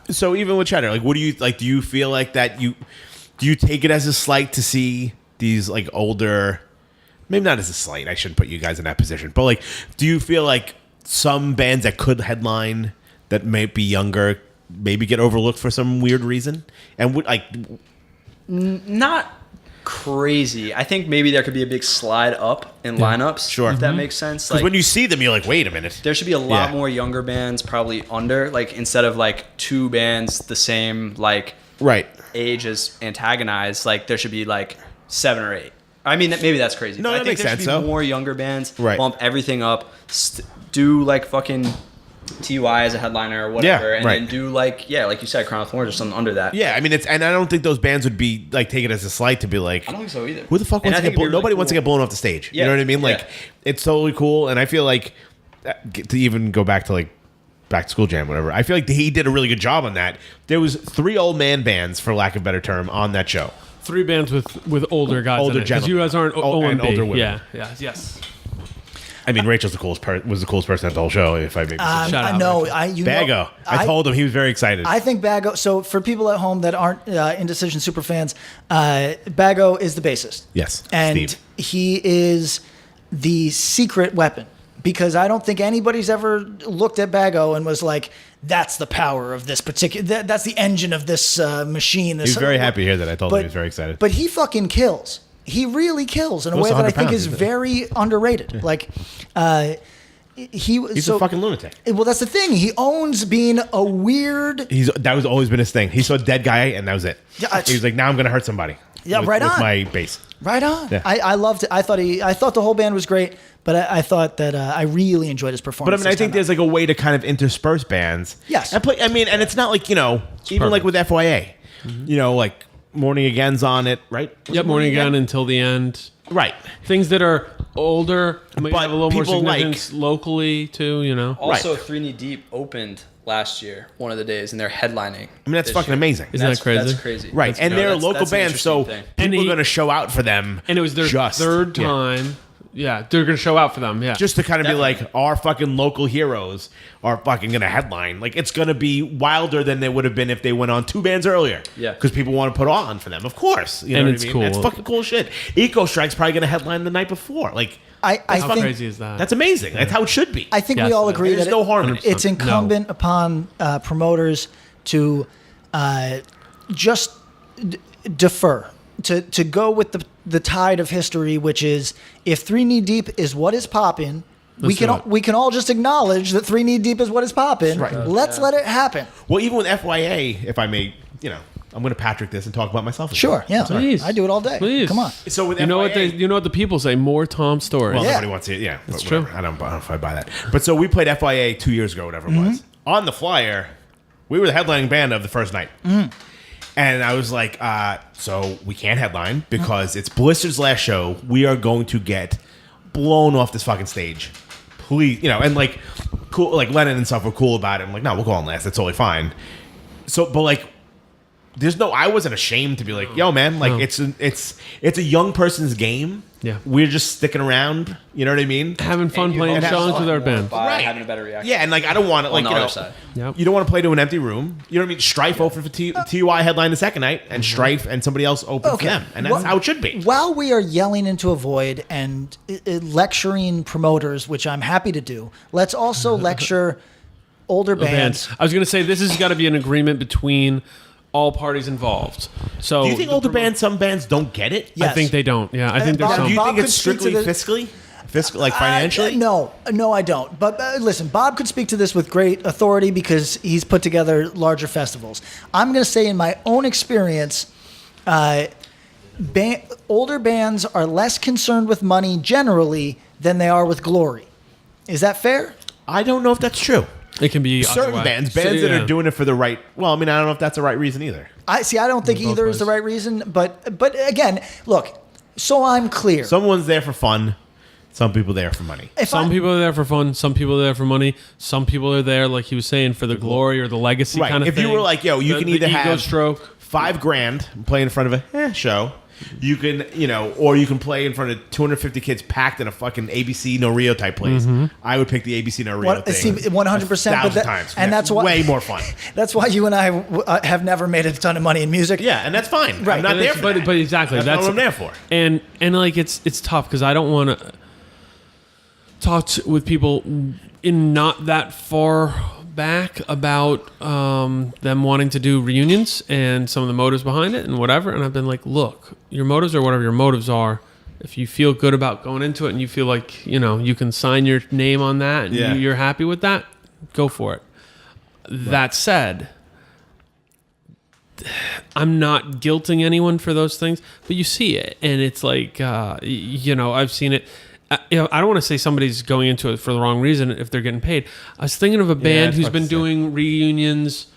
So even with Cheddar, like, what do you like? Do you feel like that do you take it as a slight to see these like older? Maybe not as a slight. I shouldn't put you guys in that position. But like, do you feel like some bands that could headline that might be younger maybe get overlooked for some weird reason? And would like Not crazy. I think maybe there could be a big slide up in lineups. Sure. If that makes sense. because Like, when you see them, you're like, wait a minute. there should be a lot Yeah. more younger bands probably under, like, instead of like 2 bands the same like Right. age as antagonized, like there should be like 7 or 8. I mean, maybe that's crazy. No, but that I think makes there should sense, be though. more younger bands. Right. Bump everything up. Do like fucking TY as a headliner or whatever, Yeah, and right. then do like you said, Crown of Thorns or something under that. Yeah, I mean, and I don't think those bands would be like take it as a slight to be like, I don't think so either. who the fuck And wants I to think get it'd be nobody really wants to cool. get blown off the stage. You Yeah, know what I mean? Like, yeah. it's totally cool, and I feel like to even go back to like back to school jam, whatever. I feel like he did a really good job on that. There was 3 old man bands, for lack of a better term, on that show. 3 bands with older guys. Older in it, 'cause you gentlemen. guys aren't Oh, and OMB. older women. Yeah. Yes. I mean, Rachel's was the coolest person at the whole show. If I may. Shout out, No, Rachel. Bago. I told him he was very excited. I think Bago. So for people at home that aren't Indecision super fans, Bago is the bassist. Yes, and Steve. he is the secret weapon because I don't think anybody's ever looked at Bago and was like, "That's the power of this particular. That's the engine of this machine." He was very happy to hear that. I told him he was very excited. But he fucking kills. He really kills in a Close way to that I 100 think pounds, is isn't it? very underrated. Like, He's a fucking lunatic. Well, that's the thing. He owns being a weird. That was always been his thing. He saw a dead guy, and that was it. Yeah, he was like, "Now I'm going to hurt somebody." Yeah, with, right with on. my bass. Right on. Yeah. I loved it. I thought the whole band was great, but I thought that I really enjoyed his But performance. I mean, I think there's like a way to kind of intersperse bands. Yes. And and it's not like even perfect. like with FYA, like Morning Again's on it, right? Was Yep. it Morning Again until the end. Right. Things that are older might But have a little more people significance locally too. Also, 3 Knee Deep opened last year, one of the days, and they're headlining. I mean, that's this fucking year. amazing. Isn't that crazy? That's crazy. Right. And they're a that's- local that's an band, so interesting thing. people And are he- going to show out for them. And it was their third Yeah. time. Yeah, they're gonna show out for them. Yeah, Just to kind of Definitely. be like, our fucking local heroes are fucking going to headline. Like, it's going to be wilder than they would have been if they went on 2 bands earlier. Yeah. Because people want to put on for them, of course. You know And what it's I mean? cool. That's fucking cool shit. Eco Strike's probably going to headline the night before. Like, I how think crazy is that? that's amazing. That's how it should be. I think Yes, we all man. agree There's that no harm in it. it's incumbent upon promoters to just defer, to go with the tide of history, which is if 3 Knee Deep is what is popping, we do can it. we can all just acknowledge that 3 Knee Deep is what is popping. Right. Let's let it happen. Well, even with FYA, if I may, I'm going to Patrick this and talk about myself. Sure, yeah, Please. I do it all day. Please. Come on. So with you know what FYA, what the people say. More Tom stories. Well, Yeah. nobody wants to. Yeah, That's whatever. true. I don't know if I buy that. But so we played FYA 2 years ago, whatever it was. On the flyer, we were the headlining band of the first night. And I was like, so we can't headline because it's Blizzard's last show. We are going to get blown off this fucking stage. Please, and like, cool, like Lennon and stuff were cool about it. I'm like, no, we'll go on last. That's totally fine. So, but like, I wasn't ashamed to be like, yo, man, like it's a young person's game. Yeah. We're just sticking around. You know what I mean? Having fun And you playing hope songs a with lot our more band. by Right. having a better reaction. Yeah, and like I don't want it like on the other side. Yep. you don't want to play to an empty room. You know what I mean? Strife open for TY headline the second night, and Strife and somebody else open for them, and that's Well, how it should be. While we are yelling into a void and lecturing promoters, which I'm happy to do, let's also lecture older bands. I was gonna say this has got to be an agreement between all parties involved. So Do you think older bands, some bands don't get it? Yes. I think they don't. Yeah, I think there's Bob- some. Do you Bob think could it's speak to strictly fiscal, like financially? No, I don't. But listen, Bob could speak to this with great authority because he's put together larger festivals. I'm going to say, in my own experience, older bands are less concerned with money generally than they are with glory. Is that fair? I don't know if that's true. It can be Certain other way. bands So, that yeah. are doing it for the right. Well, I mean, I don't know if that's the right reason either. I don't think Both either is the ways. right reason. But again, look. So I'm clear. Someone's there for fun. Some people there for money. If Some I- people are there for fun. Some people are there for money. Some people are there, like he was saying, for the glory or the legacy Right. kind of If thing. you were like, yo, you can the either ego have stroke. $5,000 and play in front of a show, You can, or you can play in front of 250 kids packed in a fucking ABC No Rio type place. I would pick the ABC No Rio thing. See, 100%. 1,000 times. And that's why way more fun. That's why you and I have never made a ton of money in music. Yeah, and that's fine. Right. I'm not there for that. But exactly, That's not what I'm there for. And like it's tough because I don't want to talk with people in not that far back about them wanting to do reunions and some of the motives behind it and whatever. And I've been like, look, your motives are whatever your motives are. If you feel good about going into it and you feel like, you can sign your name on that and you're happy with that, go for it. Right. That said, I'm not guilting anyone for those things, but you see it. And it's like, I've seen it. I don't want to say somebody's going into it for the wrong reason if they're getting paid. I was thinking of a band who's been doing reunions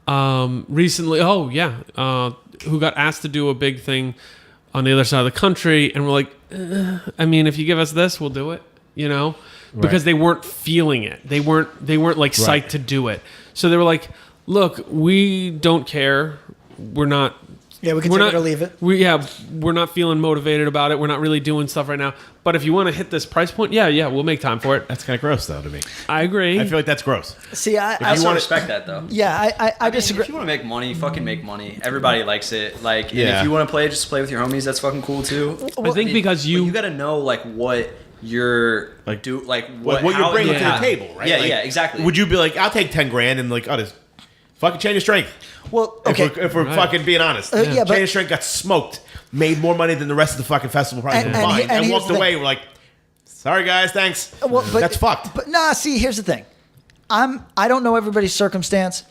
recently. Who got asked to do a big thing on the other side of the country, and we're like, if you give us this, we'll do it. Because they weren't feeling it. They weren't like psyched to do it. So they were like, look, we don't care. We're not. Yeah, we can take it or leave it. We're not feeling motivated about it. We're not really doing stuff right now. But if you want to hit this price point, we'll make time for it. That's kind of gross, though, to me. I agree. I feel like that's gross. See, I also respect that, though. Yeah, I disagree. If you want to make money, fucking make money. Everybody likes it. Like, and if you want to play, just play with your homies. That's fucking cool too. I think because you got to know what you're what you're bringing to the table, right? Yeah, exactly. Would you be like, I'll take 10 grand and just fucking Chain of Strength? Well, okay. If we're fucking being honest, Chain of Strength got smoked, made more money than the rest of the fucking festival probably combined, and walked away. We're like, sorry guys, thanks. That's fucked. But see, here's the thing. I don't know everybody's circumstance.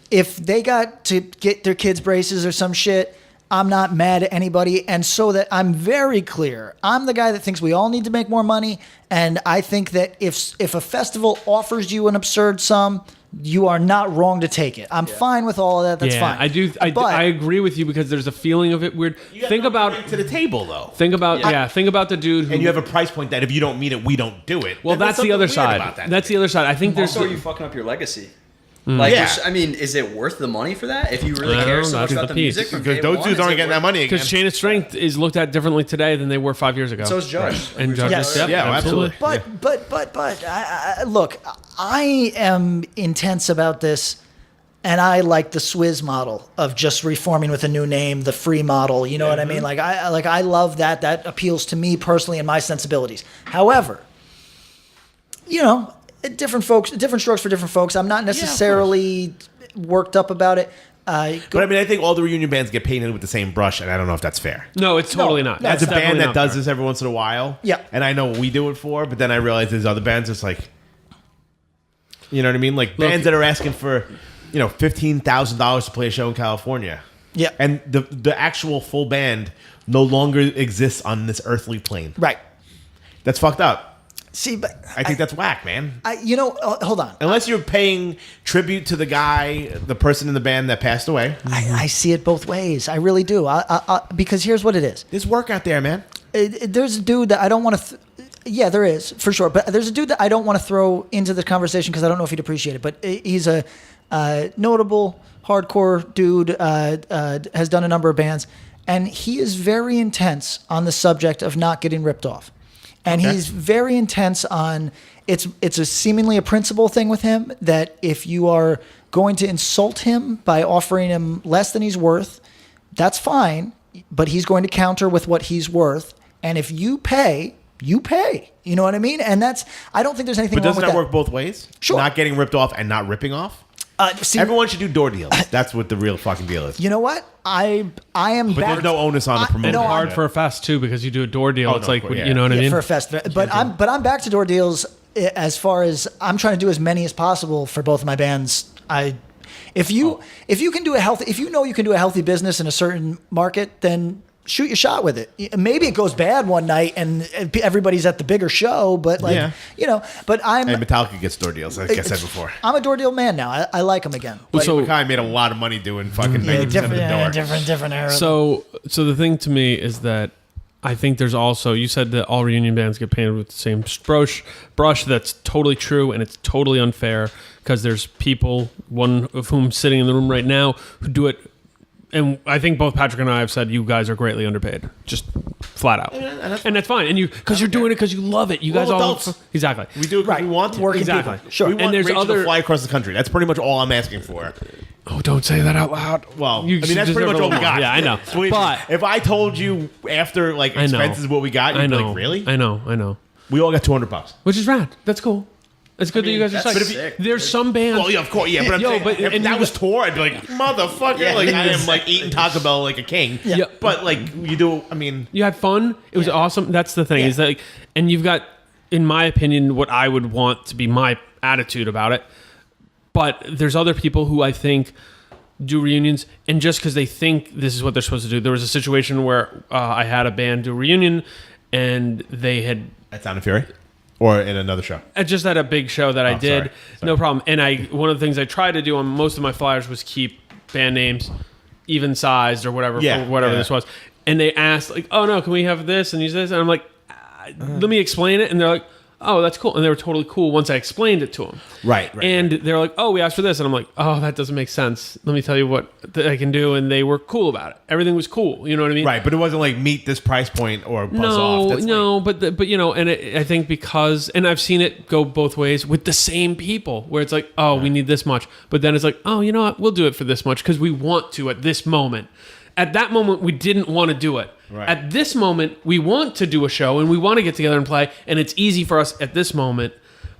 If they got to get their kids braces or some shit, I'm not mad at anybody. And so that I'm very clear, I'm the guy that thinks we all need to make more money. And I think that if a festival offers you an absurd sum, you are not wrong to take it. I'm fine with all of that. That's fine. I do. I agree with you because there's a feeling of it weird. Think about to the table though. Think about think about the dude who, and you have a price point that if you don't meet it, we don't do it. Well, that's the other side. That's the other side. I think there's also you fucking up your legacy. Like, is it worth the money for that? If you really care so much about the music, because those dudes aren't getting that money again. Because Chain of Strength is looked at differently today than they were 5 years ago. So is judged. And judges, absolutely. But look, I am intense about this, and I like the Swizz model of just reforming with a new name, the free model. You know what I mean? Like I love that. That appeals to me personally and my sensibilities. However, different strokes for different folks. I'm not necessarily worked up about it. But I think all the reunion bands get painted with the same brush, and I don't know if that's fair. No, it's totally not. As a band that does this every once in a while, and I know what we do it for, but then I realize there's other bands that's like, you know what I mean? Like bands that are asking for, $15,000 to play a show in California. Yeah. And the actual full band no longer exists on this earthly plane. Right. That's fucked up. See, but I think that's whack, man. Hold on. Unless you're paying tribute to the person in the band that passed away. I see it both ways. I really do. Because here's what it is. There's work out there, man. There's a dude that I don't want to... yeah, there is, for sure. But there's a dude that I don't want to throw into the conversation because I don't know if he'd appreciate it. But he's a notable hardcore dude, has done a number of bands. And he is very intense on the subject of not getting ripped off. And he's very intense on it's a seemingly a principle thing with him that if you are going to insult him by offering him less than he's worth, that's fine, but he's going to counter with what he's worth. And if you pay, you pay. You know what I mean? And I don't think there's anything wrong with that. But doesn't that work both ways? Sure. Not getting ripped off and not ripping off? Everyone should do door deals. That's what the real fucking deal is. You know what? I am. But there's no onus on the promoter. And hard for a fest too because you do a door deal. You know what I mean? For a fest, but I'm back to door deals as far as I'm trying to do as many as possible for both of my bands. If you can do you can do a healthy business in a certain market, then shoot your shot with it. Maybe it goes bad one night and everybody's at the bigger show, but but I'm... And Metallica gets door deals, like I said before. I'm a door deal man now. I like them again. But so Mackay made a lot of money doing fucking different era. So the thing to me is that I think there's also, you said that all reunion bands get painted with the same brush. That's totally true, and it's totally unfair because there's people, one of whom sitting in the room right now, who do it and I think both Patrick and I have said you guys are greatly underpaid, just flat out, and that's fine. And because you're doing it because you love it. You We're guys all adults. exactly. We do it because Right. we want to. Working Exactly. people. Sure. We want And there's Rachel other- to fly across the country. That's pretty much all I'm asking for. Oh, don't say that out loud. Well, You I mean, that's deserve pretty much a all we little more. got. Yeah, I know. Believe me, But- if I told you after like I know. expenses what we got, you'd I be know. like, really? I know. We all got $200. Which is rad. That's cool. It's good that you guys are that's psyched. sick. There's some bands. Well, yeah, of course, yeah. But I'm Yo, saying, but- if and that you- was tour, I'd be like, motherfucker, Yeah, like I yeah. am like eating Taco Bell like a king. Yeah. But like you do, I mean, You had fun. It was awesome. That's the thing. Yeah. Is that, like, and you've got, in my opinion, what I would want to be my attitude about it. But there's other people who I think do reunions, and just because they think this is what they're supposed to do. There was a situation where I had a band do a reunion, and they had at Sound and Fury or in another show. just at a big show that I did. sorry. No problem. And one of the things I tried to do on most of my flyers was keep band names even sized or whatever, Yeah, for whatever yeah. this was. And they asked like, "Oh no, can we have this and use this?" And I'm like, "Let me explain it." And they're like, "Oh, that's cool." And they were totally cool once I explained it to them. Right. And they're like, "Oh, we asked for this," and I'm like, "Oh, that doesn't make sense. Let me tell you what I can do." And they were cool about it. Everything was cool. You know what I mean? Right, but it wasn't like meet this price point or buzz off. That's No, but you know, and I think because, and I've seen it go both ways with the same people, where it's like, oh, we need this much, but then it's like, oh, you know what, we'll do it for this much because we want to at this moment. At that moment, we didn't want to do it. Right. At this moment, we want to do a show and we want to get together and play, and it's easy for us at this moment.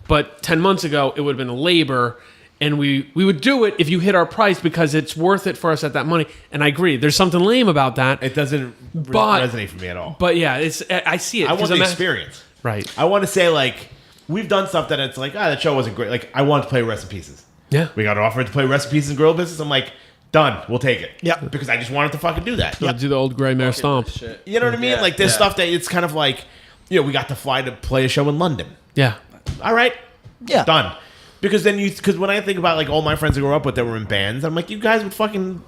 But 10 months ago, it would have been labor. And we would do it if you hit our price because it's worth it for us at that money. And I agree. There's something lame about that. It doesn't But- resonate for me at all. But yeah, I see it. I want 'cause the I'm experience. Right. I want to say like we've done stuff that it's like, that show wasn't great. Like I wanted to play Rest in Pieces. Yeah. We got offered to play Rest in Pieces and Grill Business. I'm like, done. We'll take it. Yep. Because I just wanted to fucking do that. Do the old gray mare stomp. Shit. You know what I mean? Yeah, Like there's yeah. stuff that it's kind of like, we got to fly to play a show in London. Yeah. All right. Yeah. Done. Because because when I think about like all my friends I grew up with that were in bands, I'm like, you guys would fucking,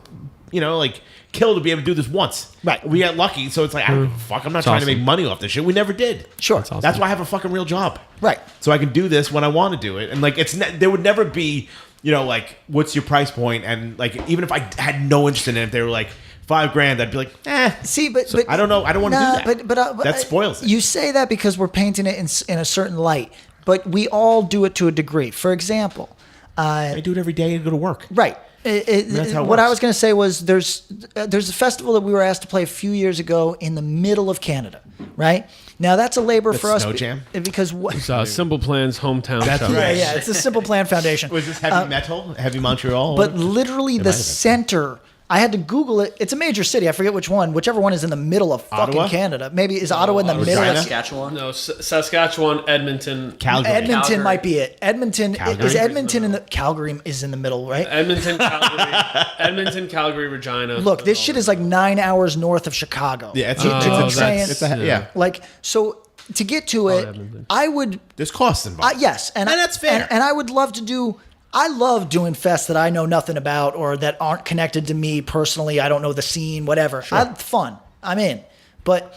like kill to be able to do this once. Right. We got lucky, so it's like, fuck, I'm not It's trying to awesome. make money off this shit. We never did. Sure. awesome. That's why I have a fucking real job. Right. So I can do this when I want to do it. And like, there would never be, like, what's your price point? And like, even if I had no interest in it, if they were like $5,000, I'd be like, See, but I don't know. I don't want to do that. But that spoils it. You say that because we're painting it in a certain light, but we all do it to a degree. For example, I do it every day and go to work. right. That's how it What I works. was going to say was there's a festival that we were asked to play a few years ago in the middle of Canada, right? Now that's a labor for us Snow Jam? because what? It's Simple Plan's hometown That's show. right. Yeah, it's the Simple Plan Foundation. Was this heavy metal? Heavy Montreal? But literally might the have been. center. I had to Google it. It's a major city. I forget which one. Whichever one is in the middle of fucking Ottawa? Canada. Maybe is Ottawa in the middle? Regina? Of, Saskatchewan. No, Saskatchewan, Edmonton. Calgary. Edmonton Calgary. might be it. Edmonton Calgary? is Edmonton in the Calgary is in the middle, right? Edmonton, Calgary, Regina. Look, this shit is like 9 hours north of Chicago. Yeah, it's, Do you know what I'm that's- saying? it's a, yeah. Like, so to get to it, Edmonton. I would There's costs involved. yes, and that's fair. And I would love to do. I love doing fests that I know nothing about or that aren't connected to me personally. I don't know the scene, whatever. Fun. I'm in. But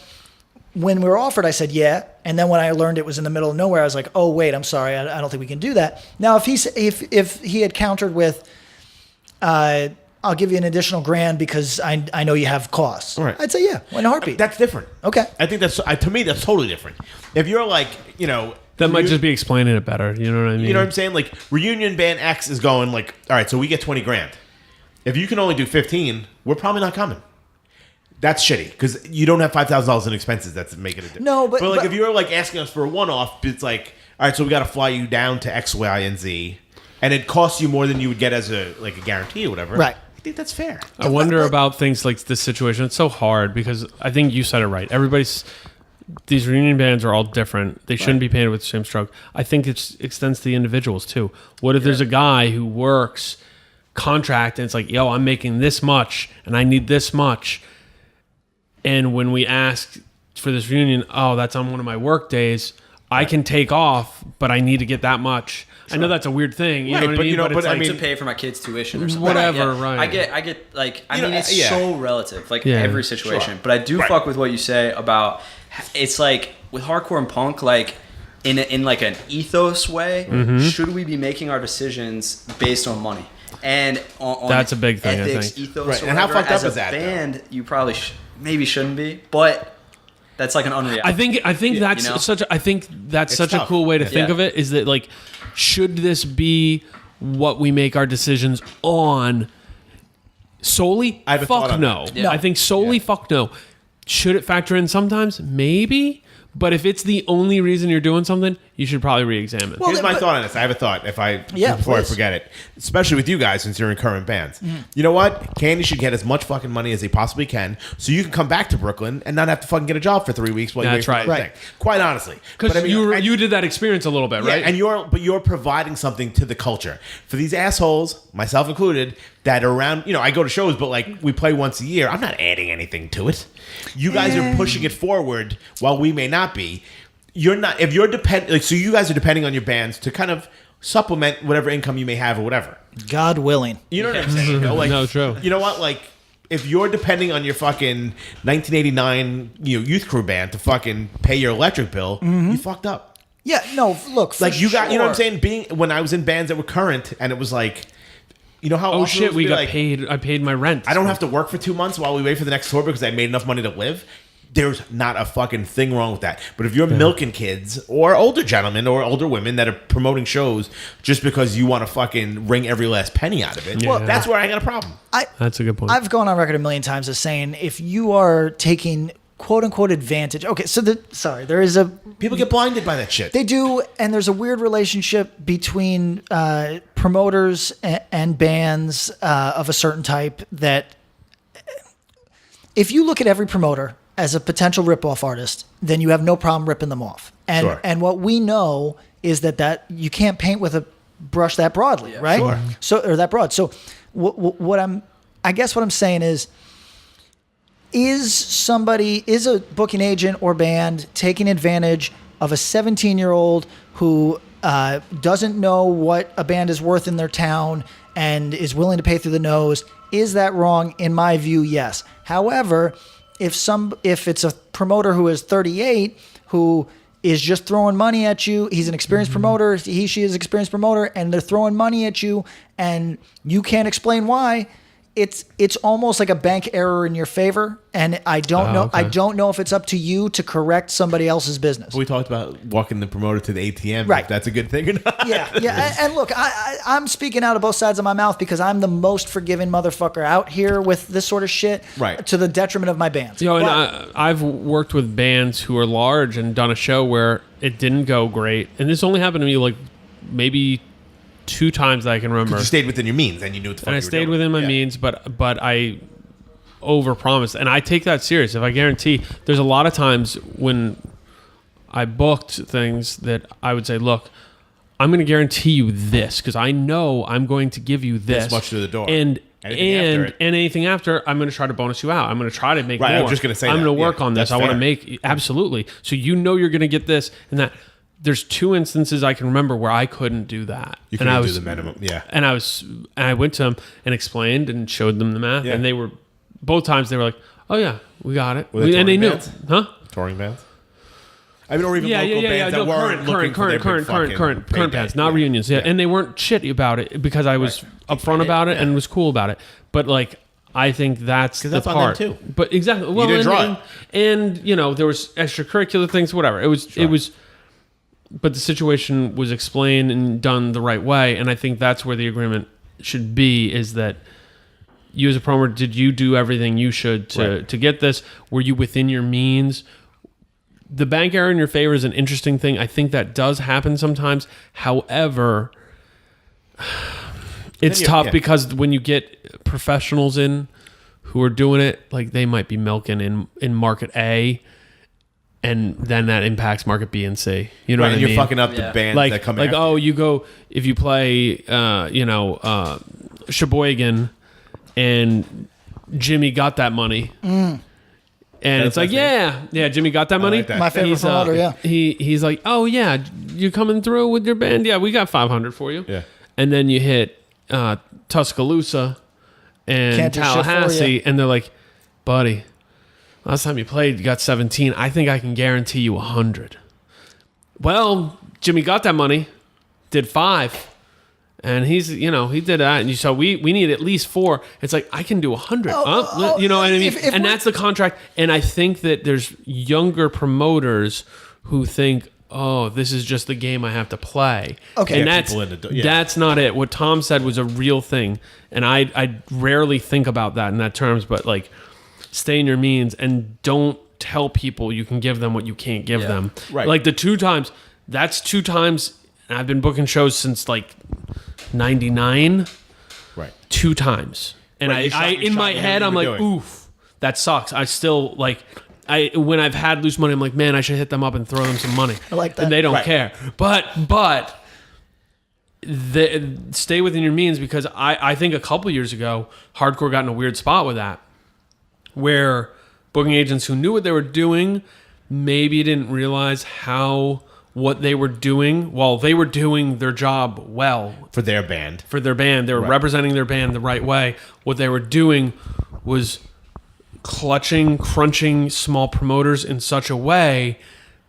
when we were offered, I said yeah. And then when I learned it was in the middle of nowhere, I was like, oh wait, I'm sorry, I don't think we can do that. Now, if he had countered with, I'll give you an additional $1,000 because I know you have costs. Right. I'd say yeah, in a heartbeat. That's different. Okay. I think that's, to me, that's totally different. If you're like, That might just be explaining it better. You know what I mean? You know what I'm saying? Like reunion band X is going like, all right, so we get $20,000. If you can only do 15, we're probably not coming. That's shitty because you don't have $5,000 in expenses. That's making a difference. No, but if you're like asking us for a one-off, it's like, all right, so we got to fly you down to X, Y, and Z, and it costs you more than you would get as a guarantee or whatever. Right. I think that's fair. I wonder about things like this situation. It's so hard because I think you said it right. These reunion bands are all different. They shouldn't be painted with the same stroke. I think it extends to the individuals too. What if there's a guy who works contract and it's like, yo, I'm making this much and I need this much. And when we ask for this reunion, oh, that's on one of my work days. I can take off, but I need to get that much. I know that's a weird thing, you know what I mean? but it's I like, mean, To pay for my kids' tuition or something. Whatever, Yeah. right. I get like, I You mean, know, it's yeah. so relative, like Yeah. every situation. Sure. But I do Right. fuck with what you say about, it's like with hardcore and punk, like in like an ethos way, Mm-hmm. should we be making our decisions based on money? And on That's a big thing, I ethics, think. ethos, Right, or and how whatever, fucked up as a is that, though? band, you probably maybe shouldn't be, but that's like an unreality. I think that's you know? such a tough. cool way to think Yeah. of it, is that like, should this be what we make our decisions on solely? I have a thought Fuck on no. that. Yeah. I think solely fuck no. Should it factor in sometimes? Maybe. But if it's the only reason you're doing something, you should probably re-examine. Well, Here's my but- thought on this. I have a thought. Yeah, Before please. I forget it, especially with you guys since you're in current bands. You know what? Candy should get as much fucking money as they possibly can, so you can come back to Brooklyn and not have to fucking get a job for 3 weeks while you wait That's for right. another Right. thing. Quite honestly, Because But I mean, you did that experience a little bit, yeah, right? and you're providing something to the culture for these assholes, myself included, that are around. You know, I go to shows, but like we play once a year. I'm not adding anything to it. You guys are pushing it forward while we may not be. You're not. If you're so you guys are depending on your bands to kind of supplement whatever income you may have or whatever. God willing. You know what I'm saying? You know, like, No, true. You know what? Like, if you're depending on your fucking 1989 youth crew band to fucking pay your electric bill, you fucked up. Yeah, no, look. For Like you got, you know what I'm sure. saying? When I was in bands that were current, and it was like, you know how Oh awesome it shit, was we to be got like, paid. I paid my rent. I don't have to work for 2 months while we wait for the next tour because I made enough money to live. There's not a fucking thing wrong with that. But if you're milking kids or older gentlemen or older women that are promoting shows just because you want to fucking wring every last penny out of it, Yeah. that's where I got a problem. That's a good point. I've gone on record a million times as saying if you are taking quote unquote advantage. Okay, so there is a People get blinded by that shit. they do, and there's a weird relationship between promoters and bands of a certain type that if you look at every promoter as a potential rip-off artist, then you have no problem ripping them off. And Sure. and what we know is that you can't paint with a brush that broadly, right? sure. So or that broad. So I guess what I'm saying is a booking agent or band taking advantage of a 17-year-old who doesn't know what a band is worth in their town and is willing to pay through the nose? Is that wrong? In my view, yes. However, if it's a promoter who is 38 who is just throwing money at you, he's an experienced promoter, she is an experienced promoter, and they're throwing money at you and you can't explain why, it's almost like a bank error in your favor, and I don't know. okay. I don't know if it's up to you to correct somebody else's business. We talked about walking the promoter to the ATM. Right. If that's a good thing or not. Yeah. And look, I'm speaking out of both sides of my mouth because I'm the most forgiving motherfucker out here with this sort of shit, Right. to the detriment of my bands. You know, But- and I've worked with bands who are large and done a show where it didn't go great, and this only happened to me like maybe 2 times that I can remember. You stayed within your means and you knew what the fuck And I you were stayed doing. within my Yeah. means, but I overpromised, and I take that serious. If I guarantee, there's a lot of times when I booked things that I would say, look, I'm going to guarantee you this because I know I'm going to give you this much through the door. and Anything after it. anything after, I'm going to try to bonus you out. I'm going to try to make Right, I more. was just gonna say I'm that. going to work Yeah, on this. that's I want to fair. make absolutely. So you know you're going to get this and that. There's 2 instances I can remember where I couldn't do that. You and couldn't I do was, the minimum. Yeah. And I went to them and explained and showed them the math, Yeah. and they were both times they were like, "Oh yeah, we got it," Were they and they touring knew, bands? huh? Touring bands? I mean, or even Yeah, local bands that no, weren't looking for their big fucking current payday. bands, not Yeah. reunions. Yeah. And they weren't shitty about it because I was upfront about it and was cool about it. But like, I think that's the that's on them, part. too. But exactly, well, didn't draw and you know, there was extracurricular things, whatever. It was. But the situation was explained and done the right way, and I think that's where the agreement should be: is that you as a promoter, did you do everything you should to get this? Were you within your means? The bank error in your favor is an interesting thing. I think that does happen sometimes. However, it's tough because when you get professionals in who are doing it, like they might be milking in market A, and then that impacts market B and C. You know Right, what I and mean? you're fucking up the Yeah. bands like that come like after oh, you. you go if you play Sheboygan and Jimmy got that money. And it's like, yeah, Jimmy got that money. like that. My favorite He's, promoter, yeah. He's like, oh yeah, you coming through with your band? Yeah, we got 500 for you. Yeah. And then you hit Tuscaloosa and Can't do shit for Tallahassee, you. and they're like, buddy, last time you played, you got 17. I think I can guarantee you 100. Well, Jimmy got that money, did 5, And he's, he did that. And so we need at least 4. It's like, I can do 100. You know what I mean? if And that's the contract. And I think that there's younger promoters who think, oh, this is just the game I have to play. Okay. And Yeah, that's not it. What Tom said was a real thing. And I rarely think about that in that terms, but like, stay in your means and don't tell people you can give them what you can't give them. Right. Like the 2 times, that's 2 times. And I've been booking shows since like 99. Right. 2 times. And Right, you in shot my him head, what I'm you like, were doing. oof, that sucks. I still like, when I've had loose money, I'm like, man, I should hit them up and throw them some money. I like that. And they don't Right. care. But stay within your means, because I think a couple years ago, hardcore got in a weird spot with that, where booking agents who knew what they were doing maybe didn't realize what they were doing while they were doing their job well For their band. for their band. They were representing their band the right way. What they were doing was crunching small promoters in such a way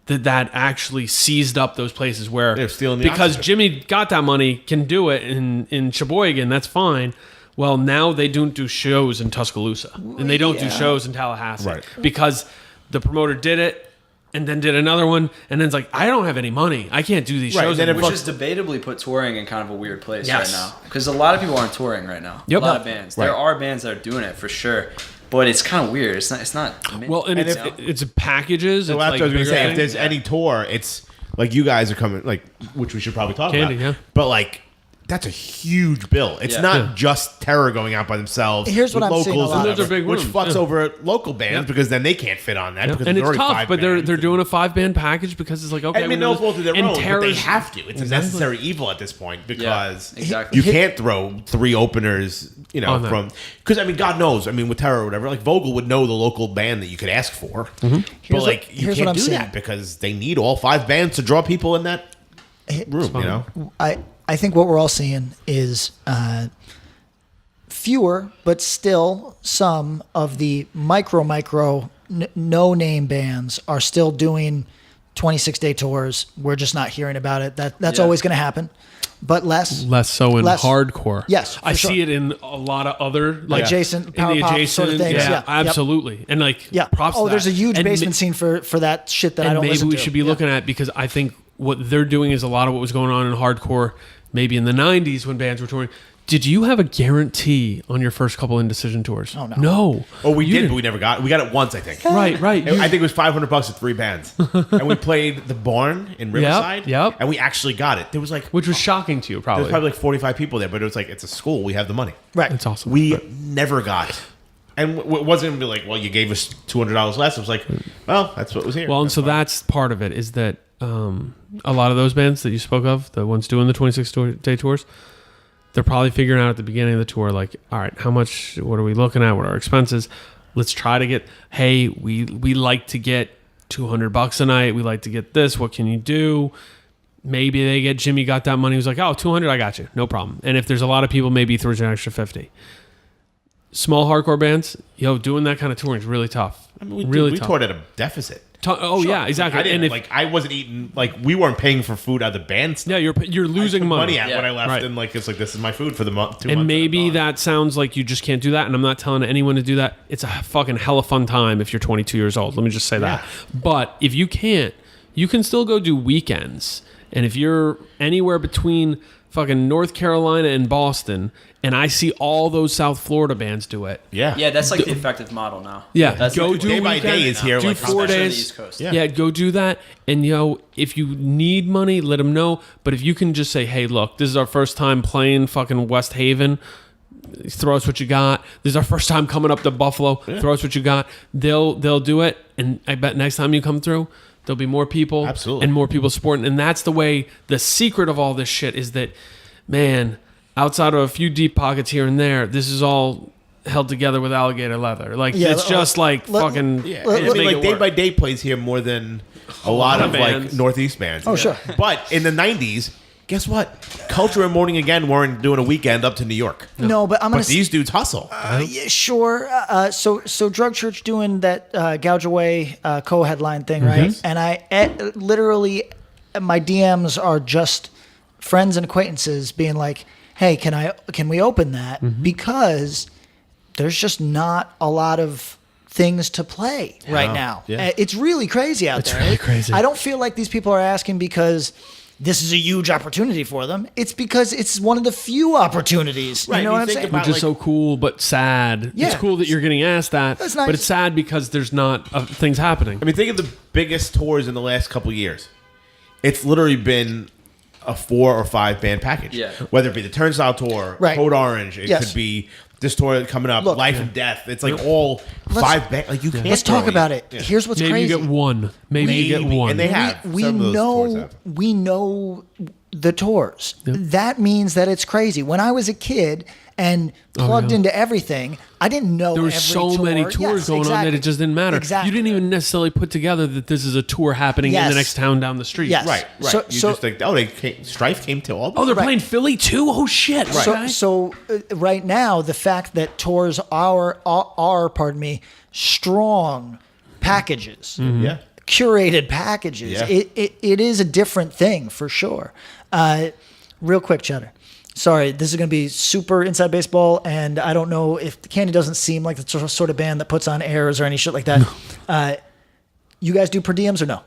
that actually seized up those places where, They're stealing the because oxygen. Jimmy got that money, can do it in Sheboygan, that's fine. Well, now they don't do shows in Tuscaloosa, and they don't do shows in Tallahassee, Right. because the promoter did it and then did another one, and then it's like, I don't have any money, I can't do these Right, shows then anymore. Which has debatably put touring in kind of a weird place Yes. right now. Because a lot of people aren't touring right now. Yep. A lot of bands. Right. There are bands that are doing it for sure. But it's kind of weird. It's not. Well, and it's packages. So it's that's like what I was going to bigger say. If things. there's any tour, it's like you guys are coming, like, which we should probably talk Candy, about. yeah. But like, that's a huge bill. It's Yeah. not Yeah. just Terror going out by themselves. Here's what with I'm seeing a locals lot and of. Those are big which rooms, fucks yeah. over local bands Yeah. because then they can't fit on that because and there's it's already tough, 5 but they're bands. doing a 5-band package because it's like, okay, I mean, we're no gonna- fault of their and own, but they Terror's- have to. It's a Exactly. necessary evil at this point because exactly. you can't throw 3 openers, On that. from because I mean, God knows, I mean, with Terror or whatever, like Vogel would know the local band that you could ask for, but Here's like what- you here's what can't I'm do saying. that because they need all 5 bands to draw people in that room. You know, I think what we're all seeing is fewer, but still some of the micro no name bands are still doing 26-day tours. We're just not hearing about it. That's Yeah. always going to happen, but less. Less so in Less. hardcore. Yes, I for sure. see it in a lot of other like Adjacent, in power the pop adjacent sort of things, yeah. Yep. absolutely. And like Yeah. props. Oh, to there's that. a huge And basement scene for that shit that I and don't maybe listen we to. should be Yeah. looking at, because I think what they're doing is a lot of what was going on in hardcore maybe in the 90s when bands were touring. Did you have a guarantee on your first couple Indecision tours? Oh, no. No. oh, we You did, didn't. but we never got. We got it once, I think. Right. I think it was $500 with 3 bands, and we played the Barn in Riverside. yep. And we actually got it. There was like Which was shocking to you, there probably. was probably like 45 people there, but it was like it's a school. We have the money. Right. It's awesome. We never got. And it wasn't gonna be like, well, you gave us $200 less. It was like, well, that's what was here. Well, and That's so fine. that's part of it, is that a lot of those bands that you spoke of, the ones doing the 26-day tours, they're probably figuring out at the beginning of the tour, like, all right, what are we looking at? What are our expenses? Let's try to get, hey, we like to get $200 a night. We like to get this. What can you do? Maybe they get, Jimmy got that money. He was like, oh, 200, I got you. No problem. And if there's a lot of people, maybe he throws an extra 50. Small hardcore bands, doing that kind of touring is really tough. I mean, we tough. toured at a deficit. Yeah, exactly. I didn't, And if, like, I wasn't eating, like, we weren't paying for food out of the band stuff. yeah, you're losing I took money. at Yeah. when I left, Right. and like it's like this is my food for the month. 2 months. And maybe I'm gone. that sounds like you just can't do that. And I'm not telling anyone to do that. It's a fucking hella fun time if you're 22 years old. Let me just say that. But if you can't, you can still go do weekends. And if you're anywhere between fucking North Carolina and Boston, and I see all those South Florida bands do it. Yeah, Yeah, that's like the effective model now. Yeah, That's go like do day by weekend, day is here, do like, 4 especially on the days. East Coast. Yeah. Go do that. And if you need money, let them know. But if you can just say, hey, look, this is our first time playing fucking West Haven. Throw us what you got. This is our first time coming up to Buffalo. Throw us what you got. They'll do it. And I bet next time you come through, there'll be more people. Absolutely. And more people supporting. And that's the way, the secret of all this shit is that, man, outside of a few deep pockets here and there, this is all held together with alligator leather. Like, Yeah, it's just like fucking. Yeah, Let- I let- mean, make like it Day work. by Day plays here more than a lot of like bands. Northeast bands. Oh, sure. But in the '90s, guess what? Culture and Morning Again weren't doing a weekend up to New York. No, but I'm gonna. But these dudes hustle. Yeah, sure. So Drug Church doing that Gouge Away co-headline thing, right? And I literally, my DMs are just friends and acquaintances being like, hey, can we open that? Mm-hmm. Because there's just not a lot of things to play right No. now. Yeah. It's really crazy out there. really crazy. I don't feel like these people are asking because this is a huge opportunity for them. It's because it's one of the few opportunities. Right, You know you what I'm think saying? about- Which is like- so cool, but sad. Yeah. It's cool that you're getting asked that, That's nice. but it's sad because there's not things happening. I mean, think of the biggest tours in the last couple years. It's literally been a 4 or 5 band package. Yeah. Whether it be the Turnstile tour, Right. Code Orange, it Yes. could be this tour coming up, Look. Life and Death. It's like all 5 band. Like you can't. Let's talk throw about it. Yeah. Here's what's Maybe crazy. you get one. Maybe you get Maybe. one. And they have. we Some of those tours know have. we know the tours. That means that it's crazy. When I was a kid and plugged yeah. into everything, I didn't know There were every so tour. many tours Yes, going on exactly. that it just didn't matter. Exactly. You didn't even necessarily put together that this is a tour happening in Yes. the next town down the street. Yes. Right. Right. So- you so- just think, Strife came to all. Oh, they're Right. playing Philly too? Oh, shit. Okay. So right now, the fact that tours are pardon me, strong packages, Yeah. curated packages, Yeah. it is a different thing for sure. Real quick, Cheddar. Sorry, this is going to be super inside baseball, and I don't know if Candy doesn't seem like the sort of band that puts on airs or any shit like that. You guys do per diems or no?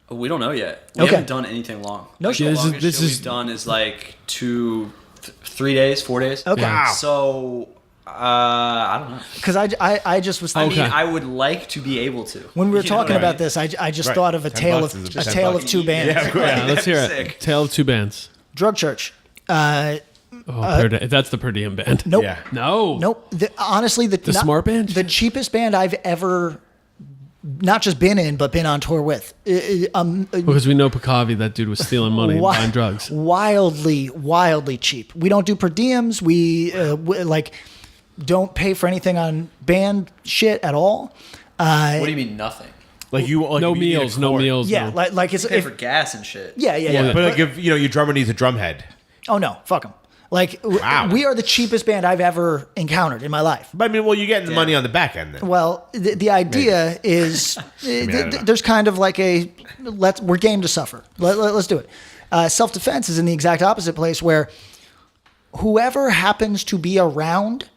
We don't know yet. We Okay. haven't done anything long. No Like, shit. the This is- longest this shit is- we've done is like 3 days, 4 days. Okay. Wow. So I don't know. Because I just was I thinking, mean, I would like to be able to. when we were You know talking what I about mean? this, I just Right. thought of a 10 tale bucks of is a 10 tale bucks. of two bands. Yeah, of course. Yeah, let's hear it. Sick. Tale of two bands. Drug Church. That's the per diem band. Nope. Yeah. No. Nope. Honestly, the smart band? the cheapest band I've ever not just been in, but been on tour with. Because we know Pakavi, that dude was stealing money and Wi- buying drugs. Wildly cheap. We don't do per diems. We like don't pay for anything on band shit at all. What do you mean nothing? Like you. Like No if you need a meals, no chord. meals. Yeah, no. like it's Pay if, for gas and shit. yeah. But like if your drummer needs a drum head. Oh no, fuck them. Like Wow. we are the cheapest band I've ever encountered in my life. But I mean, well, you're getting the money on the back end then. Well, the idea is I don't know. there's kind of like we're game to suffer. Let's do it. Self-defense is in the exact opposite place where whoever happens to be around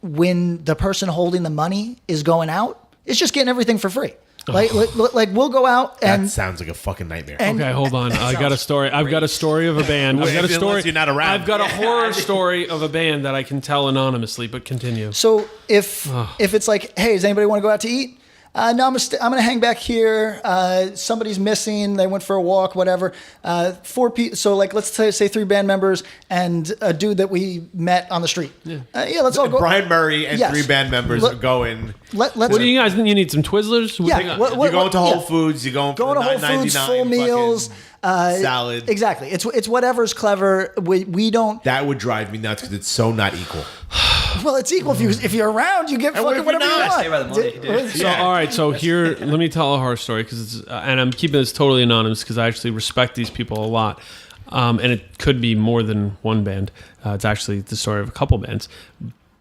when the person holding the money is going out is just getting everything for free. Like we'll go out That and sounds like a fucking nightmare. and- Okay, hold on. I got a story. I've got a story of a band. I've got a Unless story. you're not around. I've got a horror story of a band that I can tell anonymously, but continue. So if it's like, hey, does anybody want to go out to eat? No, I'm gonna hang back here. Somebody's missing. They went for a walk, whatever. 4 people. So like, let's say 3 band members and a dude that we met on the street. Yeah, let's all go. Brian Murray and Yes. 3 band members Let- are going. Let's. What do you guys think? You need some Twizzlers? Yeah, Hang on. what- You're going to Whole yeah. Foods. You're going Going for to Whole the Foods, $9.99 full meals, fucking salad. Exactly. It's whatever's clever. We don't. That would drive me nuts because it's so not equal. Well, it's equal if you're around, you get And what fucking if you're whatever you not? want. Stay by the money, dude. So, all right. So here, let me tell a horror story because and I'm keeping this totally anonymous because I actually respect these people a lot, and it could be more than one band. It's actually the story of a couple bands,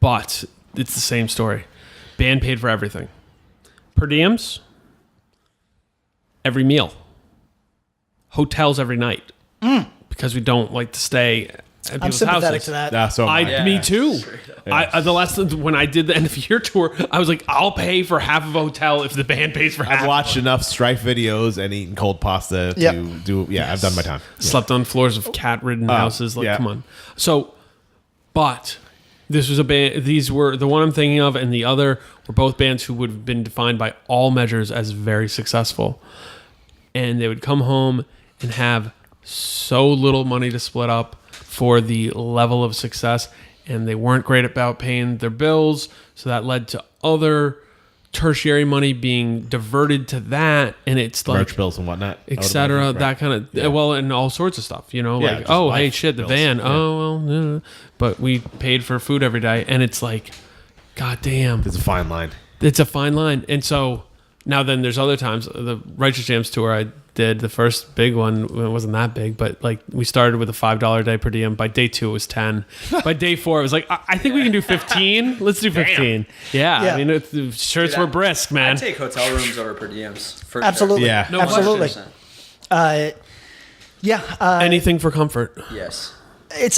but it's the same story. Band paid for everything. Per diems, every meal. Hotels every night because we don't like to stay at I'm people's sympathetic houses. to that. So am I. Me too. The last when I did the end of year tour, I was like, I'll pay for half of a hotel if the band pays for half. I've watched enough Strife videos and eaten cold pasta to Yep. do. Yeah, I've done my time. Slept on floors of cat-ridden houses. Like, yeah. come on. So, but this was a band. These were the one I'm thinking of, and the other were both bands who would have been defined by all measures as very successful. And they would come home and have so little money to split up for the level of success, and they weren't great about paying their bills, so that led to other tertiary money being diverted to that, and it's like Merch bills and whatnot, etc. Right. That kind of well, and all sorts of stuff, Yeah, like just oh life hey shit, the bills. van, Yeah. oh well, yeah. But we paid for food every day, and it's like, god damn, It's a fine line. it's a fine line. And so now then there's other times. The Righteous Jams tour I did, the first big one, it wasn't that big, but like we started with a $5 a day per diem. By day 2 it was 10. By day 4 it was like, I think we can do 15. Let's do 15. Yeah. Yeah. I mean the shirts Dude, were brisk, man. I'd take hotel rooms over per diems. For Absolutely. Yeah. Sure. No, absolutely. 100%. Yeah. Anything for comfort. Yes.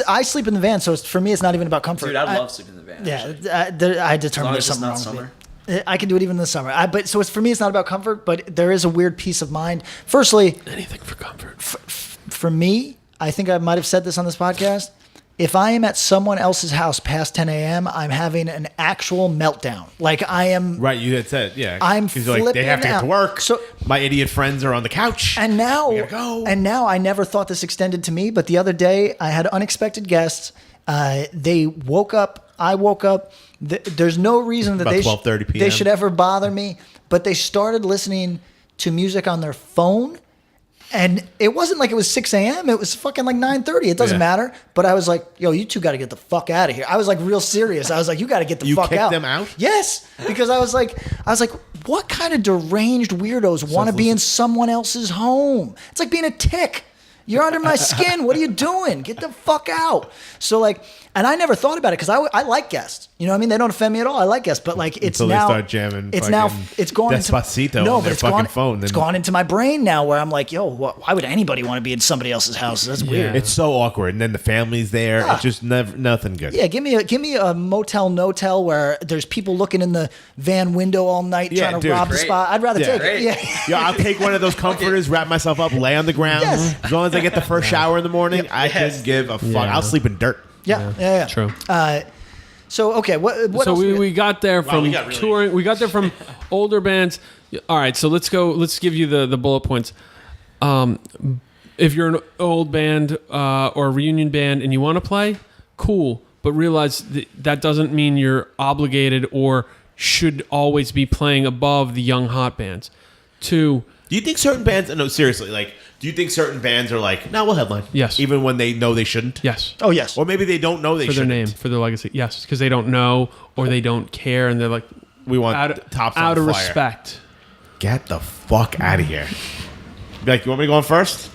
I sleep in the van, so for me, it's not even about comfort. Dude, I love sleeping in the van. actually. Yeah, I determined As there's long as something it's wrong not with me. I can do it even in the summer. But so it's for me, it's not about comfort, but there is a weird peace of mind. Firstly, Anything for comfort. for me, I think I might have said this on this podcast. If I am at someone else's house past 10 a.m., I'm having an actual meltdown. Like I am. Right, you had said, yeah. I'm 'Cause you're like, they have to get to flipping work. out. So- my idiot friends are on the couch. And now, We gotta go. and now, I never thought this extended to me. But the other day, I had unexpected guests. They woke up. I woke up. There's no reason that About they 12:30 p.m. they should ever bother me. But they started listening to music on their phone. And it wasn't like it was 6 a.m. It was fucking like 9:30. It doesn't Yeah. matter. But I was like, yo, you two got to get the fuck out of here. I was like real serious. I was like, you got to get the You fuck kicked out. them out? Yes. Because I was like, what kind of deranged weirdos want to be in someone else's home? It's like being a tick. You're under my skin. What are you doing? Get the fuck out. So like, and I never thought about it because I like guests. You know what I mean? They don't offend me at all. I like guests, but like it's Until they now start jamming It's now fucking it's gone Despacito into, no, on but their it's fucking gone. phone, It's then- gone into my brain now where I'm like, yo, why would anybody want to be in somebody else's house? That's weird. It's so awkward. And then the family's there. Yeah. It's just nothing good. Yeah, give me a motel no-tell where there's people looking in the van window all night Yeah, trying to dude. rob the Great. spot. I'd rather Yeah. take Great. it. Yeah. Yeah, I'll take one of those comforters, wrap myself up, lay on the ground. Yes. As long as I get the first shower in the morning, I Yes. can give a fuck. Yeah. I'll sleep in dirt. Yeah. True. So okay, what So else we got there from we got really- touring. We got there from older bands. All right, so let's go. Let's give you the bullet points. If you're an old band or a reunion band and you want to play, cool. But realize that doesn't mean you're obligated or should always be playing above the young hot bands. Two, Do you think certain bands? No, seriously. Like, do you think certain bands are like, no, we'll headline? Yes. Even when they know they shouldn't. yes. Oh yes. Or maybe they don't know they For their shouldn't. name, for their legacy. Yes, because they don't know or they don't care, and they're like We want out, tops on out the of flyer. respect. Get the fuck out of here. Be like, you want me to go on first?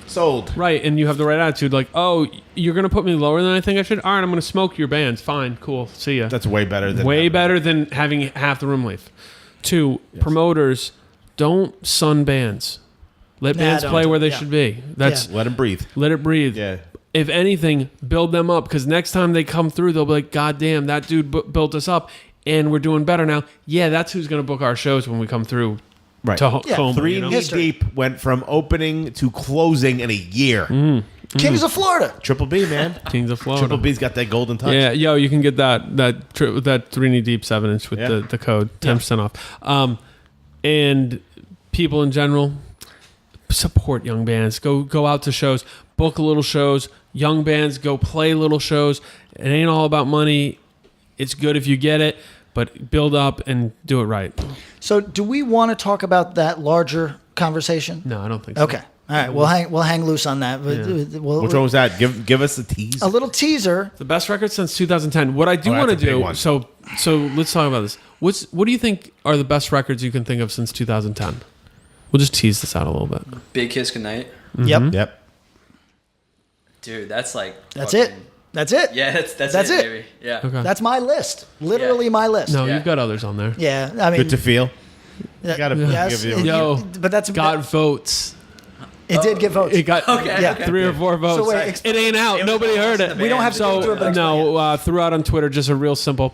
Sold. Right, and you have the right attitude. Like, oh, you're gonna put me lower than I think I should. All right, I'm gonna smoke your bands. Fine, cool. See ya. That's way better than way better than having half the room leave. Two, promoters don't sun bands. Let Nah, bands don't play do where it. they Yeah. should be. That's Let them breathe. let it breathe. Yeah. If anything, build them up because next time they come through, they'll be like, "God damn, that dude built us up, and we're doing better now." Yeah, that's who's gonna book our shows when we come through. Right. To Yeah. Cobain, Three you know? Knee Deep went from opening to closing in a year. Kings of Florida. Triple B, man. Kings of Florida. Triple B's got that golden touch. Yeah, yo, you can get that 3 knee deep 7-inch with Yeah. the code 10% off. And people in general, support young bands. Go out to shows, book little shows. Young bands go play little shows. It ain't all about money. It's good if you get it, but build up and do it right. So do we want to talk about that larger conversation? No, I don't think so. Okay. All right. We'll hang loose on that. We'll, Which one was that? Give us a tease. a little teaser. The best record since 2010. What I do Oh, want to that's a big do, one. so let's talk about this. What do you think are the best records you can think of since 2010? We'll just tease this out a little bit. Big Kiss Goodnight. Yep. Yep. Dude, that's like That's fucking- it. That's it. Yeah, that's That's it, it. baby. Yeah. Okay. That's my list. Literally Yeah. my list. No, Yeah. you've got others on there. Yeah. I mean, Good to feel. that- gotta yes, give you- Yo, but that's got votes. it did get votes. It got Okay, Yeah. okay. 3 or 4 votes. So wait, it ain't out. It was Nobody almost heard in it. the We don't have to band. go through it, but no, threw out on Twitter just a real simple.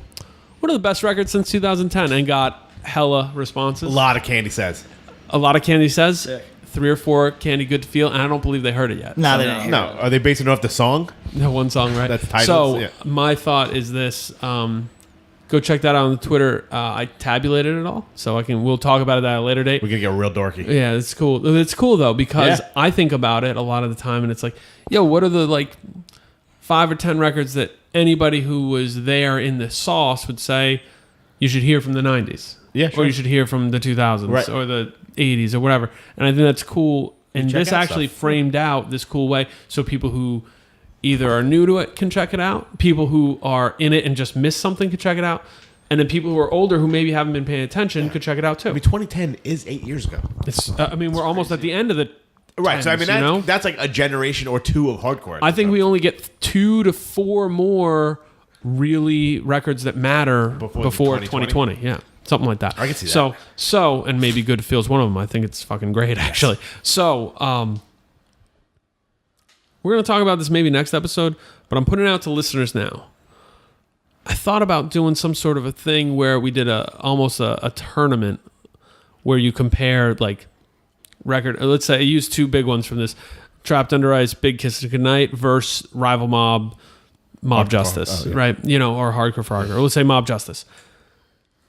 What are the best records since 2010? And got hella responses. A lot of Candy Says. A lot of Candy says. Sick. 3 or 4 Candy Good to Feel, and I don't believe they heard it yet. No, they didn't hear No, are they basing it off the song? No one song, right? That's titles, So yeah. my thought is this: go check that out on Twitter. I tabulated it all, so we'll talk about it at a later date. We're gonna get real dorky. Yeah, it's cool. It's cool though because Yeah. I think about it a lot of the time, and it's like, yo, what are the like 5 or 10 records that anybody who was there in the sauce would say you should hear from the 90s, Yeah, or sure. you should hear from the 2000s Right. or the 80s or whatever. And I think that's cool. And check this out actually stuff. framed out this cool way so people who either are new to it can check it out, people who are in it and just missed something could check it out, and then people who are older who maybe haven't been paying attention could check it out too. I mean, 2010 is 8 years ago. It's I mean, we're almost at the end of the Right. So I mean, 10s, you know? that's like a generation or two of hardcore. I think we only get 2 to 4 more really records that matter before 2020. Yeah, something like that. I can see that. So, and maybe Good Feels one of them. I think it's fucking great, actually. So, We're going to talk about this maybe next episode, but I'm putting it out to listeners now. I thought about doing some sort of a thing where we did almost a tournament where you compare like record. Let's say I use two big ones from this: Trapped Under Ice, Big Kiss of Goodnight versus Rival Mob, Mob Justice, right? You know, or Hardcore for Hardcore. Or let's say Mob Justice.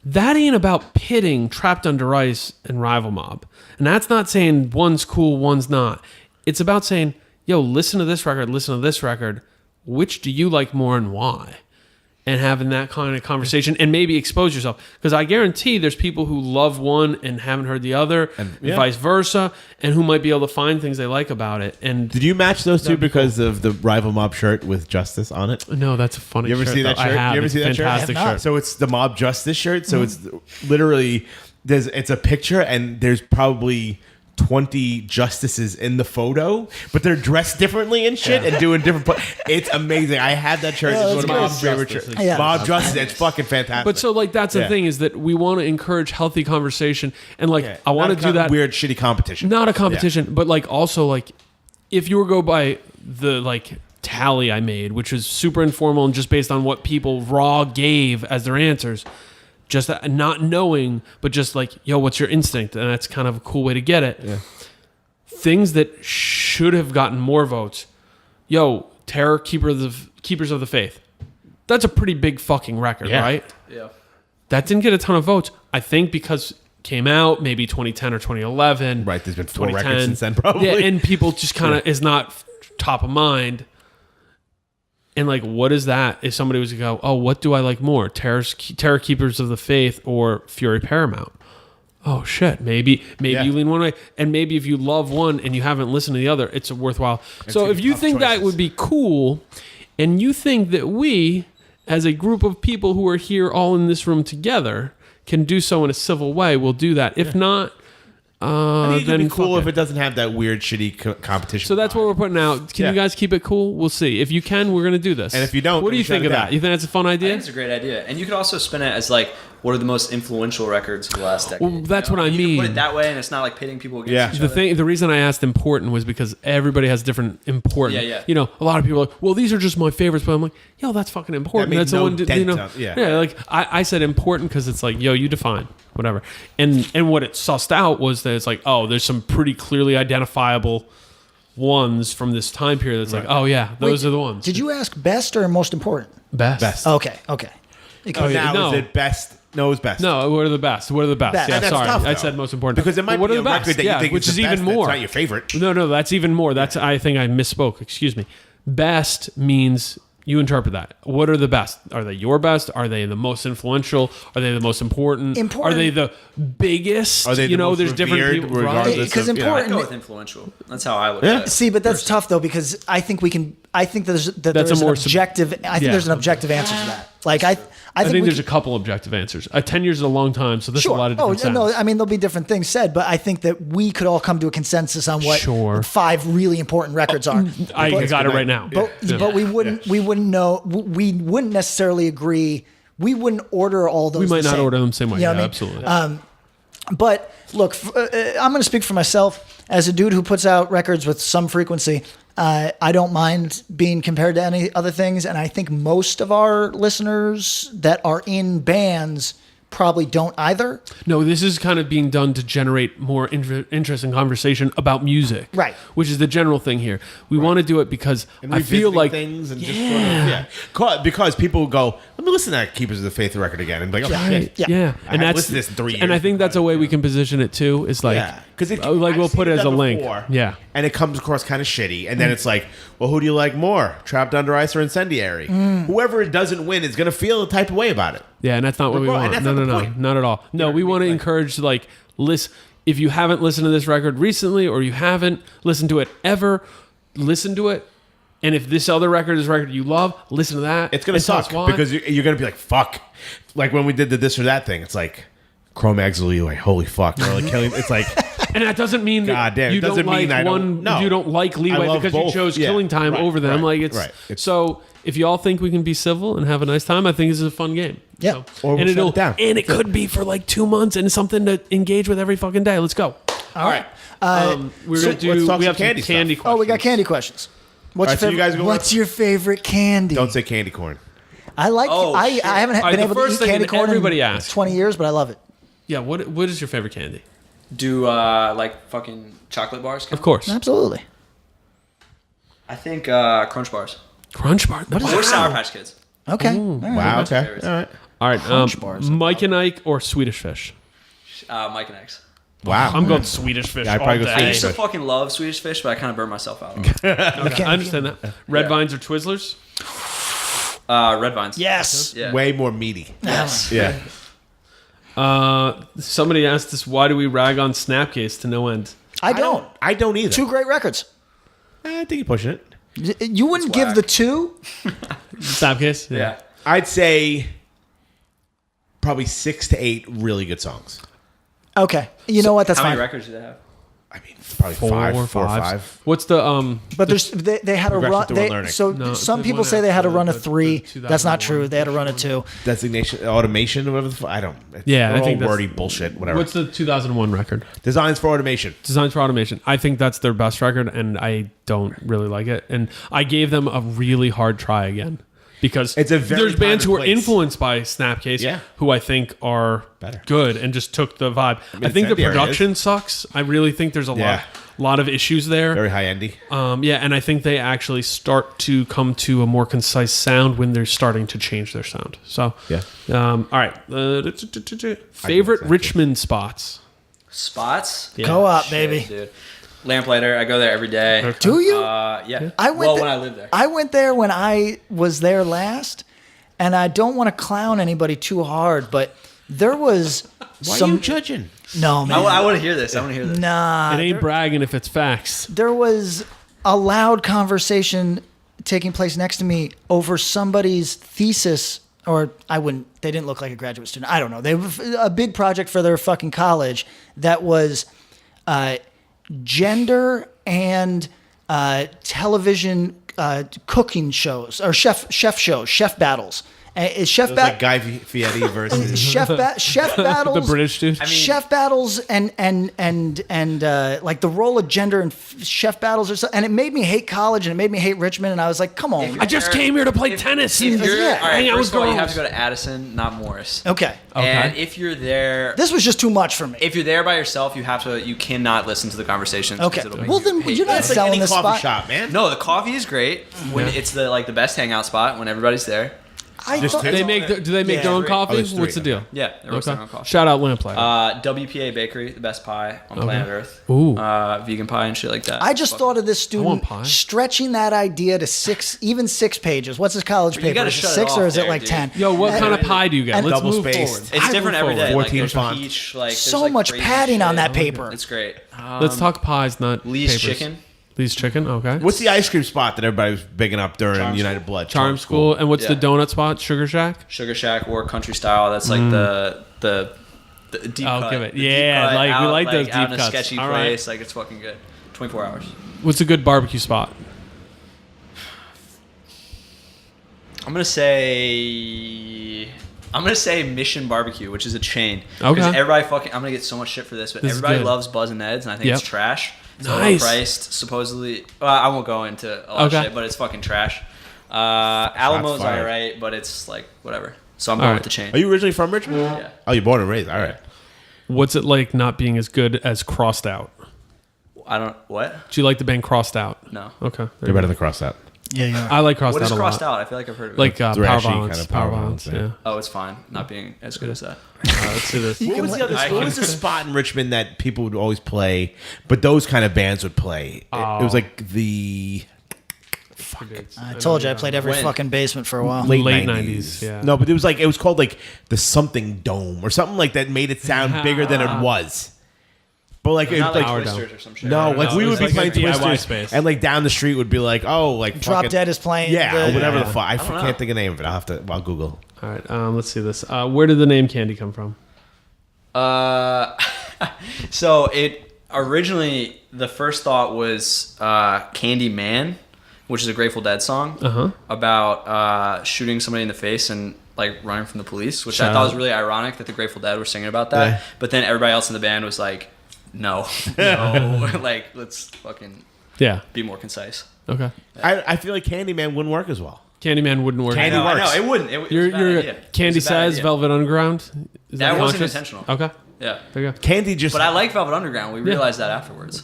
That ain't about pitting Trapped Under Ice and Rival Mob, and that's not saying one's cool, one's not. It's about saying, yo, listen to this record, listen to this record. Which do you like more and why? And having that kind of conversation and maybe expose yourself. Because I guarantee there's people who love one and haven't heard the other, and vice versa, and who might be able to find things they like about it. And did you match those two because of the Rival Mob shirt with Justice on it? No, that's a funny shirt. You ever see that shirt? I have. You ever see that Fantastic shirt? So it's the Mob Justice shirt. So it's literally, it's a picture and there's probably 20 justices in the photo, but they're dressed differently and shit and doing different. It's amazing. I have that shirt. It's one of my favorite shirts. Mob Justice. It's fucking fantastic. But so like that's the thing is that we want to encourage healthy conversation and like I want to do that weird shitty competition. Not a competition, but like also like if you were go by the like tally I made, which was super informal and just based on what people raw gave as their answers. Just not knowing, but just like, yo, what's your instinct? And that's kind of a cool way to get it. Yeah. Things that should have gotten more votes. Yo, Terror, Keepers of the Faith. That's a pretty big fucking record, right? Yeah. That didn't get a ton of votes. I think because it came out maybe 2010 or 2011. Right, there's been 4 records since then probably. Yeah, and people just kind of is not top of mind. And like, what is that? If somebody was to go, oh, what do I like more? Terror Keepers of the Faith or Fury Paramount? Oh shit, maybe you lean one way, and maybe if you love one and you haven't listened to the other, it's a worthwhile. So if you think that would be cool, and you think that we, as a group of people who are here all in this room together, can do so in a civil way, we'll do that. If not. I think it'd be cool if it doesn't have that weird, shitty competition. So that's what we're putting out. Can you guys keep it cool? We'll see. If you can, we're going to do this. And if you don't, what do you think of that? You think that's a fun idea? I think it's a great idea. And you could also spin it as like, what are the most influential records of the last decade? Well, that's what I You mean. can put it that way, and it's not like pitting people against each other. The reason I asked important was because everybody has different important. Yeah. You know, a lot of people are like, well, these are just my favorites, but I'm like, yo, that's fucking important. That That's made the no one. dent You know, on- yeah. Like I said important because it's like, yo, you define whatever. And what it sussed out was that it's like, oh, there's some pretty clearly identifiable ones from this time period. That's like, oh yeah, those are the ones. Did you ask best or most important? Best? Okay. So now no. is it best? No, it's best. No, what are the best? What are the best? Best. Yeah, And that's sorry, tough, I though. said most important Because it might But what be are a the best? record that you think which is is the even best, more. that's not your favorite. No, that's even more. That's I think I misspoke. Excuse me. Best means you interpret that. What are the best? Are they your best? Are they the most influential? Are they the most important? Are they the biggest? Are they the most there's different revered, people. regardless Right? Because of- I important. go with influential. That's how I look at it. See, but that's tough though because I think we can. I think there's That's a an more objective. I think there's an objective answer to that. Like I think we there's can- a couple objective answers. 10 years is a long time, so there's a lot of different sounds. no, I mean there'll be different things said, but I think that we could all come to a consensus on what Sure. 5 really important records are. I got it right now. But we wouldn't know. We wouldn't necessarily agree. We wouldn't order all those. We might the not same. order them the same way. You know Yeah, what I mean? absolutely. But look, I'm going to speak for myself as a dude who puts out records with some frequency. I don't mind being compared to any other things, and I think most of our listeners that are in bands probably don't either. No, this is kind of being done to generate more interesting conversation about music. Right. Which is the general thing here. We want to do it because I feel like things and just sort of, because people go, let me listen to that Keepers of the Faith record again and be like, oh shit. Yeah. And I that's listened to this in 3 years. And I think that's a way we can position it too. Is like, because like we'll put it as a link. Yeah. And it comes across kind of shitty. And then it's like, well, who do you like more? Trapped Under Ice or Incendiary? Whoever doesn't win is going to feel the type of way about it. Yeah, and that's not what we want. No, not at all. No, we want to encourage like listen. If you haven't listened to this record recently, or you haven't listened to it ever, listen to it. And if this other record is a record you love, listen to that. It's going to suck because you're going to be like, fuck. Like when we did the this or that thing, it's like Cro-Mags like, holy fuck. Or like killing. It's like. And that doesn't mean that God damn, you it doesn't don't mean like I one. don't- no. You don't like I Leeway love because you both. chose Yeah, Killing Time right, over them. right, Like it's right. It's- so. If you all think we can be civil and have a nice time, I think this is a fun game. Yeah. So, Or we'll and shut it down. And it could be for like 2 months and something to engage with every fucking day. Let's go. All right. We're So gonna do. let's talk We some have some candy candy stuff. questions. Oh, we got candy questions. What's, All right, so you guys go what's your favorite candy? Don't say candy corn. I like. Oh, I shit. haven't All right, been the able to first eat thing candy that corn everybody in asks. 20 years, but I love it. Yeah, what is your favorite candy? Do like fucking chocolate bars? Count? Of course. Absolutely. I think Crunch bars. Crunch Bar. Or Sour Patch Kids. Okay. All right. Wow. That's my Okay. favorites. All right. All right, Crunch Bars. Mike and Ike or Swedish Fish? Mike and X. Wow. I'm going Swedish Fish Yeah, I'd all probably go day. I used to Fish. fucking love Swedish Fish, but I kind of burned myself out. Okay, I understand that. Red Vines or Twizzlers? Red Vines. Yes. Yeah. Way more meaty. Yes. Yeah. Somebody asked us, why do we rag on Snapcase to no end? I don't. I don't either. Two great records. I think you're pushing it. You wouldn't It's give whack. the two? Snapcase? Yeah. I'd say probably 6 to 8 really good songs. Okay. You know what? That's How many fine. records do they have? I mean, probably Four four or five. five. What's the But there's they had a Progression run. through learning. So No, some the people one say they had a after run the of 3. 2001 That's not true. They had a run of 2. Designation, automation, whatever the fuck. I don't. Yeah, they're I think all that's- wordy bullshit. Whatever. what's the 2001 record? Designs for automation? Designs for Automation. I think that's their best record, and I don't really like it. And I gave them a really hard try again because It's a very there's bands time who and are place. influenced by Snapcase, Yeah. who I think are Better. good and just took the vibe. I think the incendiary production sucks. I really think there's a Yeah. lot of issues there. Very high endy. Yeah, and I think they actually start to come to a more concise sound when they're starting to change their sound. So, Yeah. all right. Favorite Snapcase. Richmond spots? Spots? Yeah. Go up, Shit, baby. dude. Lamplighter. I go there every day. Do you? Yeah. I went well, there- when I lived there. I went there when I was there last, and I don't want to clown anybody too hard, but there was Why some. are you judging? No, man. I want to hear this. I want to hear this. Nah. It ain't bragging if it's facts. There was a loud conversation taking place next to me over somebody's thesis, or they didn't look like a graduate student. I don't know. They were a big project for their fucking college that was gender and television cooking shows or chef shows, chef battles. Is chef It was like Guy Fieri versus. chef battles, The British dude. chef battles, and like the role of gender in chef battles or something. And it made me hate college, and it made me hate Richmond. And I was like, come on. I just came here to play tennis. If you're, Yeah. all right, hang out first with of all, you have girls. to go to Addison, not Morris. Okay. And if you're there, This was just too much for me. if you're there by yourself, you cannot listen to the conversations. 'cause Okay. it'll make Well, you then hate you're not it. It's like selling any the coffee spot. shop, man. No, the coffee is great when it's the best hangout spot when everybody's there. I Just thought, take- do they make Yeah. their own Great. coffee? Oh, there's What's the three, deal? okay. Yeah, they roast Okay. their own coffee. Shout out Lamplighter. WPA Bakery, the best pie on planet Earth. Ooh. Vegan pie and shit like that. I just thought of this student want pie. stretching that idea to 6 pages. What's his college you paper? gotta Is it shut it 6 or off is it there, like dude. 10? Yo, what kind of pie do you get? and Let's double move spaced. forward. It's I different move every day. forward. 14 there's font. peach, like, there's, So like, much crazy padding on shit. that paper. It's great. Let's talk pies, not Lee's papers. Chicken. Lee's Chicken, okay. What's the ice cream spot that everybody was bigging up during Charm United School. Blood? Charm School. And what's the Yeah. donut spot? Sugar Shack? Sugar Shack or Country Style. That's like the deep I'll cut. give it. The deep Yeah, cut like, we out, like those out deep in cuts. a sketchy All right. place. Like, it's fucking good. 24 hours. What's a good barbecue spot? I'm gonna say Mission Barbecue, which is a chain. Okay. Because everybody fucking, I'm gonna get so much shit for this, but This is everybody good. loves Buzz and Ed's, and I think Yep. it's trash. It's Nice. overpriced, supposedly. Well, I won't go into a lot Okay. of shit, but it's fucking trash. Alamo's fired. alright, but it's like whatever. So I'm All going right. with the chain. Are you originally from Richmond? Yeah. Oh, you're born and raised. All right. What's it like not being as good as Crossed Out? I don't. What? Do you like the band Crossed Out? No. Okay. You're better than cross out. Yeah, yeah. I like Crossed What Out is a crossed lot. out? I feel like I've heard of it. Like Power Thrashy Violence. kind of Power Power Violence, Violence, yeah. Oh, it's fine. Not being as good as that. Let's do this. What was the other? I What can- was the spot in Richmond that people would always play, but those kind of bands would play? It was like the I told you I played every When? fucking basement for a while. late Late 90s. 90s, yeah. No, but it was called like the something dome or something like that. Made it sound bigger than it was. But like, it, Not like like Twisters or some shit. no, right? like No, we it would was be like playing a DIY Twisters, space. and like down the street would be like, oh, like Drop fucking- Dead is playing. yeah, the- whatever the yeah. fuck. I don't know. can't think of the name of it. I'll Google. All right. Let's see this. Where did the name Candy come from? So it originally, the first thought was Candy Man, which is a Grateful Dead song about shooting somebody in the face and like running from the police, which I Shout thought out. was really ironic that the Grateful Dead were singing about that. Yeah. But then everybody else in the band was like, no, no, like let's fucking Yeah. be more concise. Okay. I feel like Candyman wouldn't work as well. Candyman wouldn't work. Candy I know, works. it wouldn't. It was a You're bad idea. Candy It was a bad Says idea. Velvet Underground. Is That wasn't conscious? intentional. Okay. Yeah. There you go. Candy just But I like Velvet Underground. We realized that afterwards.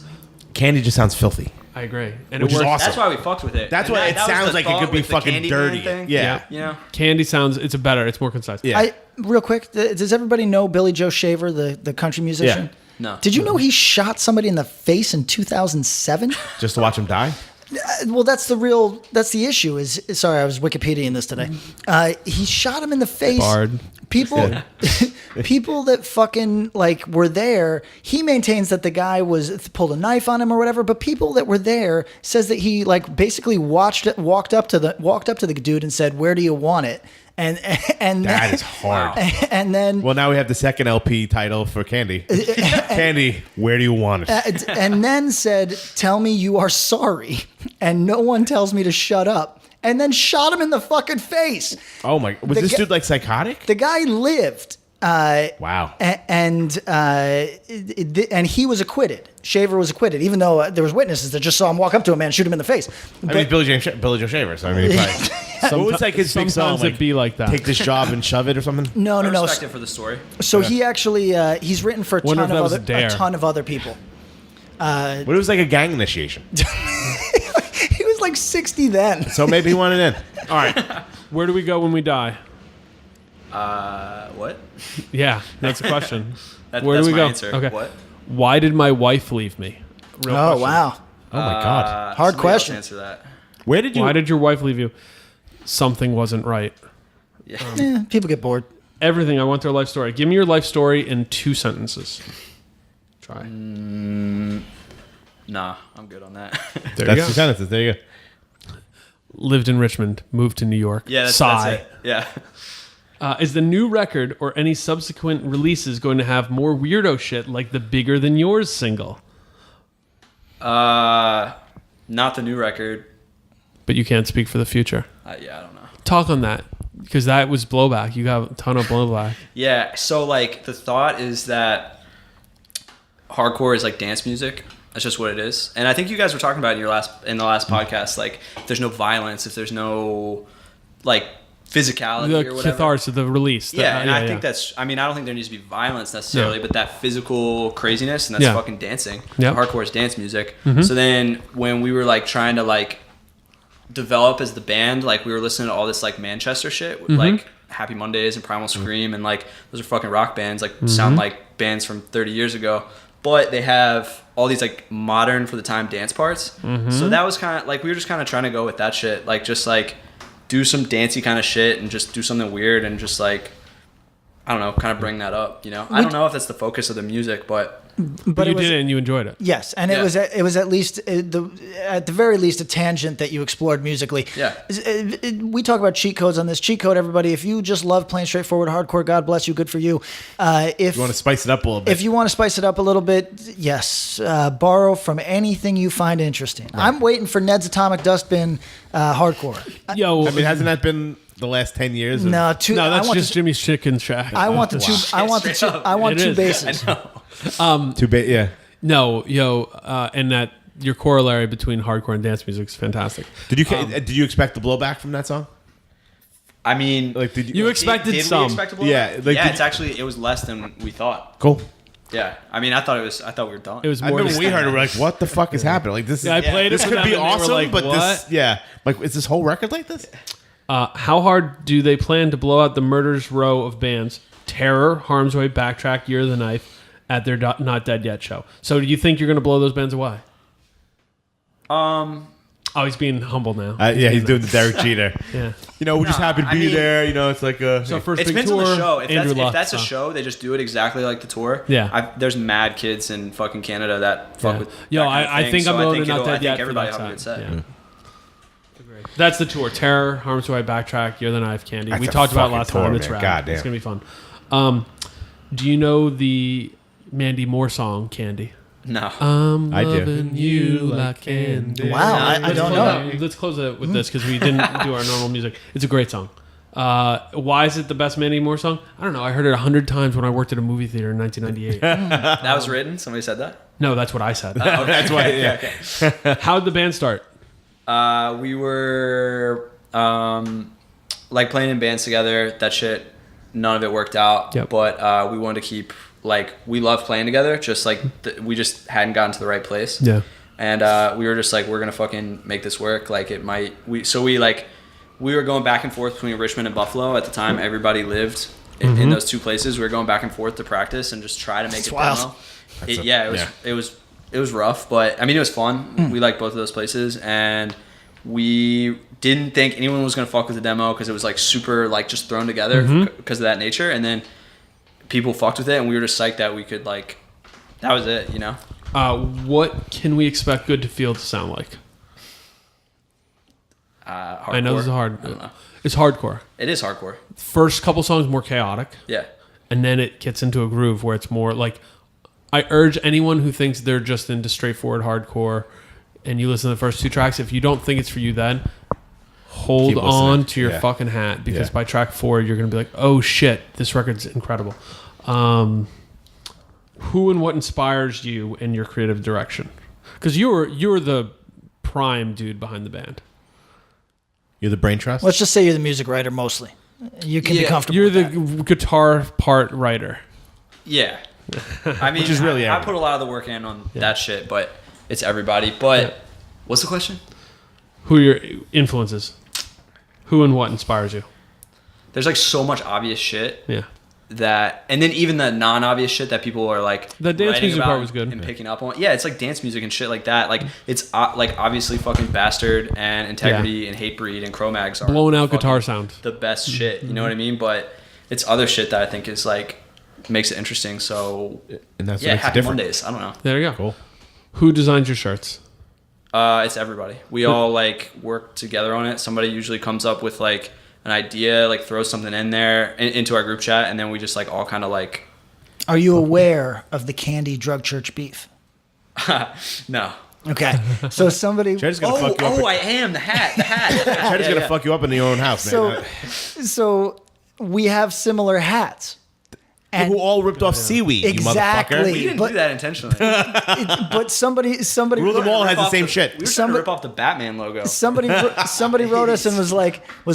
Candy just sounds filthy. I agree. And Which it is works. awesome. That's why we fucked with it. That's And why it that was sounds the like it thought could be with the fucking Candyman dirty. thing. Yeah. You know? Candy sounds. It's more concise. Yeah. Real quick, does everybody know Billy Joe Shaver, the country musician? Yeah. No. Did you know he shot somebody in the face in 2007? Just to watch him die. Well, that's the issue. Sorry, I was Wikipediaing this today. He shot him in the face. Bard. People that fucking like were there. He maintains that the guy pulled a knife on him or whatever. But people that were there says that he like basically walked up to the dude and said, "Where do you want it?" And That is hard. And then Well, now we have the second LP title for Candy. Candy, where do you want it? and then said, "Tell me you are sorry," and no one tells me to shut up. And then shot him in the fucking face. Oh my! Was this dude like psychotic? The guy lived. Wow. And he was acquitted. Shaver was acquitted, even though there was witnesses that just saw him walk up to a man and shoot him in the face. I mean, Billy Joe Shaver. So I mean, he probably, what was like his big song? Sometimes it be like that. Take this job and shove it or something. No. I respect it for the story. So he actually he's written for Wonder if that was a dare. a ton of other people. But it was like a gang initiation. He was like 60 then. So maybe he wanted in. All right. Where do we go when we die? What? Yeah, that's a question. That's Where do we my go? answer. Okay. What? Why did my wife leave me? Real Oh, question. wow. Oh my god. Hard Somebody question. else answer that. Where did you? Why did your wife leave you? Something wasn't right. People get bored. Everything. I want their life story. Give me your life story in 2 sentences. Try. Nah, I'm good on that. There That's you go. 2 sentences. There you go. Lived in Richmond. Moved to New York. Yeah, that's Sigh. it. Yeah. Is the new record or any subsequent releases going to have more weirdo shit like the Bigger Than Yours single? Not the new record. But you can't speak for the future. Yeah, I don't know. Talk on that, because that was blowback. You got a ton of blowback. Yeah, so like the thought is that hardcore is like dance music. That's just what it is. And I think you guys were talking about in the last podcast, like if there's no violence, if there's no like physicality The or whatever. catharsis of the release. Yeah, and I yeah. think that's. I mean, I don't think there needs to be violence necessarily, Yeah. but that physical craziness and that's Yeah. fucking dancing. Yeah. Hardcore is dance music. So then when we were like trying to like develop as the band, like we were listening to all this like Manchester shit, like Happy Mondays and Primal Scream, and like those are fucking rock bands, like sound like bands from 30 years ago, but they have all these like modern for the time dance parts. So that was kind of like we were just kind of trying to go with that shit, like just like do some dancey kind of shit and just do something weird and just like I don't know, kind of bring that up, you know. I don't know if that's the focus of the music, but But it you was, did it and you enjoyed it. Yes, and Yeah. it was at least at the very least a tangent that you explored musically. Yeah. We talk about cheat codes on this. Cheat code, everybody. If you just love plain straightforward hardcore, God bless you. Good for you. If You want to spice it up a little bit? if you want to spice it up a little bit, yes, borrow from anything you find interesting. I'm waiting for Ned's Atomic Dustbin hardcore. Yo, I mean, hasn't that been the last 10 years? No, no, I that's want just the, Jimmy's Chicken Shack. I want the two. I want the two. I want It two is. bases. Too big, yeah. No, and that your corollary between hardcore and dance music is fantastic. Did you expect the blowback from that song? I mean, Like, did You expected did some. we expect a blowback? Yeah, like, yeah, did it's you- actually it was less than we thought. Cool. Yeah, I mean, I thought we were done. It was I more. remember the- we heard it. We're like, what the fuck is happening? Like, this is Yeah, I played it this for could them be and they were awesome, like, but what? this, yeah, like, is this whole record like this? How hard do they plan to blow out the murderers row of bands? Terror, Harm's Way, Backtrack, Year of the Knife at their Not Dead Yet show. So do you think you're going to blow those bands away? Oh, he's being humble now. Yeah, he's doing the Derek Jeter. Yeah. You know, we just happen to I be mean- there. You know, it's like a. So first It big depends tour. on the show. If Andrew Luck, that's a so. show, they just do it exactly like the tour. Yeah. There's mad kids in fucking Canada that fuck Yeah. with. Yo, that kind of I thing, think so I'm going to it'll- Not I Dead think Yet for everybody that will have a side. good set. Yeah. That's the tour. Terror, Harm's Way, Backtrack, Year of the Knife, Candy. That's we a talked about fucking last tour, time. It's man. rad. Goddamn. It's going to be fun. Do you know the Mandy Moore song, Candy? No. I do. Loving you like candy. Wow, I don't know. Let's close it with this because we didn't do our normal music. It's a great song. Why is it the best Mandy Moore song? I don't know. I heard it 100 times when I worked at a movie theater in 1998. That was written. Somebody said that. No, that's what I said. Okay. That's why. Yeah. How did the band start? We were like playing in bands together. That shit, none of it worked out. Yep. But we wanted to keep like we love playing together. Just like we just hadn't gotten to the right place. Yeah. And we were just like, we're gonna fucking make this work. Like it might. We were going back and forth between Richmond and Buffalo at the time. Everybody lived in those two places. We were going back and forth to practice and just try to make it demo. It was rough, but I mean, it was fun. We liked both of those places, and we didn't think anyone was gonna fuck with the demo because it was like super like just thrown together because of that nature. And then people fucked with it, and we were just psyched that we could like. That was it, you know. What can we expect Good to Feel to sound like? I know this is hard. I don't know. It's hardcore. It is hardcore. First couple songs more chaotic. Yeah. And then it gets into a groove where it's more like, I urge anyone who thinks they're just into straightforward hardcore and you listen to the first two tracks, if you don't think it's for you then, hold on to your fucking hat because by track 4 you're going to be like, oh shit, this record's incredible. Who and what inspires you in your creative direction? Because you're the prime dude behind the band. You're the brain trust? Let's just say you're the music writer mostly. You can be comfortable You're with the that. guitar part writer. Yeah. I mean, Which is really I put a lot of the work in on that shit, but it's everybody. But what's the question? Who are your influences? Who and what inspires you? There's like so much obvious shit Yeah. that, and then even the non-obvious shit that people are like The dance writing music about part was good. and picking up on. Yeah, it's like dance music and shit like that. Like it's like obviously fucking Bastard and Integrity and Hatebreed and Cro-Mags are Blown out fucking guitar sound. the best shit. You know what I mean? But it's other shit that I think is like makes it interesting. So And that's what yeah, makes it Happy different. Mondays. I don't know. There you go. Cool. Who designs your shirts? It's everybody. We all like work together on it. Somebody usually comes up with like an idea, like throws something in there into our group chat, and then we just like all kind of like. Are you aware of the Candy Drug Church beef? No. Okay, so somebody. Cheddar's gonna fuck you up. I am the hat. Cheddar's gonna fuck you up in your own house, man. So we have similar hats. Who all ripped off seaweed, Exactly. you We motherfucker. didn't do that intentionally. But somebody Rule them all has the same We shit. were trying to Somebody- rip off the Batman logo. somebody wrote us and was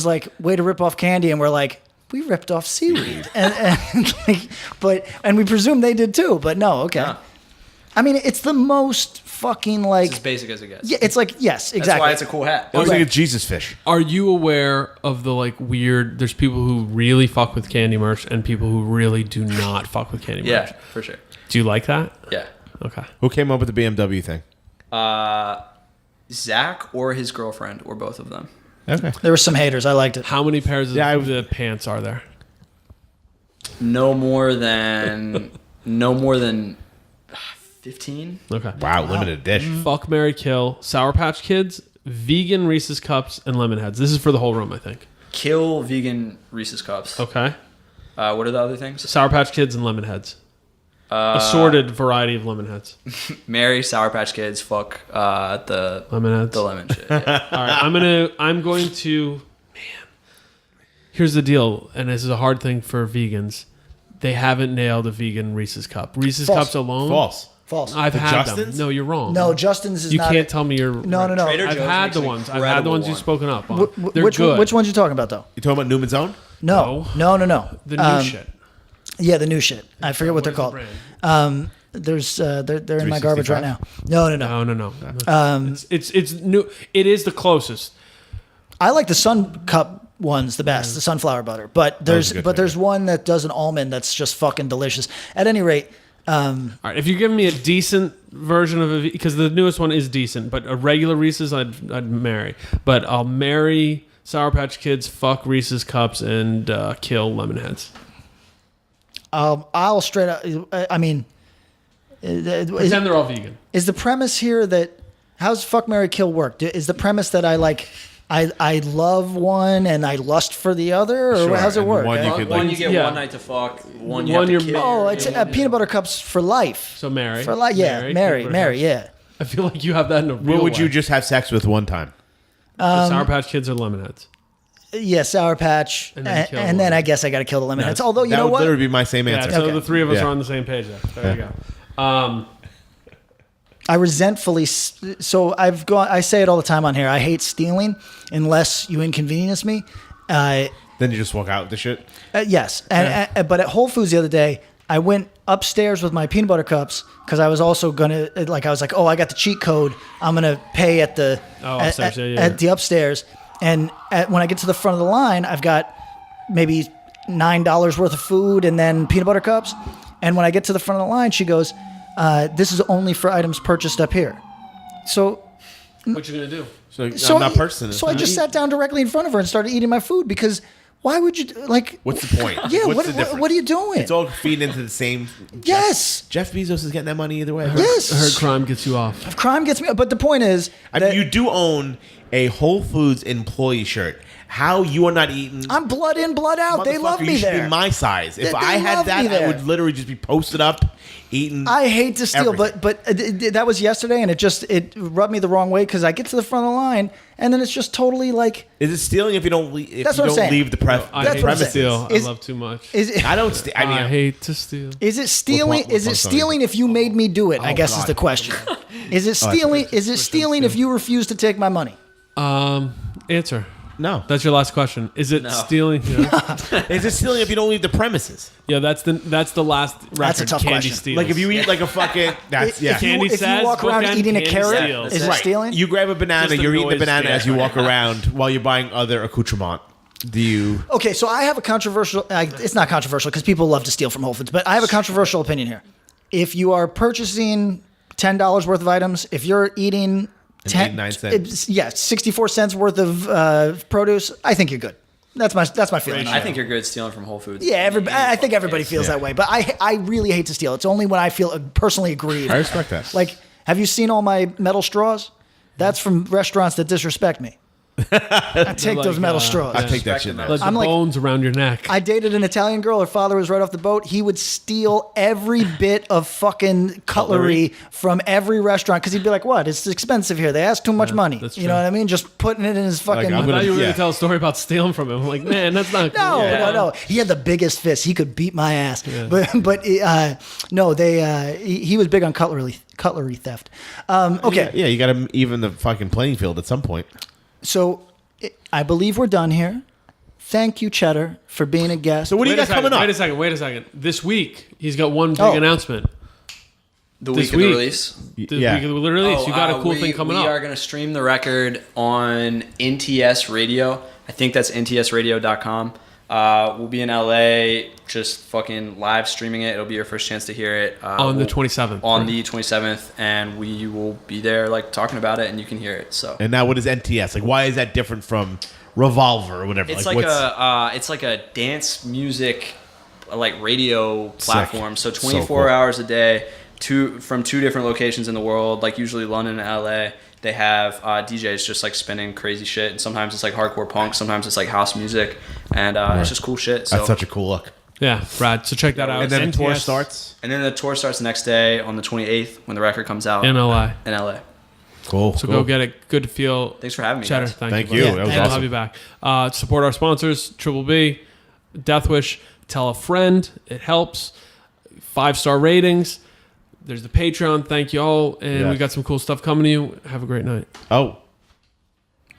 like, way to rip off Candy, and we're like, we ripped off seaweed, and we presume they did too, but no, okay. Yeah. I mean, it's the most fucking like, It's as basic as it gets. yeah, it's like yes, exactly. That's why it's a cool hat. It looks Right. like a Jesus fish. Are you aware of the like weird? There's people who really fuck with candy merch and people who really do not fuck with candy merch. Yeah, for sure. Do you like that? Yeah. Okay. Who came up with the BMW thing? Zach or his girlfriend or both of them. Okay. There were some haters. I liked it. How many pairs of Yeah, the pants are there? No more than 15. Okay. Wow, limited edition. Fuck, marry, kill. Sour Patch Kids, vegan Reese's Cups, and lemon heads. This is for the whole room, I think. Kill vegan Reese's Cups. Okay. What are the other things? Sour Patch Kids and lemon heads. Assorted variety of lemon heads. Marry Sour Patch Kids. Fuck the Lemon heads. the lemon shit. Yeah. All right, I'm going to, man. Here's the deal, and this is a hard thing for vegans. They haven't nailed a vegan Reese's Cup. Reese's False. Cups alone. False. False. I've The had Justin's? them. No, you're wrong. No, Justin's is You not. can't tell me you're. No, no, no. Trader I've Joe's had makes the an ones. I've had the incredible ones you've one. spoken up on. They're Which good. which ones you talking about though? You talking about Newman's Own? No. The new shit. Yeah, the new shit. I forget what they're What called. is the They're in my garbage right now. No. No. It's new. It is the closest. I like the Sun Cup ones the best, the sunflower butter. But there's a good there's one that does an almond that's just fucking delicious. At any rate, All right, if you're giving me a decent version of it, because the newest one is decent, but a regular Reese's I'd marry. But I'll marry Sour Patch Kids, fuck Reese's Cups, and kill lemon heads. I'll straight up. I mean, Pretend they're all vegan. is the premise here that how's fuck Mary Kill work? Is the premise that I love one and I lust for the other, or Sure, how's it and work? one you eh? could, One like- you get Yeah. one night to fuck. One you One have to you're kill. Oh, it's peanut butter cups for life. So marry. For life, yeah, Mary, yeah. I feel like you have that in a real What would you way. just have sex with one time? The Sour Patch Kids or lemon heads? Yeah, Sour Patch, And and then then, kill I guess I got to kill the lemon heads. Although you That know would what, literally be my same Yeah, answer. so Okay. the three of us Yeah. are on the same page there. There you go. I resentfully. So I've gone. I say it all the time on here. I hate stealing unless you inconvenience me. Then you just walk out with the shit. Yes, but at Whole Foods the other day, I went upstairs with my peanut butter cups because I was also gonna I was like, oh, I got the cheat code. I'm gonna pay at the upstairs, at the upstairs, and when I get to the front of the line, I've got maybe $9 worth of food and then peanut butter cups. And when I get to the front of the line, she goes, "This is only for items purchased up here." So. What you gonna do? So I'm not purchasing this. So I just sat down directly in front of her and started eating my food because why would you like? What's the point? Yeah, What's the difference? what are you doing? It's all feeding into the same. Yes. Jeff Bezos is getting that money either way. Yes. I heard crime gets you off. Crime gets me, but the point is, I mean, you do own a Whole Foods employee shirt. How you are not eating? I'm blood in, blood out. They love Motherfucker, me you should there. be my size. If They I had love that, me there. I would literally just be posted up, eating. I hate to steal, everything. but that was yesterday, and it rubbed me the wrong way because I get to the front of the line, and then it's just totally like. Is it stealing if you don't leave? If That's you what I'm don't saying. leave the I That's hate what I'm to saying. steal. Is- I love too much. I don't steal. I mean, I hate to steal. Is it stealing? What Is it song? stealing if you made me do it? I Oh, guess is God. the question. Is it stealing? good. Is it stealing if you refuse to take my money? Answer. no. That's your last question. Is it stealing? Yeah. Is it stealing if you don't leave the premises? Yeah, that's the last record. That's a tough Candy question. steals. Like if you eat like a fucking. That's yeah. If you, Candy if you says, walk around bookend, eating a candy carrot, steals. is it Right. stealing? You grab a banana, Just the you're eating the noise banana as you stealing. walk around while you're buying other accoutrement. Do you? Okay, so I have a controversial. It's not controversial because people love to steal from Whole Foods, but I have a controversial opinion here. If you are purchasing $10 worth of items, if you're eating 89 cents. 64 cents worth of produce, I think you're good. That's my feeling. on I it. think you're good stealing from Whole Foods. Yeah, I think everybody feels that way, but I really hate to steal. It's only when I feel personally aggrieved. I respect that. Like, have you seen all my metal straws? That's from restaurants that disrespect me. I take Like, those metal uh, straws. I take that shit now. Like the I'm like- bones around your neck. I dated an Italian girl. Her father was right off the boat. He would steal every bit of fucking cutlery from every restaurant because he'd be like, "What? It's expensive here. They ask too much money." that's You true. know what I mean? Just putting it in his fucking. I'm I gonna- thought you were yeah. going to tell a story about stealing from him. I'm like, man, that's not cool. No. He had the biggest fist. He could beat my ass. But no, he was big on cutlery theft. Okay, Yeah, you got to even the fucking playing field at some point. so I believe we're done here. Thank you, Cheddar, for being a guest. So what do you got coming up? Wait a second. This week, he's got one big Oh. announcement. The This week of the week. release. The Yeah. week of the release. You got a cool thing coming we up. are going to stream the record on NTS Radio. I think that's ntsradio.com. We'll be in LA, just fucking live streaming it. It'll be your first chance to hear it On the 27th. On the 27th, and we will be there, like talking about it, and you can hear it. So And now, what is NTS? Like, why is that different from Revolver or whatever? it's what's- it's like a dance music like radio platform. So So 24 cool. hours a day, from two different locations in the world, like usually London and LA. They have DJs just like spinning crazy shit, and sometimes it's like hardcore punk, sometimes it's like house music, and it's just cool shit. So That's such a cool look. Yeah, Brad. So check that out. And then the tour NTS starts. and then the tour starts the next day on the 28th when the record comes out in LA. in LA. Cool. So go get it. Good to feel. Thanks for having me, Cheddar. guys. Thank buddy. you. Yeah, That was and We'll awesome. have you back. Support our sponsors: Triple B, Deathwish. Tell a friend. It helps. 5-star ratings. There's the Patreon. Thank you all, and Yeah. we got some cool stuff coming to you. Have a great night. Oh,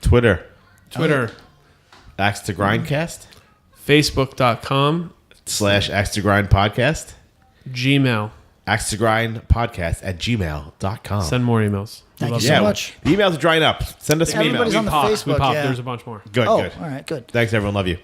Twitter. Twitter, Axe to Grindcast Facebook.com, / Axe to Grind Podcast. Gmail. Axe to Grind Podcast at gmail.com. Send more emails. We Thank love you so them. much. The emails are drying up. Send us some Everybody's emails. on the We Facebook. popped. Yeah. There's a bunch more. Good, Oh, good. all right, good. Thanks, everyone. Love you.